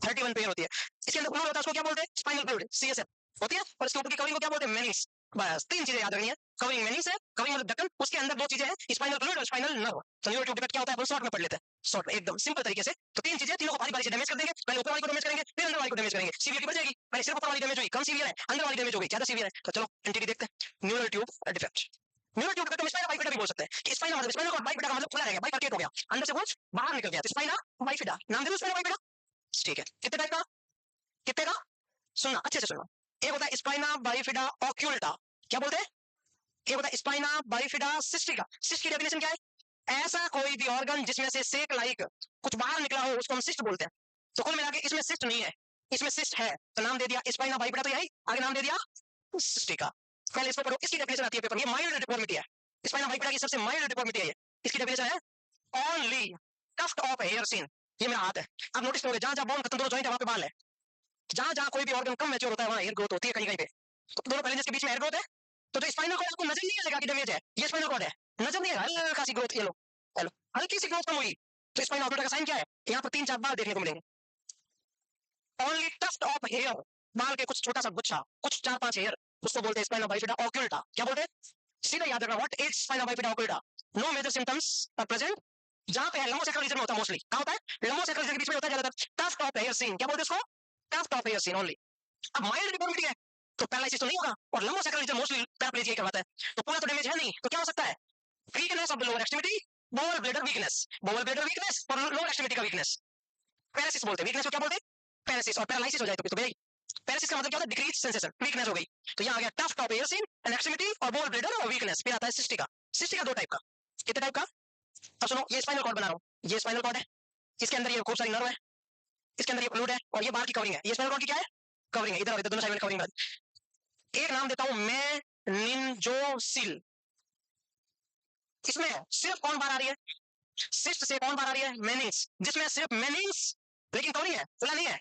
31 पेयर होती है। इसके अंदर फ्लूइड होता है, उसको क्या बोलते हैं? स्पाइनल फ्लूइड, सीएसएफ होती है। और इसके ऊपर की कवरिंग को क्या बोलते हैं? मेनिस। बस तीन चीजें याद रखनी है, कवरिंग मेनिस है, कवरिंग मतलब ढक्कन, उसके अंदर दो चीजें हैं, स्पाइनल फ्लूइड और स्पाइनल नर्व। तो न्यूरो ट्यूब क्या होता है अपन शॉर्ट में पढ़ लेते हैं, शॉर्ट एकदम सिंपल तरीके से। तो तीन चीजें, तीनों को बारी बारी से डैमेज कर देंगे, पहले ऊपर वाली को डैमेज करेंगे, फिर अंदर वाली को डैमेज करेंगे, सीवियर की बचेगी। पहले सिर्फ ऊपर वाली डैमेज हुई, कम सीवियर है, अंदर वाली डैमेज हो गई, ज्यादा सीवियर है। तो चलो एंटिटी देखते हैं, neural tube defect. Neural tube का स्पाइना बाइफिडा भी बोल सकते हैं कि स्पाइना मतलब स्पाइनल कॉर्ड बाइफिडा का मतलब खुला रह गया, बाइफर्केट हो गया, अंदर से कुछ बाहर निकल गया, तो स्पाइना बाइफिडा नाम दे दो स्पाइना बाइफिडा, ठीक है। कितने टाइप का? कितने का? सुनना अच्छे से सुनना। एक होता है स्पाइना बाइफिडा ऑक्यूल्टा, क्या बोलते हैं? एक होता है स्पाइना बाइफिडा सिस्टिका। सिस्ट की डेफिनेशन क्या है? ऐसा कोई भी ऑर्गन जिसमें से सेक लाइक कुछ बाहर निकला हो उसको हम सिस्ट बोलते हैं। तो कुल मिला के इसमें सिस्ट नहीं है, इसमें सिस्ट है, तो नाम दे दिया स्पाइना बाइफिडा, तो यही आगे नाम दे दिया सिस्टिका। पहले इसको पढ़ो, इसकी डेफिनेशन आती है पेपर में, माइल्ड डिफॉर्मिटी है, स्पाइना बाइफिडा की सबसे माइल्ड डिफॉर्मिटी है ये। इसकी डेफिनेशन है only tuft of hair seen, ये मेरा हाथ है, आप नोटिस करोगे जहां जहां बोन खत्म दोनों जॉइंट है वहां पे बाल है, जहां जहां कोई भी ऑर्गन कम मैच्योर होता है वहां हेयर ग्रोथ होती है कहीं कहीं पे, तो दोनों पैलेजेस के बीच में हेयर ग्रोथ है। तो जो स्पाइनल कॉर्ड आपको नजर नहीं आएगा कि डैमेज है, ये स्पाइनल कॉर्ड है, नजर नहीं आएगा, हल्का सी ग्रोथ, ये लो हेलो, हल्की सी ग्रोथ कम हुई, तो स्पाइनल ऑक्यूटा का साइन क्या है? यहाँ पर तीन चार बाल देखने को मिलेंगे, ओनली टफ्ट ऑफ हेयर, बाल के कुछ छोटा सा गुच्छा, कुछ चार पांच हेयर, उसको बोलते हैं स्पाइनल बाइफिडा ऑक्यूल्टा। क्या बोलते हैं? सीधा याद रखना, what is spinal bifida occulta? No major symptoms are present, जहां पे लंबोसेक्रल रीजन में होता है, मोस्टली कहां होता है? लंबोसेक्रल रीजन के बीच में होता है ज्यादातर, टफ्ट ऑफ हेयर सीन, क्या बोलते हैं उसको? Tuft of hair seen only. अब माइल्ड डिफॉर्मिटी है तो पैरालिसिस तो नहीं होगा, और लंबोसेक्रल रीजन मोस्टली पैराप्लेजिया करवाता है, तो पूरा तो डैमेज है नहीं, तो क्या हो सकता है? Weakness of the lower extremity, bowel bladder weakness, bowel bladder weakness और लोअर एक्सट्रीमिटी का वीकनेस, पैरालिसिस बोलते हैं। वीकनेस को क्या बोलते हैं? पैरालिसिस। और पैरालिसिस हो जाए तो भाई पैरालिसिस का मतलब क्या होता है? डिक्रीज सेंसेशन, वीकनेस हो गई। तो यहाँ आ गया tuft of hair seen and extremity और बोवल ब्लेडर और वीकनेस। फिर आता है सिस्टिका। सिस्टिका दो टाइप का, कितने टाइप का? अब सुनो, ये स्पाइनल कॉर्ड बना रहा हूँ, ये स्पाइनल कॉर्ड है, इसके अंदर ये खूब सारी नर्व है, इसके अंदर ये फ्लूइड है, और ये बाहर की कवरिंग है, ये स्पाइनल कॉर्ड की क्या है? कवरिंग है, इधर दोनों साइड में कवरिंग। एक नाम देता हूं मैं निंजोसिल, इसमें सिर्फ कौन बाहर आ रही है? सिस्ट से कौन बाहर आ रही है? मेनिंग्स, जिसमें सिर्फ मेनिंग्स, लेकिन कौन नहीं है, खुला नहीं है।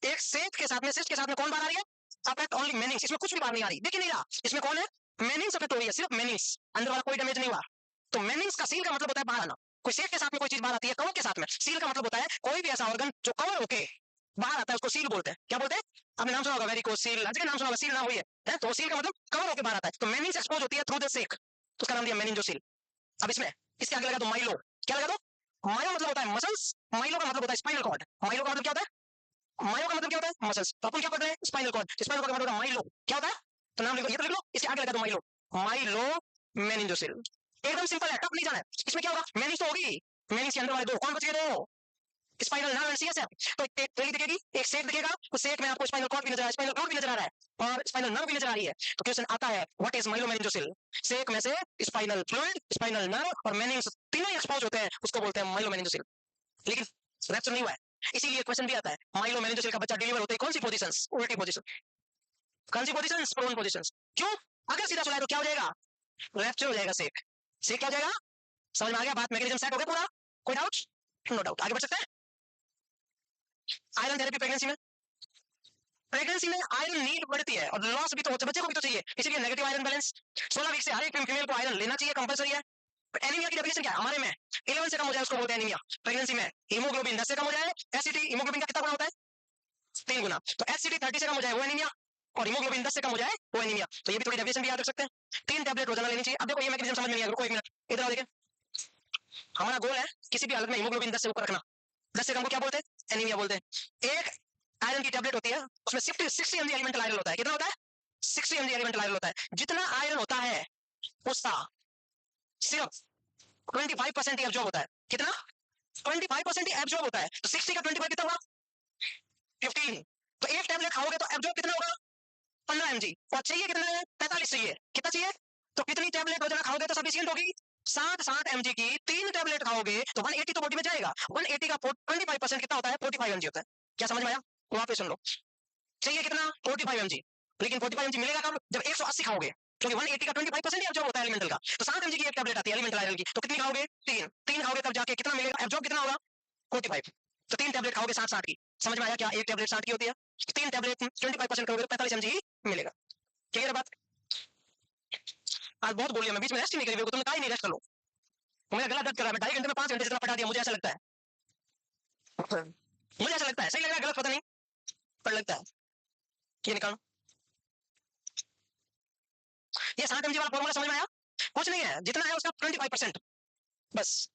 एक सेट के साथ में, सिस्ट के साथ में कौन बाहर आ रही है? अफेक्ट ओनली मेनिंग्स, इसमें कुछ भी बाहर नहीं आ रही, दिख नहीं रहा। इसमें कौन है? मेनिंग्स अफेक्ट हो रही है, सिर्फ मेनिंग्स, अंदर वाला कोई डैमेज नहीं हुआ। तो मेनिंग्स का सील का मतलब होता है बाहर आना। कोई सेट के साथ में कोई चीज बाहर आती है, कवर के साथ में, सील का मतलब होता है कोई भी ऐसा ऑर्गन जो कवर होके बाहर आता है उसको सील बोलते हैं। क्या बोलते हैं? आपने नाम सुना होगा वेरिकोज सील, हर जगह नाम सुना होगा, सील ना हुई है, तो सील का मतलब कवर होके बाहर आता है। तो मेनिंग्स एक्सपोज होती है थ्रू द सेक, तो उसका नाम दिया मेनिंजोसील। अब इसमें इसके आगे लगा दो माइलो, क्या लगा दो? मायो मतलब होता है मसल्स, माइलो का मतलब होता है स्पाइनल कॉर्ड। माइलो का मतलब क्या होता है? मायो का मतलब क्या होता है? मसल्स। तो अपन क्या पढ़ रहे हैं? Spinal cord. स्पाइनल कॉर्ड का मतलब माइलो क्या होता है? तो नाम लिखो, ये तो लिख लो, इसके आगे लगा दो माइलो, माइलो मेनिंजोसिल। एकदम सिंपल है, टफ नहीं जाना है। इसमें क्या होगा? मेनिंज तो होगी, मेनिंज के अंदर वाले दो कौन बच गए? दो स्पाइनल नर्व एंड सीएसएफ। तो एक ट्रेली दिखेगी, एक सेट दिखेगा, उस सेट में आपको स्पाइनल कॉर्ड भी नजर आ रहा है, स्पाइनल कॉर्ड भी नजर आ रहा है और स्पाइनल नर्व भी नजर आ रही है। तो क्वेश्चन आता है व्हाट इज माइलोमेनिंजोसिल? सेक में से स्पाइनल फ्लूइड, स्पाइनल नर्व और मेनिंग्स तीनों एक्सपोज होते हैं, उसको बोलते हैं माइलोमेनिंजोसिल। लेकिन रैप्चर नहीं हुआ है, इसीलिए क्वेश्चन भी आता है माइलोमेनिंजोसिल का बच्चा डिलीवर होते ही कौन सी पोजीशन? उल्टी पोजीशन। कौन सी पोजीशन? Prone position. क्यों? अगर सीधा चलाए तो क्या हो जाएगा? रैप्चर हो जाएगा सेक। सेक क्या हो जाएगा? समझ में आ गया बात? मैकेनिज्म सेट हो गया पूरा? कोई डाउट? No doubt. आगे बढ़ सकते हैं। आयरन थेरेपी प्रेगनेंसी में, प्रेगनेंसी में आयरन नीड बढ़ती है और लॉस भी तो होता है, बच्चे को भी तो चाहिए, इसलिए नेगेटिव आयरन बैलेंस। 16 वीक से हर एक फीमेल को आयरन लेना चाहिए, कंपलसरी है। एनीमिया की डेफिनेशन क्या है हमारे में? 11 से कम हो जाए उसको बोलते हैं एनीमिया। प्रेगनेंसी में हीमोग्लोबिन 10 से कम हो जाए, एसिडी हीमोग्लोबिन का कितना गुना होता है? 3 गुना। तो एसिडी 30 से कम हो जाए वो एनीमिया, और हीमोग्लोबिन 10 से कम हो जाए वो एनीमिया। तो ये भी थोड़ी डेफिनेशन भी याद रख सकते हैं। 3 टैबलेट रोजाना लेनी चाहिए। अब देखो ये मैकेनिज्म समझ में नहीं आया, रुको एक मिनट, इधर आओ। देखिए हमारा गोल है किसी भी हालत में हीमोग्लोबिन 10 से ऊपर रखना। 10 से कम को क्या बोलते हैं? एनीमिया बोलते हैं। एक आयरन की टैबलेट होती है, उसमें 60 एमजी एलिमेंटल आयरन होता है। कितना होता है? 60 एमजी एलिमेंटल आयरन होता है। जितना आयरन होता है उसका सिर्फ 25% ही एब्जॉर्ब होता है। कितना? 25% ही एब्जॉर्ब होता है। तो 60 का 25 कितना हुआ? 15। तो एक टैबलेट खाओगे तो एब्जॉर्ब कितना होगा? 15 एमजी। और चाहिए कितना है? 45 चाहिए। कितना चाहिए? तो कितनी टैबलेट रोजाना खाओगे तो सफिशियंट होगी? 60 एमजी की 3 टैबलेट खाओगे तो 180 तो बॉडी में जाएगा। 180 का 25% कितना होता है? 45 एमजी होता है। क्या समझ में आया? वहां पे सुन लो। चाहिए कितना? 45 एमजी। लेकिन 45 एमजी मिलेगा कब? जब 180 खाओगे, क्योंकि 180 का 25% ही एब्जॉर्ब होता है एलिमेंटल का। तो 7 एमजी की एक टैबलेट आती है एलिमेंटल आयरन की, तो कितनी खाओगे? 3। 3 खाओगे तब जाके कितना मिलेगा? एब्जॉर्ब कितना होगा? 45। तो 3 टैबलेट खाओगे 60 की। समझ में आया क्या? एक टैबलेट 60 की होती है, 3 टैबलेट 25% खाओगे तो 45 एमजी मिलेगा। क्लियर है बात? आज बहुत बोलिए, मैं बीच में रेस्ट ही नहीं करी, तुमने कहा ही नहीं रेस्ट कर लो। मेरा गला दर्द कर रहा है, मैं 2.5 घंटे में 5 घंटे जितना पढ़ा दिया, मुझे ऐसा लगता है। मुझे ऐसा लगता है, सही लग रहा है गलत पता नहीं, पर लगता है। ये निकालो, ये 60 एमजी वाला फॉर्मूला समझ में आया? कुछ नहीं है, जितना है उसका 25%, बस।